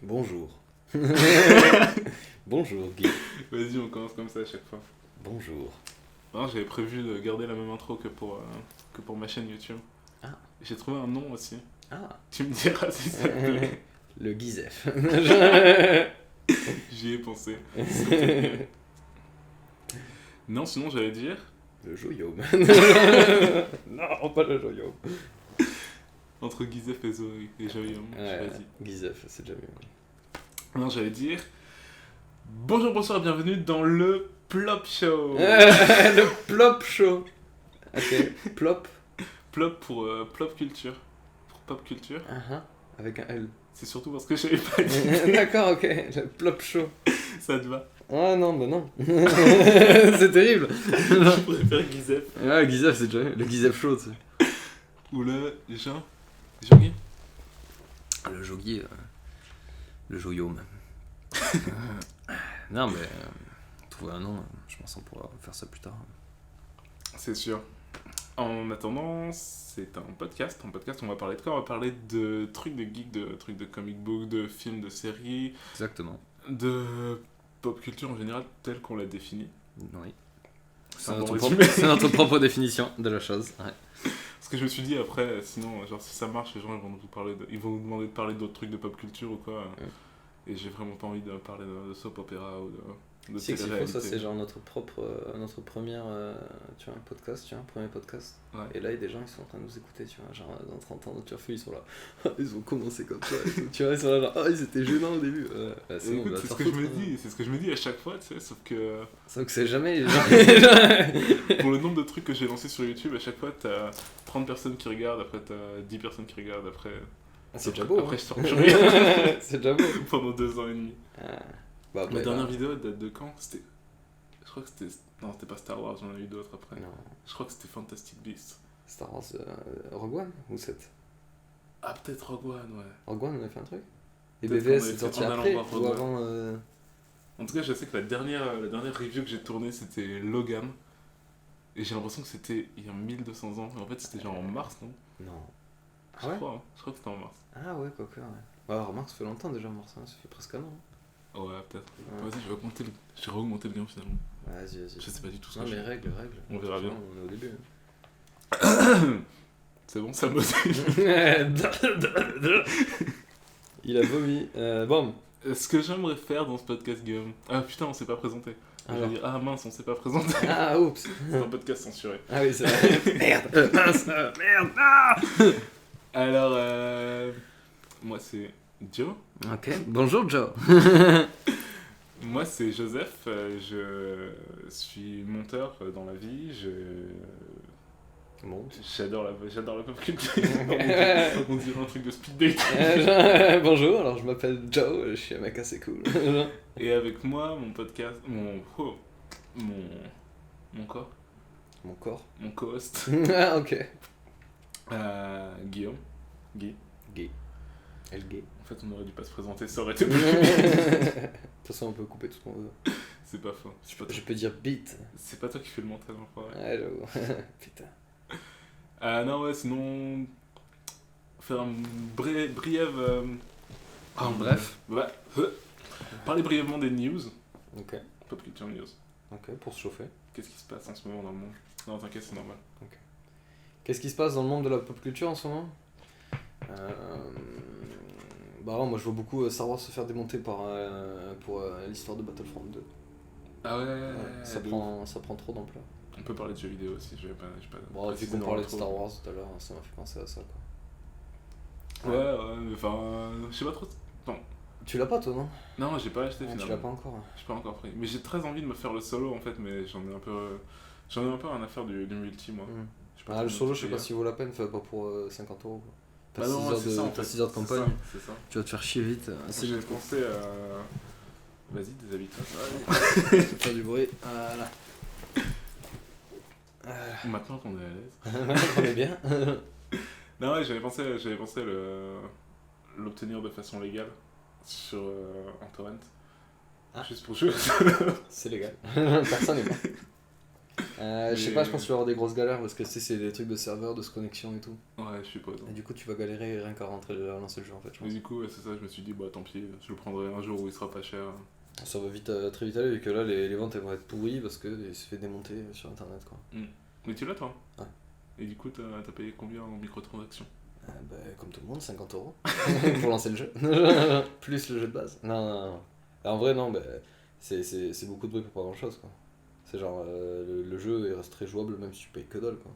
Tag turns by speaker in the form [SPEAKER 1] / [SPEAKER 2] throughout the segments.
[SPEAKER 1] Bonjour. Bonjour Guy.
[SPEAKER 2] Vas-y, on commence comme ça à chaque fois.
[SPEAKER 1] Bonjour.
[SPEAKER 2] Non, j'avais prévu de garder la même intro que pour ma chaîne YouTube.
[SPEAKER 1] Ah.
[SPEAKER 2] J'ai trouvé un nom aussi.
[SPEAKER 1] Ah.
[SPEAKER 2] Tu me diras si ça te plaît.
[SPEAKER 1] Le Guizef.
[SPEAKER 2] J'y ai pensé. Non, sinon j'allais dire...
[SPEAKER 1] Le Joyome. Non, pas le Joyome.
[SPEAKER 2] Entre Gizef et Zoé et Joyum,
[SPEAKER 1] Ouais,
[SPEAKER 2] j'ai dit.
[SPEAKER 1] Guizef, c'est déjà mieux.
[SPEAKER 2] Non, j'allais dire... Bonjour, bonsoir, bienvenue dans le Plop Show.
[SPEAKER 1] Le Plop Show. Ok, Plop.
[SPEAKER 2] Plop pour Plop Culture. Pour Pop Culture.
[SPEAKER 1] Avec un L.
[SPEAKER 2] C'est surtout parce que j'avais pas dit.
[SPEAKER 1] D'accord, ok, le Plop Show.
[SPEAKER 2] Ça te va?
[SPEAKER 1] Ah non, bah non. C'est terrible.
[SPEAKER 2] Je préfère Gizef.
[SPEAKER 1] Ouais, Guizef, c'est déjà mieux. Le Guizef Show, tu sais.
[SPEAKER 2] Ou le Jogi.
[SPEAKER 1] Le Jogi, le Joyome. Non, mais trouver un nom, je pense qu'on pourra faire ça plus tard.
[SPEAKER 2] C'est sûr. En attendant, c'est un podcast. En podcast, on va parler de quoi? On va parler de trucs de geek, de trucs de comic book, de films, de séries,
[SPEAKER 1] Exactement.
[SPEAKER 2] de pop culture en général, telle qu'on l'a définie.
[SPEAKER 1] Oui.
[SPEAKER 2] C'est un
[SPEAKER 1] notre
[SPEAKER 2] bon
[SPEAKER 1] propre-
[SPEAKER 2] résumé.
[SPEAKER 1] c'est notre propre définition de la chose. Ouais.
[SPEAKER 2] Parce que je me suis dit après, sinon, genre si ça marche, les gens ils vont nous demander de parler d'autres trucs de pop culture ou quoi. Et j'ai vraiment pas envie de parler de soap opéra ou de
[SPEAKER 1] C'est que c'est faux,
[SPEAKER 2] télé-réalité.
[SPEAKER 1] ça c'est genre notre première, tu vois, podcast, tu vois, premier podcast.
[SPEAKER 2] Ouais.
[SPEAKER 1] Et là, il y a des gens qui sont en train de nous écouter, tu vois, genre dans 30 ans de turfu, ils sont là, ils ont commencé comme ça et tout, tu vois, ils sont là genre, ils étaient gênants au début. Ouais, c'est bon,
[SPEAKER 2] Écoute,
[SPEAKER 1] bah,
[SPEAKER 2] c'est ce
[SPEAKER 1] t'en
[SPEAKER 2] que je
[SPEAKER 1] foutre,
[SPEAKER 2] me
[SPEAKER 1] hein.
[SPEAKER 2] dis, c'est ce que je me dis à chaque fois, tu sais, sauf que
[SPEAKER 1] Sauf que c'est jamais.
[SPEAKER 2] pour le nombre de trucs que j'ai lancés sur YouTube, à chaque fois t'as 30 personnes qui regardent, après t'as 10 personnes qui regardent, après
[SPEAKER 1] C'est déjà beau.
[SPEAKER 2] après
[SPEAKER 1] Hein.
[SPEAKER 2] je sors plus rien
[SPEAKER 1] C'est déjà beau.
[SPEAKER 2] pendant 2 ans et demi.
[SPEAKER 1] Bah, après,
[SPEAKER 2] Ma dernière
[SPEAKER 1] bah,
[SPEAKER 2] vidéo elle date de quand? C'était... Je crois que c'était... Non, c'était pas Star Wars, j'en ai eu d'autres après.
[SPEAKER 1] Non,
[SPEAKER 2] Je crois que c'était Fantastic Beasts.
[SPEAKER 1] Star Wars Rogue One ou 7?
[SPEAKER 2] Ah, peut-être Rogue One, ouais.
[SPEAKER 1] Rogue One, on a fait un truc? Et
[SPEAKER 2] Peut-être
[SPEAKER 1] BVS
[SPEAKER 2] qu'on avait
[SPEAKER 1] c'est
[SPEAKER 2] fait
[SPEAKER 1] sorti
[SPEAKER 2] en allant
[SPEAKER 1] après
[SPEAKER 2] voir
[SPEAKER 1] ou
[SPEAKER 2] Rogue One.
[SPEAKER 1] avant
[SPEAKER 2] En tout cas, je sais que la dernière review que j'ai tournée c'était Logan. Et j'ai l'impression que c'était il y a 1200 ans. Mais en fait, c'était genre en mars, non?
[SPEAKER 1] Non.
[SPEAKER 2] Je crois, hein. Je crois que c'était en mars.
[SPEAKER 1] Ah ouais, quoi que, ouais. Bah, remarque, ça fait longtemps déjà, Mars, hein. Ça fait presque un an.
[SPEAKER 2] Ouais, peut-être.
[SPEAKER 1] Ouais.
[SPEAKER 2] Vas-y, je vais augmenter le gain finalement.
[SPEAKER 1] Vas-y.
[SPEAKER 2] Je sais pas du tout ce
[SPEAKER 1] Non,
[SPEAKER 2] que
[SPEAKER 1] mais
[SPEAKER 2] je
[SPEAKER 1] règle.
[SPEAKER 2] On verra bien.
[SPEAKER 1] On est au début. Hein.
[SPEAKER 2] C'est bon, ça motive.
[SPEAKER 1] Il a vomi. Bon.
[SPEAKER 2] Ce que j'aimerais faire dans ce podcast, Guillaume. Ah putain, on s'est pas présenté. Je vais
[SPEAKER 1] Alors.
[SPEAKER 2] dire, ah mince, on s'est pas présenté.
[SPEAKER 1] Ah, oups.
[SPEAKER 2] C'est un podcast censuré.
[SPEAKER 1] Ah oui, c'est vrai. Merde. Mince. Merde. Ah.
[SPEAKER 2] Alors, moi c'est Joe.
[SPEAKER 1] Ok. Bonjour, Joe.
[SPEAKER 2] Moi c'est Joseph. Je suis monteur dans la vie.
[SPEAKER 1] Bon.
[SPEAKER 2] J'adore la pop culture. On dirait un truc de speed date.
[SPEAKER 1] Bonjour, alors je m'appelle Joe, je suis un mec assez cool.
[SPEAKER 2] Et avec moi, mon podcast, mon quoi?
[SPEAKER 1] Mon corps.
[SPEAKER 2] Mon co-host,
[SPEAKER 1] Ah, ok.
[SPEAKER 2] Guillaume. Guy.
[SPEAKER 1] Gay. Elle gay.
[SPEAKER 2] En fait, on aurait dû pas se présenter, ça aurait été
[SPEAKER 1] De
[SPEAKER 2] plus.
[SPEAKER 1] toute façon, on peut couper tout ce qu'on veut.
[SPEAKER 2] C'est pas faux.
[SPEAKER 1] Je peux dire beat.
[SPEAKER 2] C'est pas toi qui fais le montage, je crois.
[SPEAKER 1] Ouais, j'avoue. Putain.
[SPEAKER 2] Non, ouais, sinon. Faire un briève.
[SPEAKER 1] Bref.
[SPEAKER 2] Ouais. Parler brièvement des news.
[SPEAKER 1] Ok.
[SPEAKER 2] Pop culture news.
[SPEAKER 1] Ok, pour se chauffer.
[SPEAKER 2] Qu'est-ce qui se passe en ce moment dans le monde? Non, t'inquiète, c'est normal.
[SPEAKER 1] Qu'est-ce qui se passe dans le monde de la pop culture en ce moment? Bah moi je vois beaucoup Star Wars se faire démonter pour l'histoire de Battlefront 2.
[SPEAKER 2] Ah ouais,
[SPEAKER 1] Ça prend trop d'ampleur.
[SPEAKER 2] On peut parler de jeux vidéo aussi, j'ai pas
[SPEAKER 1] Bon, vu
[SPEAKER 2] précisé
[SPEAKER 1] qu'on
[SPEAKER 2] dans
[SPEAKER 1] parlait de
[SPEAKER 2] l'intro.
[SPEAKER 1] Star Wars tout à l'heure, ça m'a fait penser à ça quoi.
[SPEAKER 2] Ouais, mais enfin, je sais pas trop.
[SPEAKER 1] Tu l'as pas toi non?
[SPEAKER 2] Non, j'ai pas acheté
[SPEAKER 1] Ah, tu
[SPEAKER 2] finalement.
[SPEAKER 1] l'as pas encore.
[SPEAKER 2] J'ai pas encore pris. Mais j'ai très envie de me faire le solo en fait, mais j'en ai un peu rien à faire du multi moi. J'ai pas
[SPEAKER 1] Ah,
[SPEAKER 2] trop
[SPEAKER 1] le solo, je sais
[SPEAKER 2] multiplayer.
[SPEAKER 1] pas s'il vaut la peine, pas pour 50€. Quoi.
[SPEAKER 2] Bah non, c'est ça en fait.
[SPEAKER 1] T'as 6 heures de
[SPEAKER 2] C'est
[SPEAKER 1] campagne,
[SPEAKER 2] ça, c'est ça.
[SPEAKER 1] tu vas te faire chier vite. Assez
[SPEAKER 2] J'ai
[SPEAKER 1] vite.
[SPEAKER 2] pensé à. Vas-y, déshabille-toi.
[SPEAKER 1] Faire du bruit. Voilà.
[SPEAKER 2] Maintenant qu'on est à l'aise.
[SPEAKER 1] On est bien.
[SPEAKER 2] Non, ouais, j'avais pensé l'obtenir de façon légale sur en torrent.
[SPEAKER 1] Ah.
[SPEAKER 2] Juste pour jouer.
[SPEAKER 1] C'est légal. Personne n'est mort. Je sais pas, je pense que tu vas avoir des grosses galères parce que c'est des trucs de serveur, de se connexion et tout.
[SPEAKER 2] Ouais, je suppose.
[SPEAKER 1] Et du coup, tu vas galérer rien qu'à lancer le jeu en fait. Je
[SPEAKER 2] Mais
[SPEAKER 1] pense.
[SPEAKER 2] du coup, ouais, c'est ça, je me suis dit, bah tant pis, je le prendrai un jour où il sera pas cher.
[SPEAKER 1] Ça va vite, très vite aller vu que là, les ventes elles vont être pourries parce qu'il se fait démonter sur internet quoi.
[SPEAKER 2] Mais tu l'as toi?
[SPEAKER 1] Ouais.
[SPEAKER 2] Et du coup, t'as payé combien en microtransactions?
[SPEAKER 1] Bah, comme tout le monde, 50€ pour lancer le jeu. Plus le jeu de base. Non. En vrai, non, bah, c'est beaucoup de bruit pour pas grand chose quoi. C'est genre, le jeu il reste très jouable même si tu payes que dalle quoi.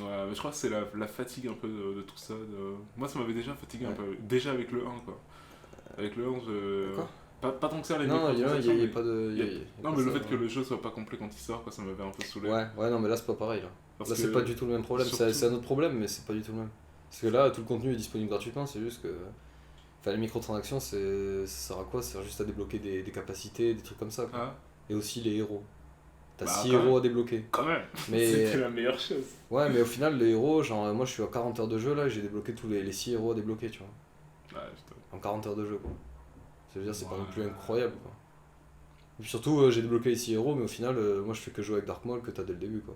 [SPEAKER 2] Ouais, mais je crois que c'est la fatigue un peu de tout ça. Moi, ça m'avait déjà fatigué un
[SPEAKER 1] Ouais.
[SPEAKER 2] peu. Déjà avec le 1, quoi. Avec le 1,
[SPEAKER 1] Quoi?
[SPEAKER 2] pas tant que ça, les
[SPEAKER 1] Non, il y
[SPEAKER 2] microtransactions.
[SPEAKER 1] a
[SPEAKER 2] mais-
[SPEAKER 1] pas de.
[SPEAKER 2] y a-
[SPEAKER 1] y a
[SPEAKER 2] Non,
[SPEAKER 1] pas
[SPEAKER 2] mais le
[SPEAKER 1] ça,
[SPEAKER 2] fait
[SPEAKER 1] ouais.
[SPEAKER 2] que le jeu soit pas complet quand il sort, quoi, ça m'avait un peu saoulé.
[SPEAKER 1] Ouais, non, mais là c'est pas pareil là.
[SPEAKER 2] Parce
[SPEAKER 1] Là c'est
[SPEAKER 2] que-
[SPEAKER 1] pas du tout le même problème,
[SPEAKER 2] surtout-
[SPEAKER 1] c'est un autre problème, mais c'est pas du tout le même. Parce que là tout le contenu est disponible gratuitement, c'est juste que. Enfin, les microtransactions, ça sert à quoi? Ça sert juste à débloquer des capacités, des trucs comme ça quoi.
[SPEAKER 2] Ah,
[SPEAKER 1] Et aussi les héros. T'as
[SPEAKER 2] Bah,
[SPEAKER 1] 6
[SPEAKER 2] quand même.
[SPEAKER 1] héros à débloquer.
[SPEAKER 2] quand même.
[SPEAKER 1] Mais.
[SPEAKER 2] C'était la meilleure chose.
[SPEAKER 1] Ouais, mais au final, les héros, genre moi je suis à 40 heures de jeu là et j'ai débloqué tous les 6 héros à débloquer, tu vois.
[SPEAKER 2] Ouais, putain.
[SPEAKER 1] En 40 heures de jeu quoi. Ça veut dire, c'est pas
[SPEAKER 2] Ouais.
[SPEAKER 1] non plus incroyable quoi. Et puis surtout, j'ai débloqué les 6 héros, mais au final, moi je fais que jouer avec Dark Maul que t'as dès le début quoi.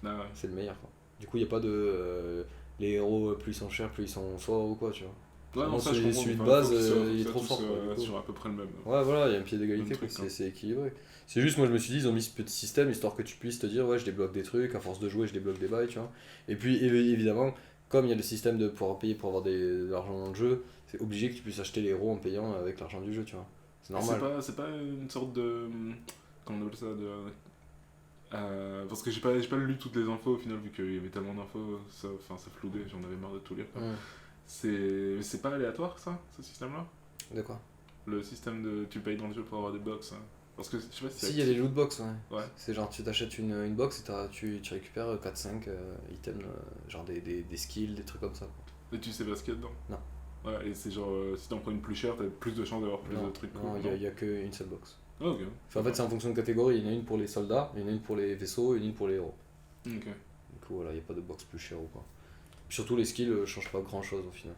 [SPEAKER 2] Ah, ouais.
[SPEAKER 1] C'est le meilleur quoi. Du coup, y a pas de. Les héros, plus ils sont chers, plus ils sont forts ou quoi, tu vois.
[SPEAKER 2] Ouais, non,
[SPEAKER 1] Vraiment,
[SPEAKER 2] ça, je comprends.
[SPEAKER 1] celui de
[SPEAKER 2] Enfin,
[SPEAKER 1] base,
[SPEAKER 2] faut qu'ils soient-
[SPEAKER 1] il est
[SPEAKER 2] faut
[SPEAKER 1] trop
[SPEAKER 2] qu'ils
[SPEAKER 1] fort,
[SPEAKER 2] soient
[SPEAKER 1] quoi, du coup.
[SPEAKER 2] sur à peu près le même.
[SPEAKER 1] Ouais, voilà, il y a un pied d'égalité,
[SPEAKER 2] Même
[SPEAKER 1] quoi,
[SPEAKER 2] truc, hein.
[SPEAKER 1] c'est équilibré. C'est juste, moi je me suis dit, ils ont mis ce petit système histoire que tu puisses te dire, ouais, je débloque des trucs, à force de jouer, je débloque des bails, tu vois. Et puis, évidemment, comme il y a le système de pouvoir payer pour avoir de l'argent dans le jeu, c'est obligé que tu puisses acheter les héros en payant avec l'argent du jeu, tu vois. C'est normal.
[SPEAKER 2] C'est pas une sorte de. Comment on appelle ça parce que j'ai pas lu toutes les infos au final, vu qu'il y avait tellement d'infos, ça floudait, j'en avais marre de tout lire. Quoi. C'est pas aléatoire ça, ce système-là?
[SPEAKER 1] De quoi?
[SPEAKER 2] Le système de tu payes dans le jeu pour avoir des box. Hein. Parce que je sais pas si
[SPEAKER 1] Si, il y a les loot box, ouais.
[SPEAKER 2] Ouais.
[SPEAKER 1] C'est genre, tu t'achètes une box et tu récupères 4-5 items, genre des skills, des trucs comme ça. Quoi.
[SPEAKER 2] Et tu sais pas ce qu'il y a dedans?
[SPEAKER 1] Non.
[SPEAKER 2] Ouais, et c'est genre, si t'en prends une plus chère, t'as plus de chances d'avoir plus
[SPEAKER 1] Non,
[SPEAKER 2] de trucs
[SPEAKER 1] non,
[SPEAKER 2] cool.
[SPEAKER 1] il y a qu'une seule box.
[SPEAKER 2] Ah, ok.
[SPEAKER 1] Enfin, en fait, c'est en fonction de catégorie. Il y en a une pour les soldats, il y en a une pour les vaisseaux, et une pour les héros.
[SPEAKER 2] Ok.
[SPEAKER 1] Du coup, voilà, il n'y a pas de box plus chère ou quoi. Puis surtout, les skills changent pas grand chose au final.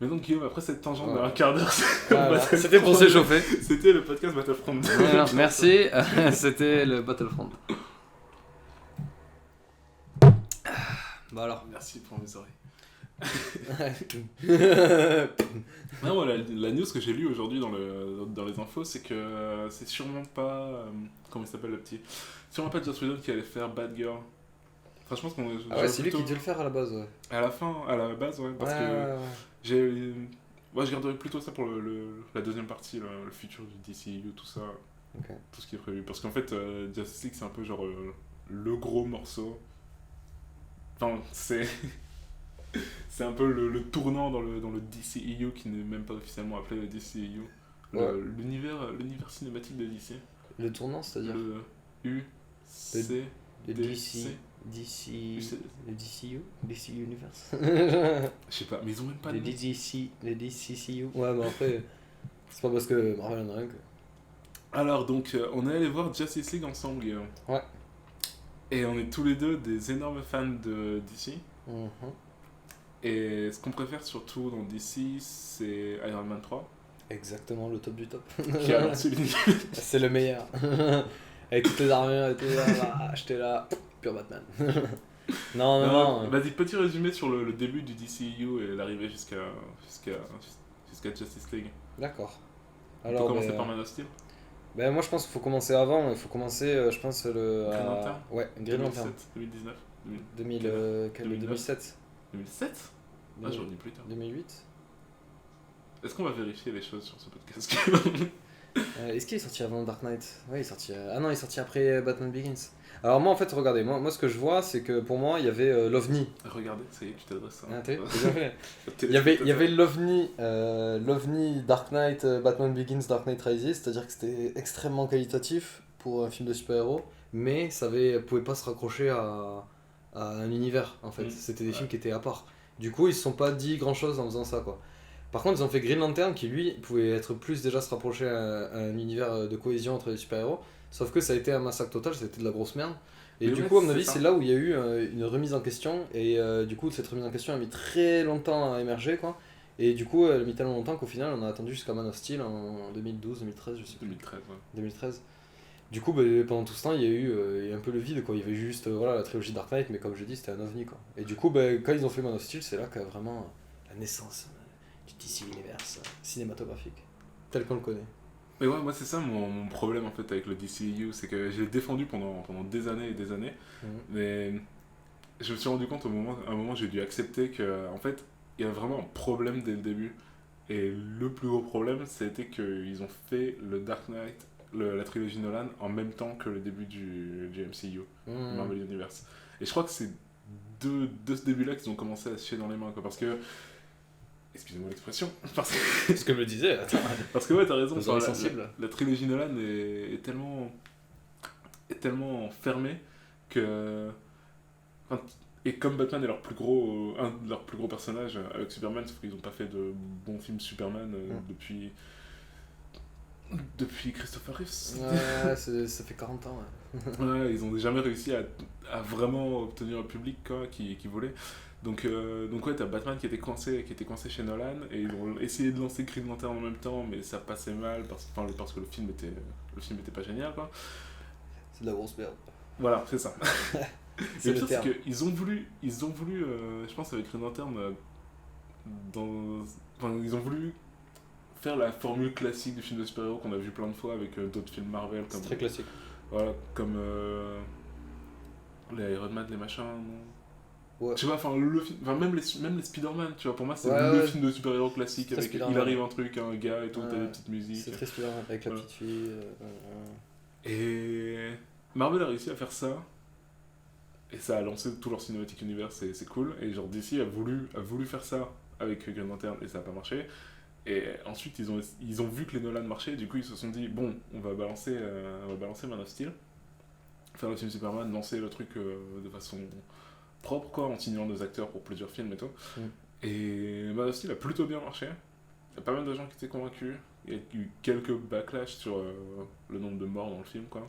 [SPEAKER 2] Mais donc, Guillaume, après cette tangente
[SPEAKER 1] Ouais.
[SPEAKER 2] d'un quart d'heure,
[SPEAKER 1] Voilà. C'était pour s'échauffer.
[SPEAKER 2] C'était le podcast Battlefront 2.
[SPEAKER 1] Merci, c'était le Battlefront. Bah alors.
[SPEAKER 2] Merci pour mes oreilles.
[SPEAKER 1] Ouais,
[SPEAKER 2] Non, moi, la news que j'ai lue aujourd'hui dans les infos, c'est que c'est sûrement pas. Comment il s'appelle le petit? Sûrement pas Joss Whedon qui allait faire Bad Girl. Enfin, je pense qu'on.
[SPEAKER 1] ah ouais, c'est lui qui devait le faire à la base, ouais.
[SPEAKER 2] À la base, ouais. Parce que j'ai. Moi, je garderais plutôt ça pour la deuxième partie, le futur du DCU, tout ça.
[SPEAKER 1] Ok.
[SPEAKER 2] Tout ce qui est prévu. Parce qu'en fait, Justice League, c'est un peu genre le gros morceau. Enfin, c'est. C'est un peu le tournant dans le DCEU qui n'est même pas officiellement appelé le DCEU.
[SPEAKER 1] Ouais.
[SPEAKER 2] L'univers cinématique de DC.
[SPEAKER 1] Le tournant, c'est-à-dire
[SPEAKER 2] Le U, C,
[SPEAKER 1] le
[SPEAKER 2] D,
[SPEAKER 1] DC.
[SPEAKER 2] C.
[SPEAKER 1] DC. Le DCU? DC Universe.
[SPEAKER 2] Je sais pas, mais ils ont même pas
[SPEAKER 1] Le
[SPEAKER 2] de nom.
[SPEAKER 1] le DCCU. Ouais, mais après, c'est pas parce que Marvel en a un que.
[SPEAKER 2] Alors, donc, on est allé voir Justice League ensemble, Guillaume.
[SPEAKER 1] Ouais.
[SPEAKER 2] Et on est tous les deux des énormes fans de DC.
[SPEAKER 1] Mhm.
[SPEAKER 2] Et ce qu'on préfère surtout dans DC, c'est Iron Man 3,
[SPEAKER 1] Exactement, le top du top.
[SPEAKER 2] qui a lancé l'univers.
[SPEAKER 1] C'est le meilleur. Avec toutes les armures et tout, là, j'étais là, pur Batman. non.
[SPEAKER 2] Vas-y, petit résumé sur le début du DCU et l'arrivée jusqu'à Justice League.
[SPEAKER 1] D'accord.
[SPEAKER 2] On peut commencer par Man of Steel.
[SPEAKER 1] Ben moi je pense qu'il faut commencer avant, il faut commencer, je pense, le...
[SPEAKER 2] Green Lantern.
[SPEAKER 1] Ouais, Green Lantern.
[SPEAKER 2] 2019
[SPEAKER 1] 2007
[SPEAKER 2] 2007 Ah, j'aurais dit plus tard.
[SPEAKER 1] 2008
[SPEAKER 2] Est-ce qu'on va vérifier les choses sur ce podcast?
[SPEAKER 1] Est-ce qu'il est sorti avant Dark Knight? Ouais, il est sorti... Ah non, il est sorti après Batman Begins. Alors moi en fait, regardez, moi ce que je vois, c'est que pour moi, il y avait l'OVNI.
[SPEAKER 2] Regardez, ça y est, tu t'adresses à...
[SPEAKER 1] Ah, t'as vu? C'est bien fait. Il y avait l'OVNI Dark Knight, Batman Begins, Dark Knight Rises, c'est-à-dire que c'était extrêmement qualitatif pour un film de super-héros, mais ça pouvait pas se raccrocher à un univers en fait. C'était des films qui étaient à part. Du coup, ils se sont pas dit grand-chose en faisant ça, quoi. Par contre, ils ont fait Green Lantern qui lui pouvait être plus déjà se rapprocher à un univers de cohésion entre les super-héros, sauf que ça a été un massacre total, c'était de la grosse merde. Et
[SPEAKER 2] Mais
[SPEAKER 1] du
[SPEAKER 2] ouais,
[SPEAKER 1] coup, à mon
[SPEAKER 2] c'est
[SPEAKER 1] avis,
[SPEAKER 2] ça.
[SPEAKER 1] c'est là où il y a eu une remise en question, et du coup, cette remise en question a mis très longtemps à émerger, quoi. Et du coup, elle a mis tellement longtemps qu'au final, on a attendu jusqu'à Man of Steel en 2012, 2013, je sais plus.
[SPEAKER 2] 2013, ouais.
[SPEAKER 1] 2013. Du coup, bah, pendant tout ce temps, il y a eu un peu le vide, quoi. Il y avait juste voilà, la trilogie Dark Knight, mais comme je dis, c'était un ovni, quoi. Et du coup, bah, quand ils ont fait Man of Steel, c'est là qu'a vraiment la naissance du DC Universe cinématographique, tel qu'on le connaît.
[SPEAKER 2] Mais ouais, moi c'est ça mon problème en fait avec le DCEU, c'est que j'ai défendu pendant des années et des années,
[SPEAKER 1] Mhm.
[SPEAKER 2] mais je me suis rendu compte à un moment j'ai dû accepter que en fait il y a vraiment un problème dès le début. Et le plus gros problème, c'était qu'ils ont fait le Dark Knight, la trilogie Nolan, en même temps que le début du MCU, du
[SPEAKER 1] Mhm.
[SPEAKER 2] Marvel Universe. Et je crois que c'est de ce début-là qu'ils ont commencé à se chier dans les mains, quoi. Parce que, excusez-moi l'expression,
[SPEAKER 1] Ce que me disais, attends,
[SPEAKER 2] parce que ouais, t'as raison,
[SPEAKER 1] les oreilles sensibles.
[SPEAKER 2] la trilogie Nolan est tellement fermée que. Enfin, et comme Batman est un de leurs plus gros personnages avec Superman, sauf qu'ils n'ont pas fait de bons films Superman
[SPEAKER 1] Mhm.
[SPEAKER 2] depuis Christopher Reeves.
[SPEAKER 1] Ouais, ça fait 40 ans, ouais.
[SPEAKER 2] Ouais, ils n'ont jamais réussi à vraiment obtenir un public quoi, qui voulait. Donc ouais, t'as Batman qui était coincé chez Nolan, et ils ont essayé de lancer Green Lantern en même temps, mais ça passait mal parce que le film était pas génial, quoi.
[SPEAKER 1] C'est de la grosse merde.
[SPEAKER 2] Voilà, c'est ça. Et
[SPEAKER 1] C'est
[SPEAKER 2] le
[SPEAKER 1] le
[SPEAKER 2] pire, c'est
[SPEAKER 1] terme.
[SPEAKER 2] ils ont voulu je pense avec Green Lantern, dans... enfin, ils ont voulu faire la formule classique du film de super-héros qu'on a vu plein de fois avec d'autres films Marvel,
[SPEAKER 1] C'est très classique.
[SPEAKER 2] voilà, comme les Iron Man, les machins.
[SPEAKER 1] Ouais.
[SPEAKER 2] Je sais pas, enfin, même les Spider-Man, tu vois, pour moi c'est
[SPEAKER 1] Ouais,
[SPEAKER 2] le
[SPEAKER 1] ouais.
[SPEAKER 2] film de super-héros classique
[SPEAKER 1] C'est très
[SPEAKER 2] avec il
[SPEAKER 1] Spider-Man.
[SPEAKER 2] arrive un truc, un gars et tout, t'as des
[SPEAKER 1] Ouais.
[SPEAKER 2] petites musiques.
[SPEAKER 1] C'est très Spider-Man avec la
[SPEAKER 2] Voilà.
[SPEAKER 1] petite fille.
[SPEAKER 2] Et Marvel a réussi à faire ça, et ça a lancé tout leur cinématique univers, c'est cool. Et genre DC a voulu faire ça avec Green Lantern et ça a pas marché. Et ensuite ils ont vu que les Nolan marchaient, du coup ils se sont dit bon, on va balancer Man of Steel, faire le film Superman, lancer le truc de façon propre quoi, en signant des acteurs pour plusieurs films et tout.
[SPEAKER 1] Mm.
[SPEAKER 2] Et Man of Steel a plutôt bien marché. Il y a pas mal de gens qui étaient convaincus. Il y a eu quelques backlash sur le nombre de morts dans le film quoi.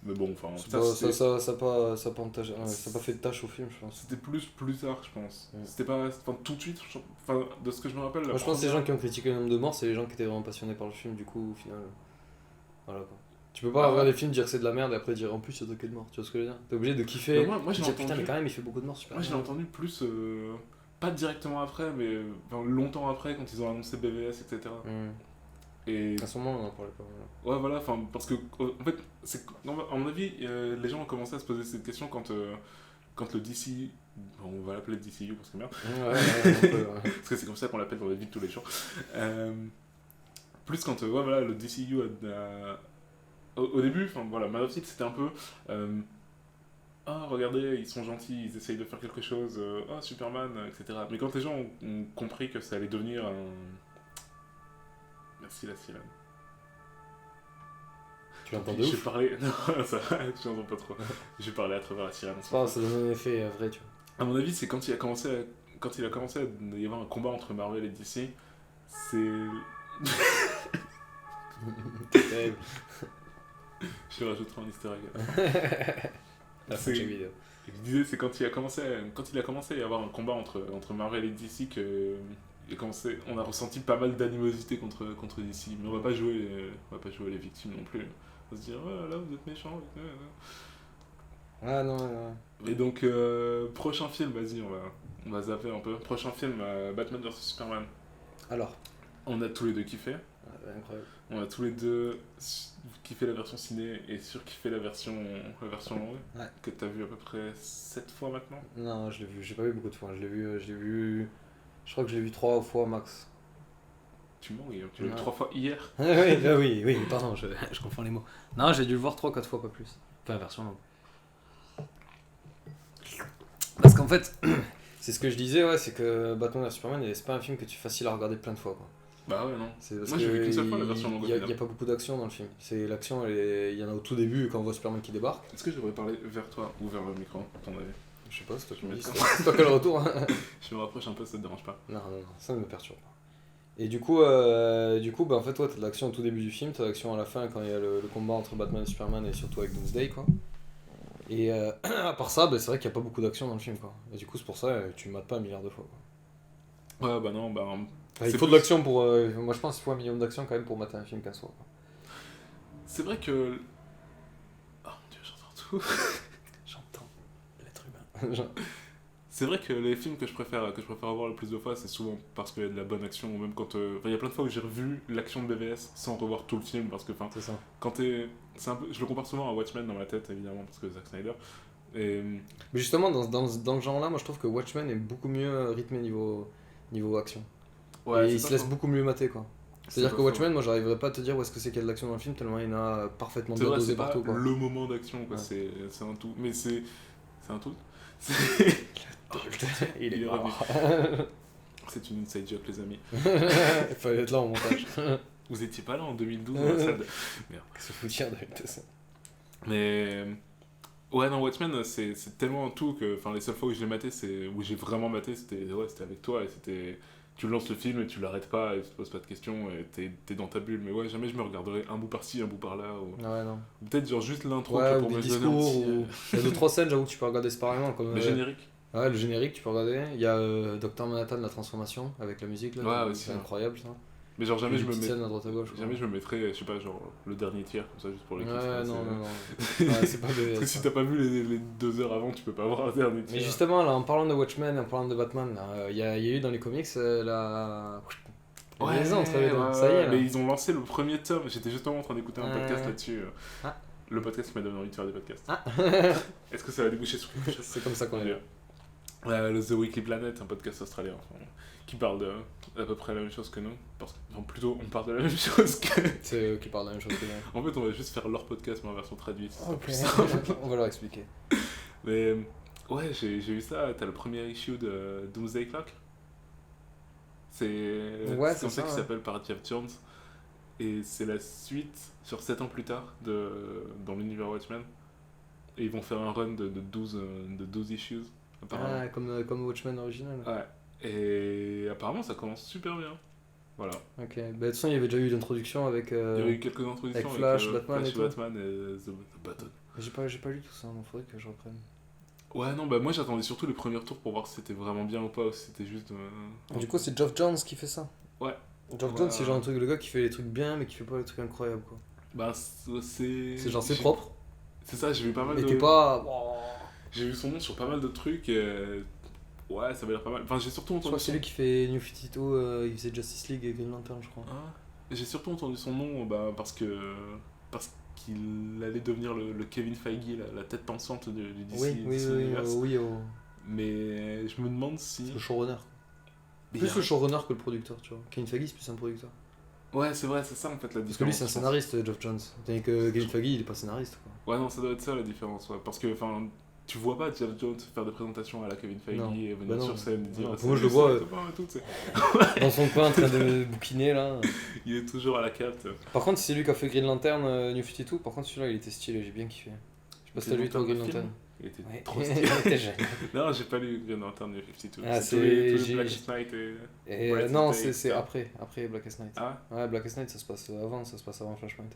[SPEAKER 2] Mais bon, enfin,
[SPEAKER 1] Ça a pas fait de tâche au film, je pense.
[SPEAKER 2] c'était plus tard, je pense.
[SPEAKER 1] Mm.
[SPEAKER 2] C'était pas. Enfin, tout de suite, enfin, de ce que je me rappelle,
[SPEAKER 1] Moi, je pense que les gens qui ont critiqué le nombre de morts, c'est les gens qui étaient vraiment passionnés par le film, du coup, au final. Voilà quoi. Tu peux pas regarder le film, dire que c'est de la merde et après dire en plus il y a de morts, tu vois ce que je veux dire? T'es obligé de kiffer.
[SPEAKER 2] Mais moi,
[SPEAKER 1] de
[SPEAKER 2] je l'ai
[SPEAKER 1] dire putain,
[SPEAKER 2] entendu.
[SPEAKER 1] mais quand même, il fait beaucoup de morts, super.
[SPEAKER 2] Moi, je l'ai entendu plus. Pas directement après, mais enfin, longtemps après, quand ils ont annoncé BVS, etc. Et.
[SPEAKER 1] À ce moment, on en parlait pas.
[SPEAKER 2] Ouais, voilà, enfin, parce que. En fait, à mon avis, les gens ont commencé à se poser cette question quand le DC. Bon, on va l'appeler DCU parce que merde.
[SPEAKER 1] Un peu, ouais.
[SPEAKER 2] Parce que c'est comme ça qu'on l'appelle dans la vie de tous les jours. Plus quand ouais, voilà, le DCU au début, enfin voilà, Man of Steel c'était un peu ah regardez, ils sont gentils, ils essayent de faire quelque chose, ah Superman, etc. Mais quand les gens ont compris que ça allait devenir un. Merci la sirène.
[SPEAKER 1] Tu l'entends de
[SPEAKER 2] J'ai
[SPEAKER 1] ouf?
[SPEAKER 2] parlé. Non, ça va, je n'entends pas trop. J'ai parlé à travers la sirène.
[SPEAKER 1] C'est pas, ça donne un effet vrai, tu
[SPEAKER 2] À mon avis, c'est quand il a commencé à y avoir un combat entre Marvel et DC, c'est.
[SPEAKER 1] vois. C'est terrible.
[SPEAKER 2] Je rajouterai un easter egg.
[SPEAKER 1] La
[SPEAKER 2] C'est-
[SPEAKER 1] prochaine vidéo.
[SPEAKER 2] Je disais, c'est quand il a commencé à y avoir un combat entre Marvel et DC que on a ressenti pas mal d'animosité contre DC. Mais on va pas jouer les victimes non plus. On va se dire, oh, là vous êtes méchants.
[SPEAKER 1] Ah non, ouais.
[SPEAKER 2] Et donc, prochain film, vas-y, on va zapper un peu. Prochain film, Batman vs Superman.
[SPEAKER 1] Alors,
[SPEAKER 2] On a tous les deux kiffé.
[SPEAKER 1] incroyable.
[SPEAKER 2] On a tous les deux kiffé la version ciné et surkiffé la version longue.
[SPEAKER 1] Ouais.
[SPEAKER 2] Que t'as vu à peu près 7 fois maintenant.
[SPEAKER 1] Non, je l'ai vu, j'ai pas vu beaucoup de fois. Je crois que je l'ai vu 3 fois max.
[SPEAKER 2] Tu mens, Guillaume. Tu l'as vu
[SPEAKER 1] Ouais.
[SPEAKER 2] 3 fois hier.
[SPEAKER 1] Oui, pardon, je confonds les mots. Non, j'ai dû le voir 3-4 fois, pas plus. Enfin, version longue. Parce qu'en fait, c'est ce que je disais, ouais, c'est que Batman vs Superman, c'est pas un film que tu es facile à regarder plein de fois, quoi.
[SPEAKER 2] Bah ouais, non.
[SPEAKER 1] C'est parce
[SPEAKER 2] Moi, j'ai vu qu'une seule fois la version longue.
[SPEAKER 1] il y a pas beaucoup d'action dans le film. C'est l'action, il y en a au tout début quand on voit Superman qui débarque.
[SPEAKER 2] Est-ce que je devrais parler vers toi ou vers le micro, à ton avis?
[SPEAKER 1] Je sais pas, c'est toi qui me
[SPEAKER 2] Mais
[SPEAKER 1] dis.
[SPEAKER 2] quand-
[SPEAKER 1] C'est toi qui as le retour. Hein.
[SPEAKER 2] Je me rapproche un peu, ça te dérange pas?
[SPEAKER 1] Non, ça ne me perturbe pas. Et du coup, bah, en fait, ouais, t'as de l'action au tout début du film, t'as de l'action à la fin quand il y a le combat entre Batman et Superman et surtout avec Doomsday, quoi. Et à part ça, bah, c'est vrai qu'il n'y a pas beaucoup d'action dans le film, quoi. Et du coup, c'est pour ça tu mates pas un milliard de fois, quoi.
[SPEAKER 2] Ouais, bah non, bah.
[SPEAKER 1] Enfin, il
[SPEAKER 2] C'est
[SPEAKER 1] faut de
[SPEAKER 2] plus-
[SPEAKER 1] l'action pour. Moi, je pense qu'il faut un minimum d'action quand même pour mater un film qu'un soi, quoi.
[SPEAKER 2] C'est vrai que coup.
[SPEAKER 1] J'entends l'être humain.
[SPEAKER 2] C'est vrai que les films que je préfère avoir le plus de fois, c'est souvent parce qu'il y a de la bonne action, ou même quand... il y a plein de fois où j'ai revu l'action de BVS sans revoir tout le film, parce que,
[SPEAKER 1] C'est ça.
[SPEAKER 2] quand t'es... Je le compare souvent à Watchmen dans ma tête, évidemment, parce que Zack Snyder. Et...
[SPEAKER 1] Mais justement, dans le genre-là, moi je trouve que Watchmen est beaucoup mieux rythmé niveau action.
[SPEAKER 2] Ouais,
[SPEAKER 1] et il se laisse beaucoup mieux mater, quoi. C'est-à-dire que Watchmen, moi j'arriverais pas à te dire où est-ce que c'est qu'il y a de l'action dans le film, tellement il y en a parfaitement bien dosé partout, quoi.
[SPEAKER 2] C'est le moment d'action, quoi. Ouais. C'est un tout. Mais c'est un tout.
[SPEAKER 1] Il est mort.
[SPEAKER 2] C'est une inside joke, les amis.
[SPEAKER 1] Il fallait être là au montage.
[SPEAKER 2] Vous étiez pas là en 2012 dans la salle de...
[SPEAKER 1] Merde. Qu'est-ce que faut dire de 2012 ?
[SPEAKER 2] Mais... Ouais, non, Watchmen, c'est tellement un tout que... Enfin, les seules fois où je l'ai maté, où j'ai vraiment maté, c'était avec toi, et c'était... Tu lances le film et tu l'arrêtes pas et tu te poses pas de questions et t'es dans ta bulle. Mais ouais, jamais je me regarderai un bout par-ci, un bout par-là. Ou...
[SPEAKER 1] Ouais, non.
[SPEAKER 2] Peut-être genre juste l'intro
[SPEAKER 1] pour me donner un petit... Il y a 2-3 scènes, j'avoue, que tu peux regarder séparément. Comme,
[SPEAKER 2] le générique.
[SPEAKER 1] Ouais, le générique, tu peux regarder. Il y a Dr Manhattan, la transformation, avec la musique, là.
[SPEAKER 2] Ouais,
[SPEAKER 1] c'est incroyable, ça.
[SPEAKER 2] Mais genre jamais je
[SPEAKER 1] me
[SPEAKER 2] mettrais, je sais pas, genre le dernier tiers, comme ça, juste pour les kiffs.
[SPEAKER 1] Ouais, non. Ouais, c'est pas
[SPEAKER 2] Parce que si t'as pas vu les 2 heures avant, tu peux pas voir le dernier tiers.
[SPEAKER 1] Mais justement, là, en parlant de Watchmen, en parlant de Batman, il y a eu dans les comics la...
[SPEAKER 2] Ouais,
[SPEAKER 1] les entre les deux. Ça y est, là.
[SPEAKER 2] Mais ils ont lancé le premier tome, j'étais justement en train d'écouter un podcast là-dessus.
[SPEAKER 1] Ah.
[SPEAKER 2] Le podcast qui m'a donné envie de faire des podcasts.
[SPEAKER 1] Ah.
[SPEAKER 2] Est-ce que ça va déboucher sur quelque chose?
[SPEAKER 1] C'est comme ça qu'on est.
[SPEAKER 2] Le The Weekly Planet, un podcast australien, qui parle de à peu près la même chose que nous. Plutôt, on parle de la même chose que...
[SPEAKER 1] C'est eux qui parlent de la même chose que nous.
[SPEAKER 2] En fait, on va juste faire leur podcast, mais en version traduite.
[SPEAKER 1] Ok, on va leur expliquer.
[SPEAKER 2] Mais ouais, j'ai vu ça, t'as le premier issue de Doomsday Clock. C'est comme ça qu'il s'appelle par Jeff Jones. Et c'est la suite, sur 7 ans plus tard, dans l'univers Watchmen. Et ils vont faire un run de 12 issues.
[SPEAKER 1] Ah, comme Watchmen original.
[SPEAKER 2] Ouais. Et apparemment, ça commence super bien. Voilà.
[SPEAKER 1] Ok. Bah, de toute façon, il y avait déjà eu l'introduction avec.
[SPEAKER 2] Il y avait eu quelques introductions
[SPEAKER 1] avec Flash, Batman,
[SPEAKER 2] Batman et The Baton.
[SPEAKER 1] J'ai pas lu tout ça, donc faudrait que je reprenne.
[SPEAKER 2] Ouais, non, bah moi j'attendais surtout les premiers tours pour voir si c'était vraiment bien ou pas, ou si c'était juste.
[SPEAKER 1] Du coup, c'est Geoff Johns qui fait ça.
[SPEAKER 2] Ouais.
[SPEAKER 1] Geoff Johns, c'est genre un truc, le gars qui fait les trucs bien, mais qui fait pas les trucs incroyables, quoi.
[SPEAKER 2] Bah, c'est.
[SPEAKER 1] C'est genre, c'est propre.
[SPEAKER 2] C'est ça, j'ai vu pas mal
[SPEAKER 1] de. Mais t'es pas.
[SPEAKER 2] J'ai vu son nom sur pas mal de trucs. Ouais, ça va l'air pas mal. Enfin, j'ai surtout entendu.
[SPEAKER 1] Je crois que c'est lui qui fait New 52, il faisait Justice League et Green Lantern, je crois.
[SPEAKER 2] Ah. J'ai surtout entendu son nom parce qu'il allait devenir le Kevin Feige, la tête pensante du DC.
[SPEAKER 1] Oui.
[SPEAKER 2] Mais je me demande si.
[SPEAKER 1] C'est le showrunner. Plus le showrunner que le producteur, tu vois. Kevin Feige, c'est plus un producteur.
[SPEAKER 2] Ouais, c'est vrai, c'est ça en fait la différence.
[SPEAKER 1] Parce que lui, c'est un scénariste, Geoff Johns. Tandis que Kevin Feige, il est pas scénariste, quoi.
[SPEAKER 2] Ouais, non, ça doit être ça la différence, ouais. Parce que, enfin, tu vois pas Geoff Jones faire des présentations à la Kevin Feige et venir sur scène et dire.
[SPEAKER 1] Moi, je le vois dans son coin en train de bouquiner, là.
[SPEAKER 2] Il est toujours à la carte.
[SPEAKER 1] Par contre, c'est lui qui a fait Green Lantern New 52. Par contre, celui-là, il était stylé, j'ai bien kiffé. Je sais pas si t'as lu toi Green Lantern.
[SPEAKER 2] Il était trop stylé. Non, j'ai pas lu Green Lantern New 52.
[SPEAKER 1] Ah,
[SPEAKER 2] c'est Blackest Night
[SPEAKER 1] et non, c'est après Blackest Night.
[SPEAKER 2] Ah
[SPEAKER 1] ouais, Blackest Night, ça se passe avant Flashpoint.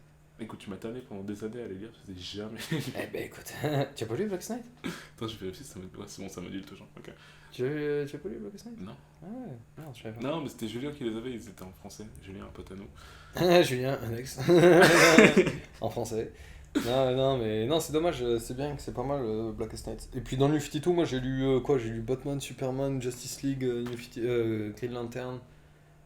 [SPEAKER 2] Écoute, tu m'as tanné pendant des années à les lire, je faisais jamais.
[SPEAKER 1] Eh ben écoute, tu as pas lu Blackest Night?
[SPEAKER 2] Attends, je vérifie, ouais, c'est bon, ça m'adulte toujours. Okay.
[SPEAKER 1] Tu as pas lu Blackest Night?
[SPEAKER 2] Non.
[SPEAKER 1] Ah ouais, non, je savais pas.
[SPEAKER 2] Non, mais c'était Julien qui les avait, ils étaient en français. Julien, un pote à nous.
[SPEAKER 1] Julien, un ex. En français. Non, mais non, c'est dommage, c'est bien que c'est pas mal Blackest Night. Et puis dans New 52, moi j'ai lu j'ai lu Batman, Superman, Justice League, Green Lantern,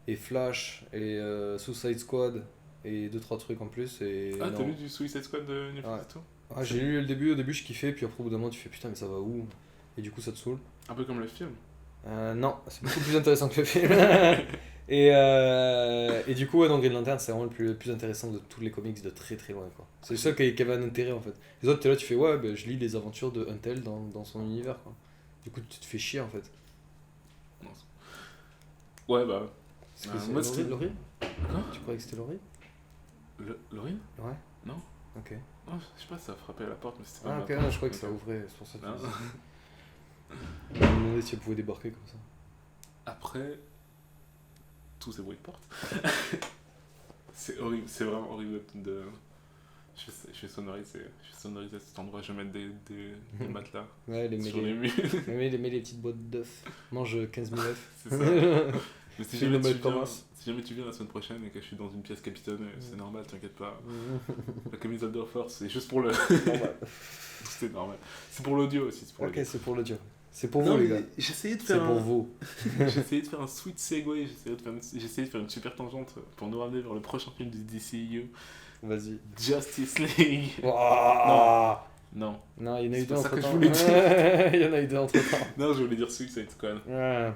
[SPEAKER 1] et Flash, et Suicide Squad, et 2-3 trucs en plus. Et
[SPEAKER 2] t'as lu du Suicide Squad de New 52?
[SPEAKER 1] Ouais, j'ai lu le début, au début je kiffais, puis après au bout d'un moment tu fais putain, mais ça va où? Et du coup ça te saoule.
[SPEAKER 2] Un peu comme le film?
[SPEAKER 1] Non, c'est beaucoup plus intéressant que le film. Et du coup, dans Green Lantern, c'est vraiment le plus intéressant de tous les comics de très très loin, quoi. C'est le seul qui avait un intérêt en fait. Les autres, t'es là, tu fais ouais, je lis les aventures de Untel dans son univers, quoi. Du coup, tu te fais chier en fait.
[SPEAKER 2] Non. Ouais, bah.
[SPEAKER 1] Moi, c'était Laurie. Quoi? Tu croyais que c'était Laurie?
[SPEAKER 2] Laurie?
[SPEAKER 1] Ouais.
[SPEAKER 2] Non.
[SPEAKER 1] Ok.
[SPEAKER 2] Non, je sais pas, ça a frappé à la porte, mais c'était pas.
[SPEAKER 1] Ah, ok, non, je crois que ça ouvrait, c'est pour ça que je me demandais si elle pouvait débarquer comme ça.
[SPEAKER 2] Après. Tous ces bruits de porte. C'est horrible, c'est vraiment horrible de. Je vais sonoriser cet endroit, je vais mettre des matelas
[SPEAKER 1] ouais,
[SPEAKER 2] sur les murs.
[SPEAKER 1] Mets les petites boîtes d'œufs. Mange 15 000 œufs.
[SPEAKER 2] C'est ça. Mais si
[SPEAKER 1] Film
[SPEAKER 2] jamais,
[SPEAKER 1] de Thomas.
[SPEAKER 2] si jamais tu viens la semaine prochaine et que je suis dans une pièce capitonnée, c'est normal, t'inquiète pas. La camisole de force, c'est juste pour le.
[SPEAKER 1] Normal.
[SPEAKER 2] C'est normal. C'est pour l'audio aussi. C'est pour
[SPEAKER 1] Ok,
[SPEAKER 2] l'audio.
[SPEAKER 1] c'est pour l'audio. C'est pour
[SPEAKER 2] Non,
[SPEAKER 1] vous, les
[SPEAKER 2] mais
[SPEAKER 1] gars.
[SPEAKER 2] J'essayais de
[SPEAKER 1] C'est
[SPEAKER 2] faire
[SPEAKER 1] pour vous.
[SPEAKER 2] J'essayais de faire un sweet segue, j'essayais de faire une super tangente pour nous ramener vers le prochain film du DCU,
[SPEAKER 1] Vas-y.
[SPEAKER 2] Justice League.
[SPEAKER 1] Ouah.
[SPEAKER 2] Non.
[SPEAKER 1] Non, il y en a eu
[SPEAKER 2] C'est
[SPEAKER 1] deux
[SPEAKER 2] pas ça
[SPEAKER 1] entre
[SPEAKER 2] que je
[SPEAKER 1] temps.
[SPEAKER 2] voulais dire.
[SPEAKER 1] Il y en a eu deux entre temps.
[SPEAKER 2] Non, je voulais dire Suicide Squad.
[SPEAKER 1] Ouais.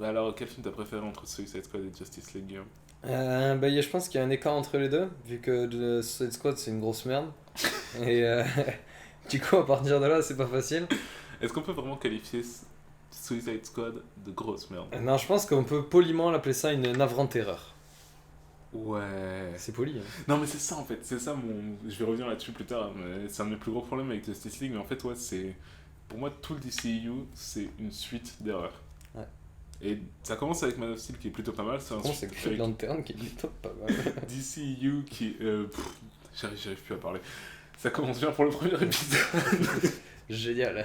[SPEAKER 2] Alors, quel film t'as préféré entre Suicide Squad et Justice League, Guillaume?
[SPEAKER 1] Je pense qu'il y a un écart entre les deux, vu que Suicide Squad c'est une grosse merde. Et du coup, à partir de là, c'est pas facile.
[SPEAKER 2] Est-ce qu'on peut vraiment qualifier Suicide Squad de grosse merde?
[SPEAKER 1] Non, je pense qu'on peut poliment l'appeler ça une navrante erreur.
[SPEAKER 2] Ouais.
[SPEAKER 1] C'est poli. Hein.
[SPEAKER 2] Non, mais c'est ça en fait, c'est ça mon. Je vais revenir là-dessus plus tard, mais c'est un de mes plus gros problèmes avec Justice League, mais en fait, ouais, c'est. Pour moi, tout le DCU, c'est une suite d'erreurs.
[SPEAKER 1] Ouais.
[SPEAKER 2] Et ça commence avec Man of Steel qui est plutôt pas mal, c'est un
[SPEAKER 1] Bon, c'est Green Lantern qui est plutôt pas mal.
[SPEAKER 2] DCU qui. J'arrive plus à parler. Ça commence bien pour le premier épisode.
[SPEAKER 1] Génial.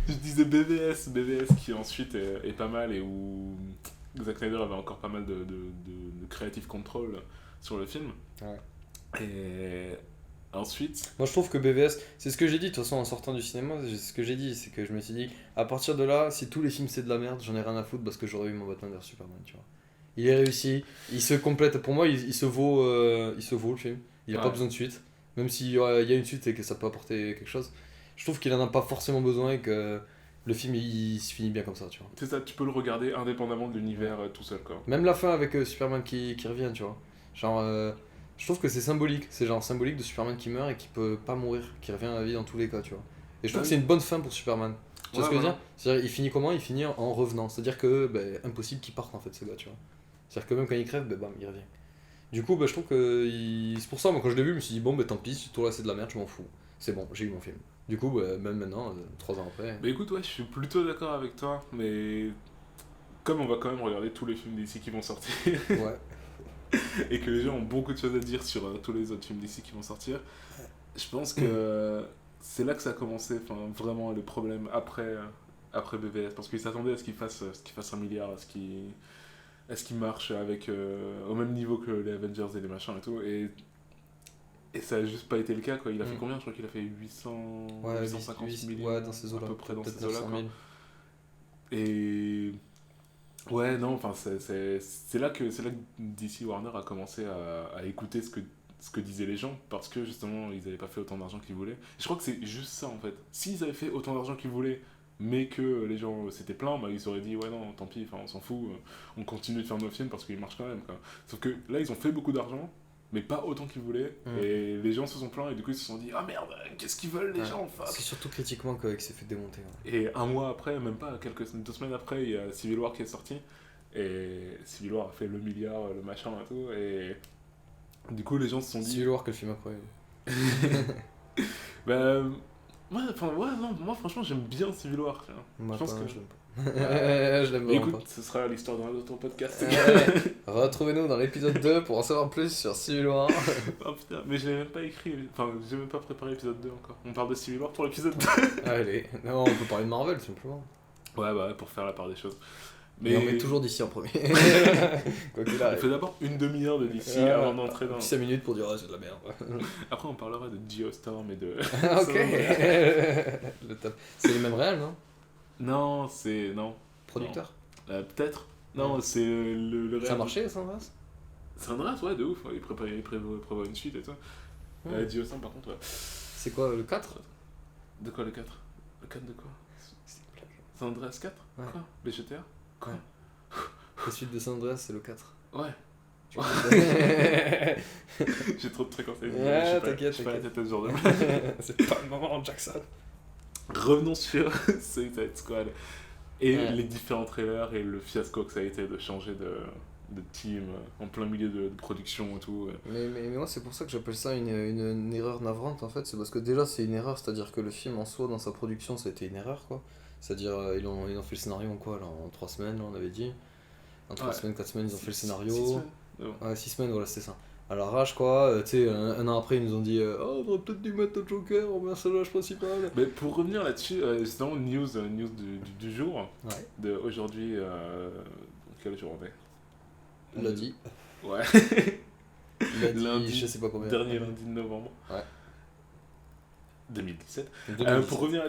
[SPEAKER 2] Je disais BVS qui ensuite est pas mal et où Zack Snyder avait encore pas mal de creative control sur le film.
[SPEAKER 1] Ouais.
[SPEAKER 2] Et ensuite.
[SPEAKER 1] Moi je trouve que BVS, c'est ce que j'ai dit de toute façon en sortant du cinéma, ce que j'ai dit, c'est que je me suis dit, à partir de là, si tous les films c'est de la merde, j'en ai rien à foutre parce que j'aurais eu mon Batman vs Superman, tu vois. Il est réussi, il se complète, pour moi il se vaut le film, il a pas besoin de suite, même s'il y a une suite et que ça peut apporter quelque chose. Je trouve qu'il en a pas forcément besoin et que le film il se finit bien comme ça, tu vois.
[SPEAKER 2] C'est ça, tu peux le regarder indépendamment de l'univers tout seul, quoi.
[SPEAKER 1] Même la fin avec Superman qui revient, tu vois. Genre, je trouve que c'est symbolique. C'est genre symbolique de Superman qui meurt et qui peut pas mourir, qui revient à la vie dans tous les cas, tu vois. Et je trouve que c'est une bonne fin pour Superman. Tu vois ce que je veux dire? C'est-à-dire, il finit comment? Il finit en revenant. C'est-à-dire que, impossible qu'il parte en fait, ce gars, tu vois. C'est-à-dire que même quand il crève, bam, il revient. Du coup, je trouve que. C'est pour ça, moi, quand je l'ai vu, je me suis dit, bon, tant pis, si tout là c'est de la merde, je m'en fous. C'est bon, j'ai eu mon film. Du coup, même maintenant, 3 ans après.
[SPEAKER 2] Bah écoute, ouais, je suis plutôt d'accord avec toi, mais comme on va quand même regarder tous les films d'ici qui vont sortir,
[SPEAKER 1] Ouais.
[SPEAKER 2] et que les gens ont beaucoup de choses à dire sur tous les autres films d'ici qui vont sortir, je pense que c'est là que ça a commencé, vraiment le problème après BVS, parce qu'ils s'attendaient à ce qu'il fasse 1 milliard, à ce qu'il marche avec, au même niveau que les Avengers et les machins et tout, et ça a juste pas été le cas, quoi. Il a fait combien? Je crois qu'il a fait 850 millions,
[SPEAKER 1] ouais, dans ces eaux-là,
[SPEAKER 2] à peu près dans
[SPEAKER 1] peut-être
[SPEAKER 2] ces eaux-là,
[SPEAKER 1] 900
[SPEAKER 2] quoi.
[SPEAKER 1] 000.
[SPEAKER 2] Et ouais, non, c'est là que DC Warner a commencé à écouter ce que disaient les gens, parce que justement ils avaient pas fait autant d'argent qu'ils voulaient. Je crois que c'est juste ça en fait. S'ils avaient fait autant d'argent qu'ils voulaient, mais que les gens s'étaient plaints, ils auraient dit ouais non, tant pis, on s'en fout, on continue de faire nos films parce qu'ils marchent quand même, quoi. Sauf que là ils ont fait beaucoup d'argent, mais pas autant qu'ils voulaient, et les gens se sont plaints et du coup ils se sont dit ah merde, qu'est-ce qu'ils veulent les gens, fuck.
[SPEAKER 1] C'est surtout critiquement qu'il s'est fait démonter. Ouais.
[SPEAKER 2] Et un mois après, même pas, 2 semaines après, il y a Civil War qui est sorti, et Civil War a fait le milliard, le machin et tout, et du coup les gens se sont dit...
[SPEAKER 1] Civil War que le film après.
[SPEAKER 2] non, moi franchement j'aime bien Civil War.
[SPEAKER 1] Moi,
[SPEAKER 2] je pense que
[SPEAKER 1] je l'aime pas. Je l'aime vraiment
[SPEAKER 2] écoute, ce sera l'histoire d'un autre podcast.
[SPEAKER 1] Retrouvez-nous dans l'épisode 2 pour en savoir plus sur Civil War.
[SPEAKER 2] Oh putain, mais je l'ai même pas écrit, j'ai même pas préparé l'épisode 2 encore. On parle de Civil War pour l'épisode 2.
[SPEAKER 1] Allez, non, on peut parler de Marvel simplement.
[SPEAKER 2] Ouais, pour faire la part des choses.
[SPEAKER 1] Mais on met toujours d'ici en premier. Quoi qu'il
[SPEAKER 2] On
[SPEAKER 1] arrive.
[SPEAKER 2] fait d'abord une demi-heure de DC avant d'entrer dans...
[SPEAKER 1] 5 minutes pour dire c'est de la merde.
[SPEAKER 2] Après on parlera de Geostorm et de...
[SPEAKER 1] Ok. Le top. C'est les mêmes réels, non?
[SPEAKER 2] Non, c'est... Non.
[SPEAKER 1] Producteur.
[SPEAKER 2] Peut-être. Non, c'est le réel...
[SPEAKER 1] Ça a marché, San Andreas?
[SPEAKER 2] San Andreas, ouais, de ouf. Il prévoit une suite et tout. Geostorm par contre, ouais.
[SPEAKER 1] C'est quoi, le 4?
[SPEAKER 2] De quoi le 4? Le 4 de quoi?
[SPEAKER 1] C'est une blague.
[SPEAKER 2] San Andreas 4?
[SPEAKER 1] Ouais.
[SPEAKER 2] Quoi? Les GTA? Quoi?
[SPEAKER 1] La suite de San Andreas, c'est le 4.
[SPEAKER 2] Ouais. J'ai trop de trucs en fait.
[SPEAKER 1] Ouais, t'inquiète.
[SPEAKER 2] Je suis pas la tête à ce genre de...
[SPEAKER 1] C'est pas le moment, Jackson.
[SPEAKER 2] Revenons sur Suicide Squad et les différents trailers et le fiasco que ça a été de changer de team en plein milieu de production et tout.
[SPEAKER 1] Mais moi c'est pour ça que j'appelle ça une erreur navrante en fait, c'est parce que déjà c'est une erreur, c'est-à-dire que le film en soi dans sa production ça a été une erreur quoi. C'est-à-dire ils ont fait le scénario en quoi là, en 3 semaines là, on avait dit. En 3 semaines, 4 semaines ils ont fait le scénario.
[SPEAKER 2] 6 semaines.
[SPEAKER 1] Ouais 6 semaines voilà c'était ça. À l'arrache quoi, tu sais, un an après ils nous ont dit oh on aurait peut-être dû mettre le Joker en personnage principal.
[SPEAKER 2] Mais pour revenir là-dessus, justement news du jour,
[SPEAKER 1] Ouais.
[SPEAKER 2] de aujourd'hui, quel jour on est?
[SPEAKER 1] Lundi.
[SPEAKER 2] Ouais.
[SPEAKER 1] Lundi, je sais pas combien.
[SPEAKER 2] Dernier lundi de novembre.
[SPEAKER 1] Ouais.
[SPEAKER 2] 2017.
[SPEAKER 1] 2017.
[SPEAKER 2] Pour revenir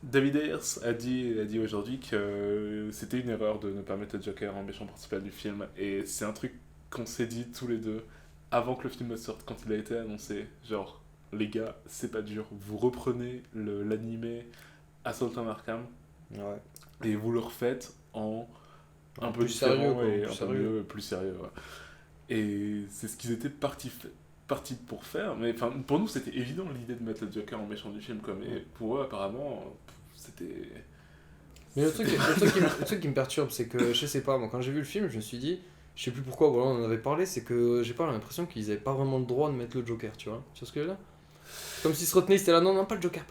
[SPEAKER 2] David Ayers a dit aujourd'hui que c'était une erreur de ne pas mettre le Joker en méchant principal du film. Et c'est un truc qu'on s'est dit tous les deux avant que le film sorte, quand il a été annoncé. Genre, les gars, c'est pas dur. Vous reprenez l'animé Assault on Arkham et vous le refaites en un peu
[SPEAKER 1] plus
[SPEAKER 2] différent
[SPEAKER 1] sérieux,
[SPEAKER 2] et
[SPEAKER 1] plus
[SPEAKER 2] un
[SPEAKER 1] sérieux.
[SPEAKER 2] peu mieux, plus sérieux. Ouais. Et c'est ce qu'ils étaient partis pour faire, mais pour nous c'était évident l'idée de mettre le Joker en méchant du film, quoi, mais pour eux apparemment c'était...
[SPEAKER 1] Mais le truc qui me perturbe, c'est que, je sais pas, moi quand j'ai vu le film, je me suis dit, je sais plus pourquoi, voilà, on en avait parlé, c'est que j'ai pas l'impression qu'ils avaient pas vraiment le droit de mettre le Joker, tu vois ce que je veux dire? Comme s'ils se retenaient, c'était là, non, pas le Joker.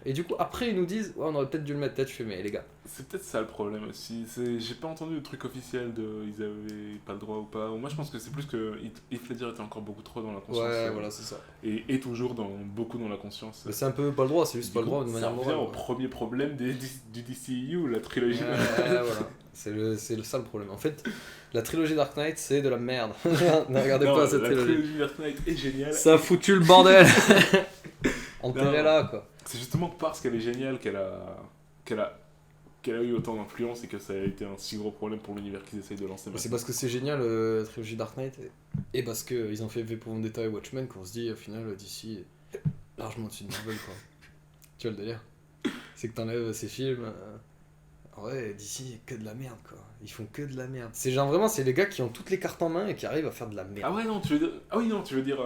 [SPEAKER 1] Et du coup, après, ils nous disent, ouais, on aurait peut-être dû le mettre, peut-être, je fais, mais les gars.
[SPEAKER 2] C'est peut-être ça le problème aussi, j'ai pas entendu le truc officiel de ils avaient pas le droit ou pas. Moi je pense que c'est plus que Heath Ledger était encore beaucoup trop dans la conscience.
[SPEAKER 1] Ouais, voilà, c'est ça.
[SPEAKER 2] Et toujours beaucoup dans la conscience.
[SPEAKER 1] Mais c'est un peu pas le droit, c'est juste pas le droit de manière morale.
[SPEAKER 2] Ça revient au premier problème du DCEU, la trilogie.
[SPEAKER 1] Ouais, voilà. C'est le ça le problème. En fait, la trilogie Dark Knight, c'est de la merde. Ne regardez pas cette trilogie.
[SPEAKER 2] La trilogie Dark Knight est géniale.
[SPEAKER 1] Ça a foutu le bordel. Enterrez-la, quoi.
[SPEAKER 2] C'est justement parce qu'elle est géniale qu'elle a eu autant d'influence et que ça a été un si gros problème pour l'univers qu'ils essayent de lancer.
[SPEAKER 1] C'est parce que c'est génial, la trilogie Dark Knight, et parce qu'ils ont fait V pour Vendetta et Watchmen, qu'on se dit, au final, d'ici, largement au-dessus de Marvel, quoi. Tu vois le délire? C'est que t'enlèves ces films... Ouais, d'ici, que de la merde, quoi. Ils font que de la merde. C'est genre vraiment, c'est les gars qui ont toutes les cartes en main et qui arrivent à faire de la merde.
[SPEAKER 2] Ah ouais, non, tu veux dire... Ah oui, non, tu veux dire...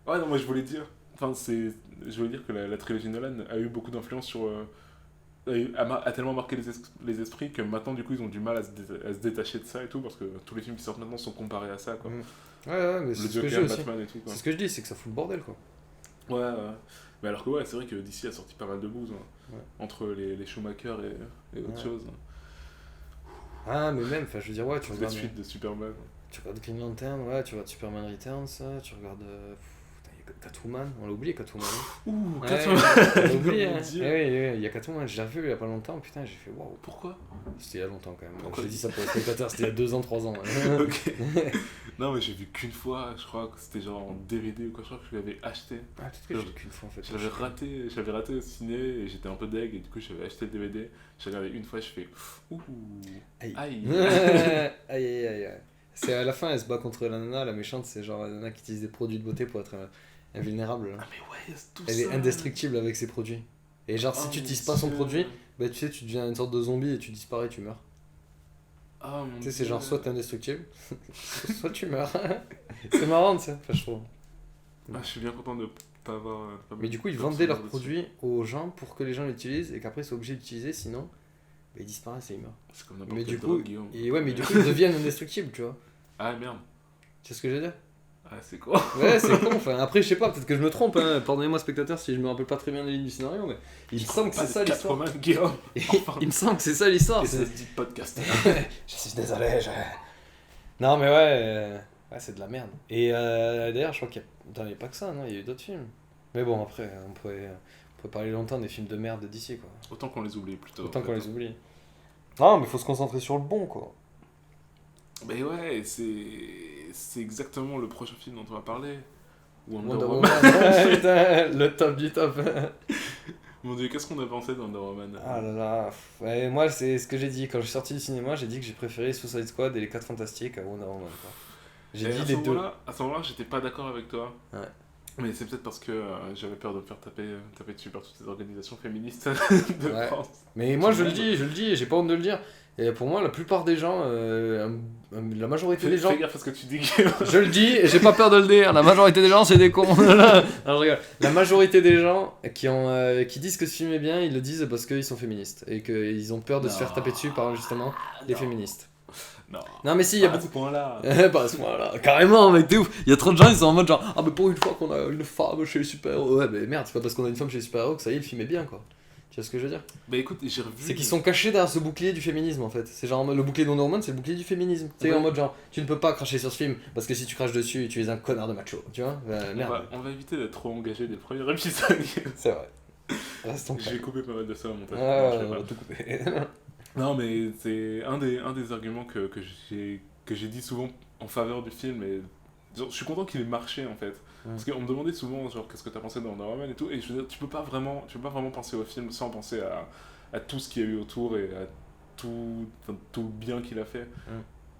[SPEAKER 2] Ouais, non, moi je voulais dire... Enfin, je voulais dire que la trilogie Nolan a eu beaucoup d'influence sur... a tellement marqué les esprits que maintenant, du coup, ils ont du mal à se détacher de ça et tout, parce que tous les films qui sortent maintenant sont comparés à ça, quoi.
[SPEAKER 1] Ouais, mais c'est
[SPEAKER 2] le
[SPEAKER 1] ce que je
[SPEAKER 2] Joker,
[SPEAKER 1] dis aussi.
[SPEAKER 2] Batman et tout, quoi.
[SPEAKER 1] C'est ce que je dis, c'est que ça fout le bordel, quoi.
[SPEAKER 2] Ouais. Mais alors que ouais, c'est vrai que DC a sorti pas mal de bouses, hein, entre les Schumacher et autre chose.
[SPEAKER 1] Ah, mais même, enfin, je veux dire, ouais, tu regardes...
[SPEAKER 2] Les suites de Superman.
[SPEAKER 1] Tu regardes Green Lantern, ouais, tu regardes Superman Returns, tu regardes... Catwoman, on l'a oublié Catwoman.
[SPEAKER 2] Ouh,
[SPEAKER 1] Catwoman. On l'a oublié, hein.
[SPEAKER 2] Dieu.
[SPEAKER 1] Oui, il y a Catwoman, j'ai revu il y a pas longtemps, putain, j'ai fait waouh.
[SPEAKER 2] Pourquoi?
[SPEAKER 1] C'était il y a longtemps quand même.
[SPEAKER 2] Pourquoi?
[SPEAKER 1] Je dis ça pour les spectateurs, c'était il y a 2 ans, 3 ans. Ouais.
[SPEAKER 2] Ok. Non, mais j'ai vu qu'une fois, je crois que c'était genre en DVD ou quoi, je crois que je l'avais acheté.
[SPEAKER 1] Ah, peut-être que j'ai vu qu'une fois en fait.
[SPEAKER 2] Je l'avais raté au ciné et j'étais un peu deg et du coup j'avais acheté le DVD. J'ai regardé une fois, je fais ouh.
[SPEAKER 1] Aïe.
[SPEAKER 2] Aïe.
[SPEAKER 1] C'est à la fin, elle se bat contre la nana, la méchante, c'est genre la nana qui utilise des produits de beauté pour être invulnérable.
[SPEAKER 2] Ah, mais ouais, c'est tout
[SPEAKER 1] elle
[SPEAKER 2] ça.
[SPEAKER 1] est indestructible avec ses produits. Et genre, si tu n'utilises pas son produit, bah tu sais, tu deviens une sorte de zombie et tu disparais, tu meurs.
[SPEAKER 2] Oh,
[SPEAKER 1] tu sais, c'est genre soit t'es indestructible, soit tu meurs. C'est marrant, tu sais, enfin, je trouve.
[SPEAKER 2] Ah, je suis bien content de pas avoir.
[SPEAKER 1] Mais du coup, ils vendaient leurs produits aux gens pour que les gens l'utilisent et qu'après ils soient obligés d'utiliser, sinon bah, ils disparaissent et ils meurent.
[SPEAKER 2] C'est comme n'importe
[SPEAKER 1] mais
[SPEAKER 2] quel
[SPEAKER 1] du coup,
[SPEAKER 2] drogue, Guillaume.
[SPEAKER 1] mais du coup, ils deviennent indestructibles, tu vois.
[SPEAKER 2] Ah merde.
[SPEAKER 1] Tu sais ce que je veux dire?
[SPEAKER 2] Ah, c'est quoi?
[SPEAKER 1] Ouais, c'est con. Enfin, après, je sais pas, peut-être que je me trompe. Hein. Pardonnez-moi, spectateurs, si je me rappelle pas très bien les lignes du scénario, mais il me semble que c'est ça l'histoire. Il me semble que c'est ça l'histoire.
[SPEAKER 2] Et ça se dit podcast.
[SPEAKER 1] Je suis désolé. Non, mais ouais, c'est de la merde. Et d'ailleurs, je crois qu'il n'y avait pas que ça, non? Il y a eu d'autres films. Mais bon, après, on pourrait parler longtemps des films de merde d'ici, quoi.
[SPEAKER 2] Autant qu'on les oublie plutôt.
[SPEAKER 1] Autant qu'on les oublie. Non, mais faut se concentrer sur le bon, quoi.
[SPEAKER 2] Mais ouais, c'est exactement le prochain film dont on va parler.
[SPEAKER 1] Wonder Woman. Putain, le top du top.
[SPEAKER 2] Mon dieu, qu'est-ce qu'on a pensé dans Wonder Woman?
[SPEAKER 1] Ah là là. Ouais, moi, c'est ce que j'ai dit. Quand je suis sorti du cinéma, j'ai dit que j'ai préféré Suicide Squad et les 4 Fantastiques à Wonder Woman. Quoi. J'ai dit les deux.
[SPEAKER 2] À ce moment-là, j'étais pas d'accord avec toi.
[SPEAKER 1] Ouais.
[SPEAKER 2] Mais c'est peut-être parce que j'avais peur de me faire taper dessus par toutes ces organisations féministes de France.
[SPEAKER 1] Mais moi, je le dis, j'ai pas honte de le dire. Et pour moi, la plupart des gens, la majorité des gens...
[SPEAKER 2] Fais gaffe à ce que tu dis.
[SPEAKER 1] Je le dis, et j'ai pas peur de le dire. La majorité des gens, c'est des cons. Non, je rigole. La majorité des gens qui disent que ce film est bien, ils le disent parce qu'ils sont féministes. Et qu'ils ont peur de se faire taper dessus par justement les féministes. Non mais si, il y a beaucoup...
[SPEAKER 2] à ce point-là.
[SPEAKER 1] Pas à ce point-là. Carrément, mec, t'es ouf. Il y a trop de gens, ils sont en mode genre, ah mais pour une fois qu'on a une femme chez les super-héros. Ouais, mais merde, c'est pas parce qu'on a une femme chez les super-héros que ça y est, le film est bien, quoi. Tu vois ce que je veux dire?
[SPEAKER 2] Bah écoute, j'ai revu.
[SPEAKER 1] C'est qu'ils sont cachés derrière ce bouclier du féminisme en fait. C'est genre le bouclier de Wonder Woman, c'est le bouclier du féminisme. C'est en mode genre, tu ne peux pas cracher sur ce film parce que si tu craches dessus, tu es un connard de macho. Tu vois? Merde.
[SPEAKER 2] On va éviter d'être trop engagé dès le premier épisode.
[SPEAKER 1] C'est vrai. Restons
[SPEAKER 2] J'ai coupé pas mal de ça au montage.
[SPEAKER 1] on va tout couper.
[SPEAKER 2] Non, mais c'est un des arguments que j'ai dit souvent en faveur du film. Et genre, je suis content qu'il ait marché en fait. Parce qu'on me demandait souvent, genre, qu'est-ce que t'as pensé dans Wonder Woman et tout. Et je veux dire, tu peux pas vraiment penser au film sans penser à tout ce qu'il y a eu autour et à tout le bien qu'il a fait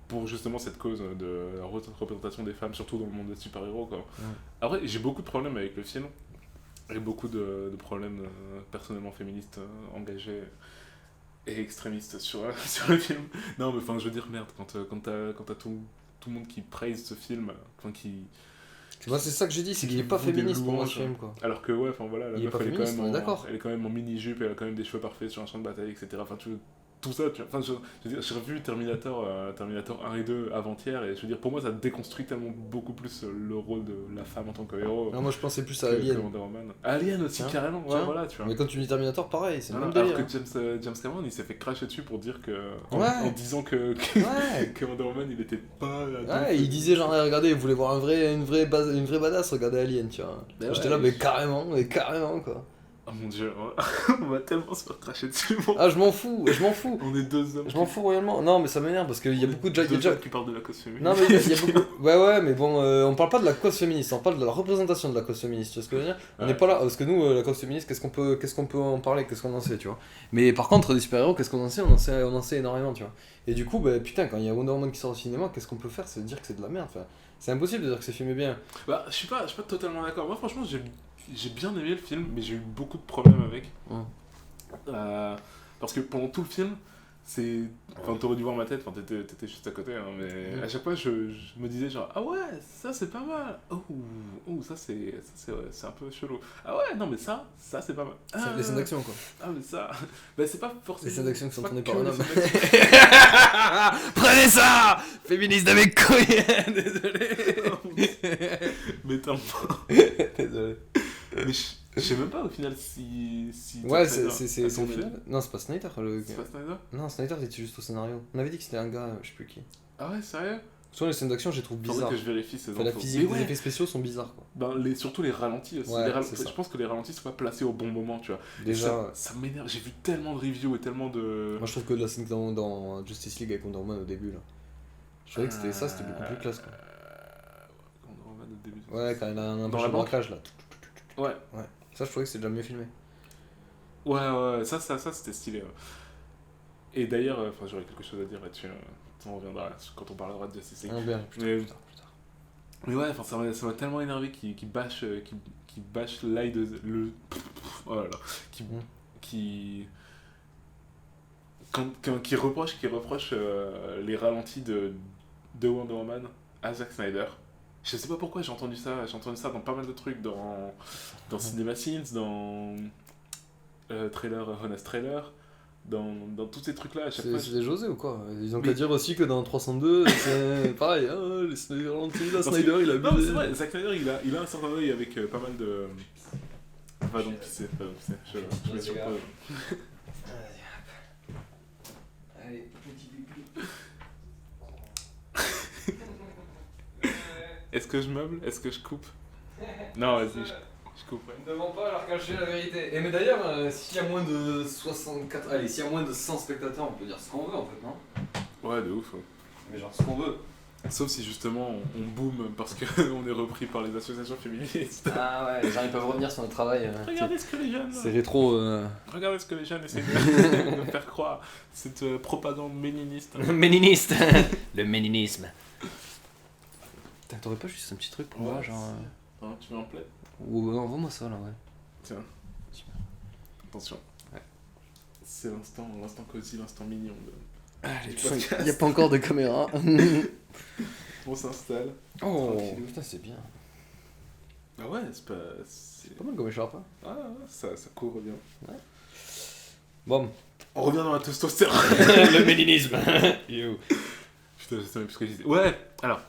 [SPEAKER 2] pour justement cette cause de la représentation des femmes, surtout dans le monde des super-héros, quoi. Après, j'ai beaucoup de problèmes avec le film. Et beaucoup de problèmes personnellement féministes engagés et extrémistes sur le film. Non, mais enfin, je veux dire, merde, quand t'as tout le monde qui praise ce film, enfin, qui.
[SPEAKER 1] Moi, c'est ça que j'ai dit, c'est qu'il est pas féministe pour moi ce film, quoi.
[SPEAKER 2] Alors que, ouais, enfin voilà, la
[SPEAKER 1] il est
[SPEAKER 2] meuf,
[SPEAKER 1] pas féministe, on est d'accord.
[SPEAKER 2] elle est quand même en mini-jupe, elle a quand même des cheveux parfaits sur un champ de bataille, etc. Enfin, tout ça, enfin, je veux dire, j'ai revu Terminator 1 et 2 avant-hier, et je veux dire, pour moi, ça déconstruit tellement beaucoup plus le rôle de la femme en tant que héros.
[SPEAKER 1] Non, moi, je pensais plus à Alien.
[SPEAKER 2] Alien aussi, carrément, ouais, voilà, tu vois.
[SPEAKER 1] Mais quand tu dis Terminator, pareil, c'est le même
[SPEAKER 2] délire.
[SPEAKER 1] Alors
[SPEAKER 2] que James Cameron, il s'est fait cracher dessus pour dire que. En
[SPEAKER 1] Ouais.
[SPEAKER 2] disant que Wonder Woman, il était pas.
[SPEAKER 1] Ouais, il disait genre, regardez, vous voulez voir une vraie badass, regardez Alien, tu vois. J'étais là, mais carrément, quoi.
[SPEAKER 2] Oh mon dieu, on va tellement se faire cracher dessus.
[SPEAKER 1] Ah, je m'en fous.
[SPEAKER 2] On est deux hommes.
[SPEAKER 1] Je m'en fous réellement. Non, mais ça m'énerve parce qu'il y a beaucoup de
[SPEAKER 2] gens qui parlent de la cause féministe.
[SPEAKER 1] Non, mais il y a beaucoup. Ouais, mais bon, on parle pas de la cause féministe, on parle de la représentation de la cause féministe, tu vois ce que je veux dire. On n'est pas là, parce que nous, la cause féministe, qu'est-ce qu'on peut en parler, qu'est-ce qu'on en sait, tu vois. Mais par contre, des super-héros, qu'est-ce qu'on en sait, on en sait énormément, tu vois. Et du coup, bah putain, quand il y a Wonder Woman qui sort au cinéma, qu'est-ce qu'on peut faire? C'est dire que c'est de la merde, enfin. C'est impossible de dire que ce film est bien.
[SPEAKER 2] Bah, je suis pas totalement d'accord. Moi, franchement, j'ai bien aimé le film, mais j'ai eu beaucoup de problèmes avec. Parce que pendant tout le film, c'est. Enfin, t'aurais dû voir ma tête, enfin, t'étais juste à côté, hein, mais à chaque fois, je me disais genre, ah ouais, ça c'est pas mal. Oh, ça c'est un peu chelou. Ah ouais, non, mais ça c'est pas mal.
[SPEAKER 1] C'est les scènes d'action, quoi.
[SPEAKER 2] Ah, mais ça. Bah, c'est pas forcément.
[SPEAKER 1] Les scènes d'action qui sont tournées par un homme. Prenez ça! Féministe de mes couilles! Désolé!
[SPEAKER 2] Mais t'en
[SPEAKER 1] Désolé.
[SPEAKER 2] Mais je sais même pas au final si
[SPEAKER 1] ouais, c'est son final. Non, c'est pas Snyder.
[SPEAKER 2] C'est pas Snyder?
[SPEAKER 1] Non, Snyder était juste au scénario. On avait dit que c'était un gars, je sais plus qui.
[SPEAKER 2] Ah ouais, sérieux?
[SPEAKER 1] Souvent les scènes d'action, je les trouve bizarres.
[SPEAKER 2] Que je vérifie ces infos.
[SPEAKER 1] La physique, les effets spéciaux sont bizarres, quoi.
[SPEAKER 2] Ben, surtout les ralentis aussi.
[SPEAKER 1] Ouais,
[SPEAKER 2] je pense que les ralentis sont pas placés au bon moment, tu vois.
[SPEAKER 1] Déjà.
[SPEAKER 2] Ça m'énerve. J'ai vu tellement de reviews et tellement de.
[SPEAKER 1] Moi, je trouve que la scène dans Justice League avec Wonder Woman au début, là. Je trouvais que c'était beaucoup plus classe, quoi.
[SPEAKER 2] Wonder Woman au début.
[SPEAKER 1] Ouais, quand elle a un
[SPEAKER 2] dans la
[SPEAKER 1] braquage, là.
[SPEAKER 2] Ouais.
[SPEAKER 1] Ça, je trouvais que c'était déjà mieux filmé.
[SPEAKER 2] Ouais, ça c'était stylé. Et d'ailleurs, j'aurais quelque chose à dire là-dessus. On reviendra quand on parlera de Justice League.
[SPEAKER 1] Plus tard.
[SPEAKER 2] Mais ouais, ça m'a tellement énervé qu'il bâche l'ail de. Oh là là. Qui reproche les ralentis de Wonder Woman à Zack Snyder. Je sais pas pourquoi j'ai entendu ça dans pas mal de trucs, dans CinemaSins, dans Honest Trailer, dans tous ces trucs là à chaque fois.
[SPEAKER 1] C'est des José ou quoi? Ils ont qu'à dire aussi que dans 302 c'est pareil, hein, les ralentis, là Snyder il a
[SPEAKER 2] non mais c'est vrai, Zack Snyder il a un certain œil avec pas mal de. Va donc pisser, je mets sur pause.
[SPEAKER 1] Allez, petit pipi.
[SPEAKER 2] Est-ce que je meuble? Est-ce que je coupe? Non, vas-y, je coupe. Ouais.
[SPEAKER 1] Ne demande pas leur cacher la vérité. Et mais d'ailleurs, s'il y a moins de 64. Allez, s'il y a moins de 100 spectateurs, on peut dire ce qu'on veut en fait, non?
[SPEAKER 2] Ouais, de ouf. Ouais.
[SPEAKER 1] Mais genre ce qu'on veut.
[SPEAKER 2] Sauf si justement on boom parce qu'on est repris par les associations féministes.
[SPEAKER 1] Ah ouais, les gens ils peuvent revenir sur notre travail.
[SPEAKER 2] Regardez ce que les jeunes.
[SPEAKER 1] C'est rétro.
[SPEAKER 2] Regardez ce que les jeunes essaient de faire croire. Cette propagande méniniste.
[SPEAKER 1] Méniniste. Le méninisme. T'aurais pas juste un petit truc pour moi, genre.
[SPEAKER 2] Hein, tu veux un plaid?
[SPEAKER 1] Ou envoie-moi ça là, ouais.
[SPEAKER 2] Tiens. Attention. Ouais. C'est l'instant cosy, l'instant mignon.
[SPEAKER 1] Allez, il n'y a pas encore de caméra.
[SPEAKER 2] On s'installe.
[SPEAKER 1] Oh putain, c'est bien.
[SPEAKER 2] Ah ouais, c'est
[SPEAKER 1] pas mal comme écharpe. Hein.
[SPEAKER 2] Ah, ça couvre bien.
[SPEAKER 1] Ouais. Bon.
[SPEAKER 2] On revient dans la testostérone.
[SPEAKER 1] Le méninisme.
[SPEAKER 2] Putain, je sais même plus ce que je disais. Ouais, alors.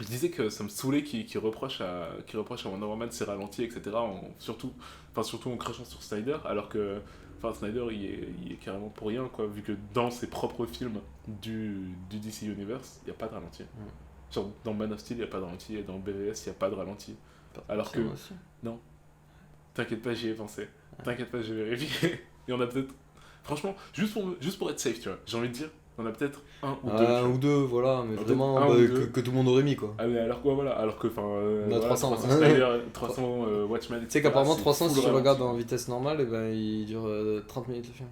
[SPEAKER 2] Je disais que ça me saoulait qu'il reproche à Wonder Woman ses ralentis, etc. Surtout en crachant sur Snyder, alors que Snyder il est carrément pour rien, quoi, vu que dans ses propres films du DC Universe, il n'y a pas de ralenti. Genre dans Man of Steel, il n'y a pas de ralenti, et dans BVS, il n'y a pas de ralenti. Alors que. Non. T'inquiète pas, j'y ai pensé. T'inquiète pas, j'ai vérifié. Il y en a peut-être Franchement, juste pour être safe, tu vois, j'ai envie de dire, on a peut-être un ou deux.
[SPEAKER 1] Un ou deux, voilà, mais vraiment que tout le monde aurait mis, quoi.
[SPEAKER 2] Ah, mais alors quoi, voilà, alors que, enfin.
[SPEAKER 1] On a 300.
[SPEAKER 2] 300 Snyder, 300 Watchmen.
[SPEAKER 1] Tu sais qu'apparemment, 300, si tu regardes en vitesse normale, et ben, il dure 30 minutes le film.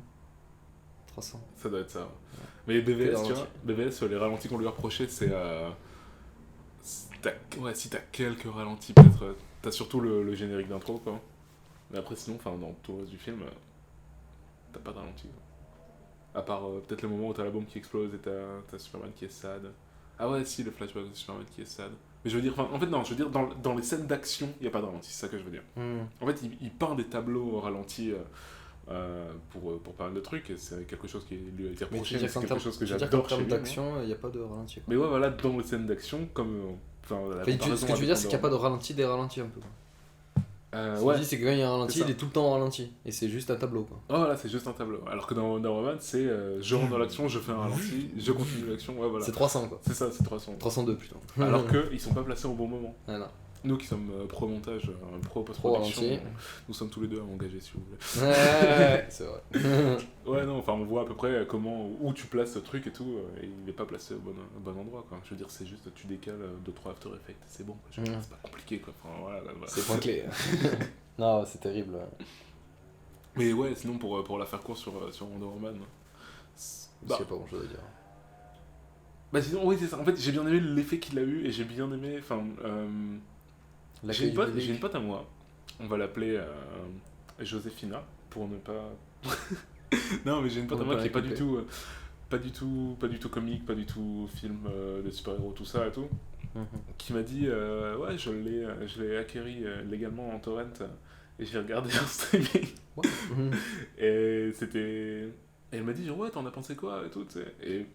[SPEAKER 1] 300.
[SPEAKER 2] Ça doit être ça. Ouais. Mais BVS, tu vois, BVS, les ralentis qu'on lui a reprochés, c'est. Si t'as quelques ralentis, peut-être. T'as surtout le générique d'intro, quoi. Mais après, sinon, dans tout le reste du film, t'as pas de ralenti. À part peut-être le moment où t'as la bombe qui explose et t'as Superman qui est sad. Ah ouais, si, le flashback de Superman qui est sad. Mais je veux dire, en fait, non, je veux dire, dans les scènes d'action, il n'y a pas de ralenti, c'est ça que je veux dire. En fait, il peint des tableaux au ralenti pour pas mal de trucs, et c'est quelque chose qui lui a été reproché, mais c'est quelque chose que j'adore chez lui.
[SPEAKER 1] D'action, il n'y a pas de ralenti. Quoi.
[SPEAKER 2] Mais ouais, voilà, dans les scènes d'action, comme.
[SPEAKER 1] Ce que tu veux dire, c'est qu'il n'y a pas de ralenti des ralentis un peu. Ce que je dis, c'est que quand il y a un ralenti, il est tout le temps en ralenti. Et c'est juste un tableau. Quoi.
[SPEAKER 2] Oh, voilà, c'est juste un tableau. Alors que dans Wonder Woman, c'est je rentre dans l'action, je fais un ralenti, je continue l'action. Ouais, voilà.
[SPEAKER 1] C'est 300 quoi.
[SPEAKER 2] C'est ça, c'est 300.
[SPEAKER 1] 302 plutôt.
[SPEAKER 2] Alors qu'ils sont pas placés au bon moment.
[SPEAKER 1] Ah, non.
[SPEAKER 2] Nous qui sommes pro-montage, pro-post-production, nous sommes tous les deux engagés si vous voulez.
[SPEAKER 1] Ouais, c'est vrai.
[SPEAKER 2] Ouais, non, on voit à peu près où tu places ce truc et tout, et il n'est pas placé au bon endroit, quoi. Je veux dire, c'est juste, tu décales 2-3 After Effects, c'est bon, quoi. C'est pas compliqué, quoi. Voilà.
[SPEAKER 1] C'est point clé. Non, c'est terrible.
[SPEAKER 2] Mais ouais, sinon, pour la faire court sur Wonder Woman,
[SPEAKER 1] je sais pas grand chose à dire.
[SPEAKER 2] Bah sinon, oui, c'est ça. En fait, j'ai bien aimé l'effet qu'il a eu, et j'ai bien aimé, j'ai une pote à moi, on va l'appeler Joséphina, pour ne pas... Non, mais j'ai une pote à moi qui est pas du tout comique, pas du tout film de super-héros, tout ça et tout, qui m'a dit, ouais, je l'ai acquéri légalement en torrent, et j'ai regardé en streaming. Et c'était... Et elle m'a dit, genre, ouais, t'en as pensé quoi et tout, tu sais.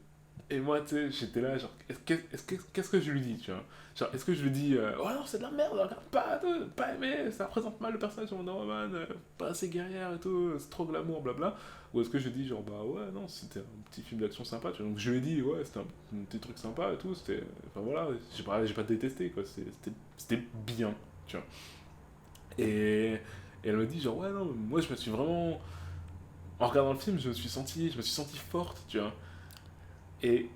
[SPEAKER 2] Et moi, tu sais, j'étais là, genre, qu'est-ce que je lui dis, tu vois? Genre, est-ce que je lui dis, oh non, c'est de la merde, regarde pas aimé, ça représente mal le personnage de Wonder Woman, pas assez guerrière et tout, c'est trop glamour, blabla. Ou est-ce que je lui dis, genre, bah ouais, non, c'était un petit film d'action sympa, tu vois? Donc je lui ai dit, ouais, c'était un petit truc sympa et tout, c'était. Enfin voilà, j'ai pas détesté, quoi, c'était bien, tu vois. Et elle me dit, genre, ouais, non, moi je me suis vraiment. En regardant le film, je me suis senti forte, tu vois. Et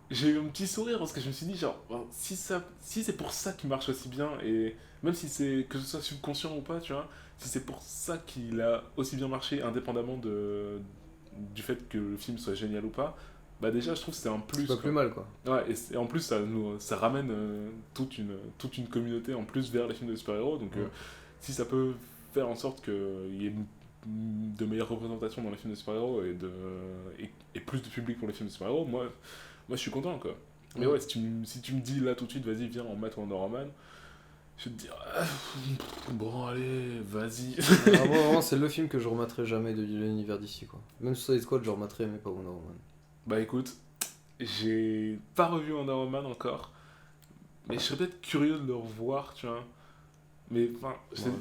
[SPEAKER 2] j'ai eu un petit sourire parce que je me suis dit, genre, si c'est pour ça qu'il marche aussi bien, et même si c'est que ce soit subconscient ou pas, tu vois, si c'est pour ça qu'il a aussi bien marché, indépendamment du fait que le film soit génial ou pas, bah déjà, je trouve que c'est un plus.
[SPEAKER 1] C'est pas plus mal, quoi.
[SPEAKER 2] Ouais, et en plus, ça ramène toute une communauté en plus vers les films de super-héros, donc si ça peut faire en sorte qu'il y ait de meilleures représentations dans les films de super-héros et plus de public pour les films de super-héros, moi je suis content, quoi. Mais ouais, si tu me dis là tout de suite, vas-y, viens, on met Wonder Woman, je vais te dire, bon, allez, vas-y.
[SPEAKER 1] Moi, vraiment, c'est le film que je remettrai jamais de l'univers d'ici, quoi. Même Suicide Squad, je remettrai, mais pas Wonder Woman.
[SPEAKER 2] Bah écoute, j'ai pas revu Wonder Woman encore, mais je serais peut-être curieux de le revoir, tu vois. Mais enfin,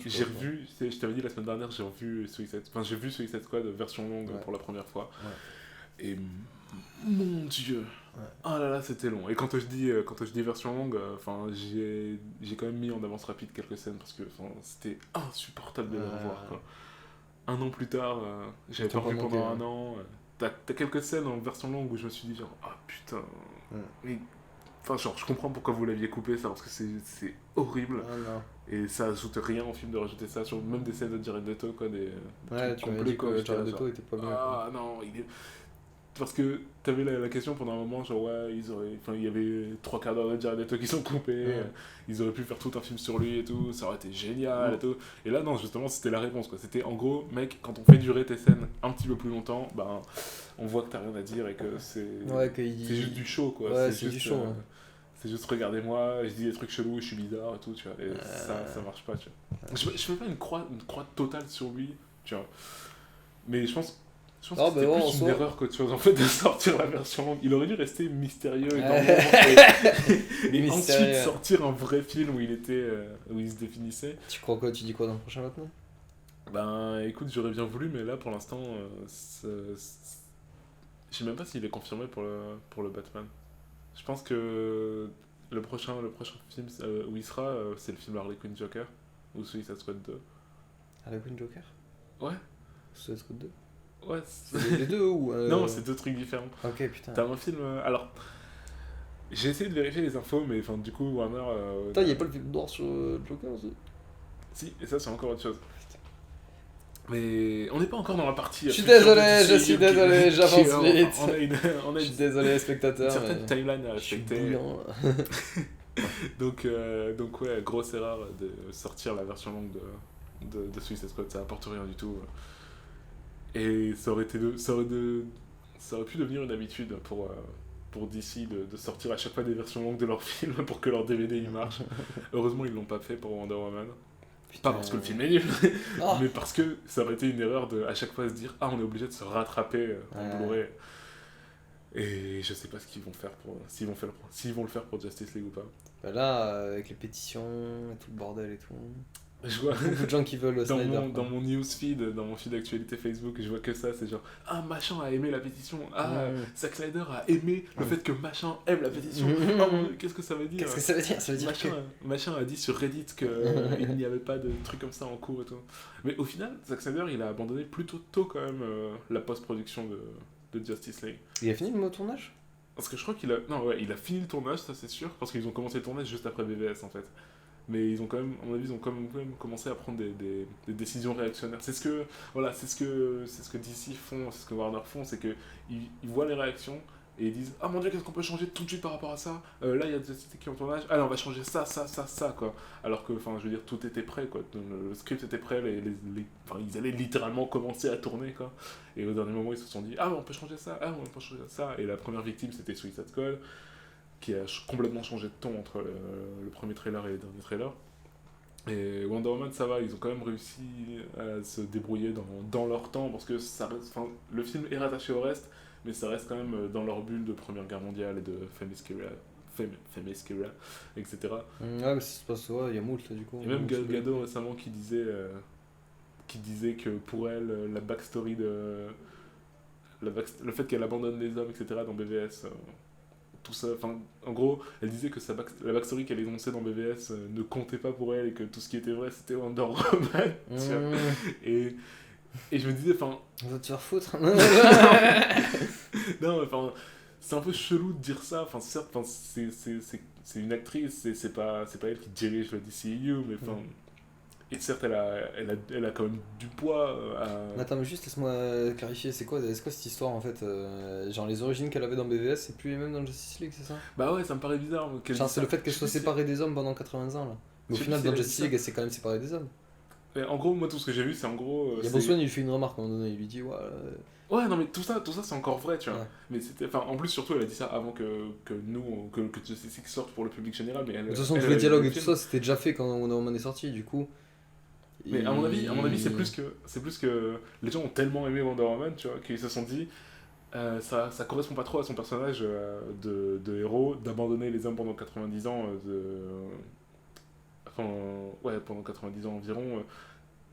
[SPEAKER 2] j'ai revu, je t'avais dit la semaine dernière, j'ai vu Suicide Squad version longue pour la première fois. Ouais. Et mon Dieu, oh là là, c'était long. Et quand je dis version longue, j'ai quand même mis en avance rapide quelques scènes parce que c'était insupportable de les revoir, quoi. Un an plus tard, j'avais pas revu pendant un an. T'as quelques scènes en version longue où je me suis dit genre, ah putain, mais... Enfin, genre, je comprends pourquoi vous l'aviez coupé, ça, parce que c'est horrible. Et ça ajoute rien au film de rajouter ça, sur même des scènes de Jared Leto, quoi.
[SPEAKER 1] Ouais, tu m'as dit que Jared Leto était pas bien.
[SPEAKER 2] Ah non, parce que t'avais la question pendant un moment, genre, ouais, il y avait 3/4 d'heure de Jared Leto qui sont coupés, ils auraient pu faire tout un film sur lui et tout, ça aurait été génial et tout. Et là, non, justement, c'était la réponse, quoi. C'était, en gros, mec, quand on fait durer tes scènes un petit peu plus longtemps, ben, on voit que t'as rien à dire et que c'est juste du show, quoi.
[SPEAKER 1] Ouais, c'est juste du show,
[SPEAKER 2] c'est juste regardez-moi, je dis des trucs chelous, je suis bizarre et tout, tu vois, et ça marche pas, tu vois. Je fais pas une croix totale sur lui, tu vois, mais je pense que c'était plus une erreur qu'autre chose, en fait, de sortir la version longue. Il aurait dû rester mystérieux et et ensuite sortir un vrai film où il se définissait.
[SPEAKER 1] Tu crois quoi, tu dis quoi dans le prochain Batman?
[SPEAKER 2] Ben écoute, j'aurais bien voulu, mais là pour l'instant, je sais même pas s'il est confirmé pour le Batman. Je pense que le prochain film où il sera, c'est le film Harley Quinn Joker ou Suicide Squad 2.
[SPEAKER 1] Harley Quinn Joker?
[SPEAKER 2] Ouais.
[SPEAKER 1] Suicide Squad 2?
[SPEAKER 2] Ouais,
[SPEAKER 1] c'est les deux ou
[SPEAKER 2] Non, c'est deux trucs différents.
[SPEAKER 1] Ok, putain.
[SPEAKER 2] T'as un film. Alors, j'ai essayé de vérifier les infos, mais du coup, Warner.
[SPEAKER 1] Putain, y'a pas le film noir sur Joker aussi?
[SPEAKER 2] Si, et ça, c'est encore autre chose. Mais on n'est pas encore dans la partie.
[SPEAKER 1] Je suis désolé, j'avance vite.
[SPEAKER 2] On a
[SPEAKER 1] Je suis désolé, spectateur.
[SPEAKER 2] Une certaine timeline à respecter. Donc ouais, grosse erreur de sortir la version longue de Suicide Squad, ça apporte rien du tout. Et ça aurait pu devenir une habitude pour DC de sortir à chaque fois des versions longues de leurs films pour que leur DVD il marche. Heureusement, ils l'ont pas fait pour Wonder Woman. Putain. Pas parce que le film est nul, mais parce que ça aurait été une erreur de à chaque fois se dire on est obligé de se rattraper en Blu-ray. Et je sais pas ce qu'ils vont faire s'ils vont le faire pour Justice League ou pas.
[SPEAKER 1] Bah là, avec les pétitions et tout le bordel et tout.
[SPEAKER 2] Je vois
[SPEAKER 1] beaucoup de gens qui veulent Snyder.
[SPEAKER 2] Dans mon newsfeed, dans mon feed d'actualité Facebook, je vois que ça, c'est genre machin a aimé la pétition, Zack Snyder a aimé le fait que machin aime la pétition. Qu'est-ce que ça veut dire?
[SPEAKER 1] Qu'est-ce que ça veut dire? Ça veut dire
[SPEAKER 2] machin a dit sur Reddit qu'il n'y avait pas de trucs comme ça en cours et tout. Mais au final, Zack Snyder il a abandonné plutôt tôt quand même la post-production de Justice League.
[SPEAKER 1] Il a fini le tournage?
[SPEAKER 2] Parce que je crois qu'il a fini le tournage, ça c'est sûr, parce qu'ils ont commencé le tournage juste après BVS en fait. Mais ils ont quand même, à mon avis, ils ont quand même commencé à prendre des décisions réactionnaires. C'est ce que DC font, c'est ce que Warner font, c'est que ils voient les réactions et ils disent mon dieu, qu'est-ce qu'on peut changer tout de suite par rapport à ça, là il y a des sociétés qui ont tournage, allez on va changer ça quoi. Alors que je veux dire tout était prêt quoi, le script était prêt, ils allaient littéralement commencer à tourner quoi. Et au dernier moment ils se sont dit on peut changer ça, on peut changer ça. Et la première victime c'était Suicide Squad, qui a complètement changé de ton entre le premier trailer et le dernier trailer. Et Wonder Woman, ça va, ils ont quand même réussi à se débrouiller dans leur temps, parce que ça reste, le film est rattaché au reste, mais ça reste quand même dans leur bulle de Première Guerre mondiale et de Themyscira, etc.
[SPEAKER 1] Ouais, mais ça se passe, il y a moult là du coup.
[SPEAKER 2] Et même Gal Gadot récemment qui disait que pour elle, la backstory le fait qu'elle abandonne les hommes, etc. dans BVS... tout ça, en gros, elle disait que la backstory qu'elle énonçait dans BVS ne comptait pas pour elle et que tout ce qui était vrai c'était Wonder Woman. Et je me disais,
[SPEAKER 1] on va te faire foutre.
[SPEAKER 2] Non, c'est un peu chelou de dire ça. Certes, c'est une actrice, c'est pas elle qui dirige le DCEU, mais et certes, elle a quand même du poids.
[SPEAKER 1] Attends, mais juste laisse-moi clarifier, c'est quoi cette histoire en fait genre les origines qu'elle avait dans BVS, c'est plus les mêmes dans Justice League, c'est ça?
[SPEAKER 2] Bah ouais, ça me paraît bizarre.
[SPEAKER 1] Genre c'est le fait qu'elle soit séparée des hommes pendant 80 ans là. Mais au final, dans Justice League, elle s'est quand même séparée des hommes.
[SPEAKER 2] Et en gros, moi tout ce que j'ai vu, c'est en gros.
[SPEAKER 1] Il y a Bosman, il lui fait une remarque à un moment donné, il lui dit
[SPEAKER 2] ouais, non, mais tout ça c'est encore vrai, tu vois. Ouais. Mais c'était. En plus, surtout, elle a dit ça avant que Justice League sorte pour le public général. Mais de toute
[SPEAKER 1] façon, tous les dialogues et tout ça, c'était déjà fait quand Wonder Woman est sorti, du coup.
[SPEAKER 2] Mais à mon avis, c'est plus que les gens ont tellement aimé Wonder Woman, tu vois, qu'ils se sont dit ça correspond pas trop à son personnage de héros, d'abandonner les hommes pendant 90 ans, pendant 90 ans environ,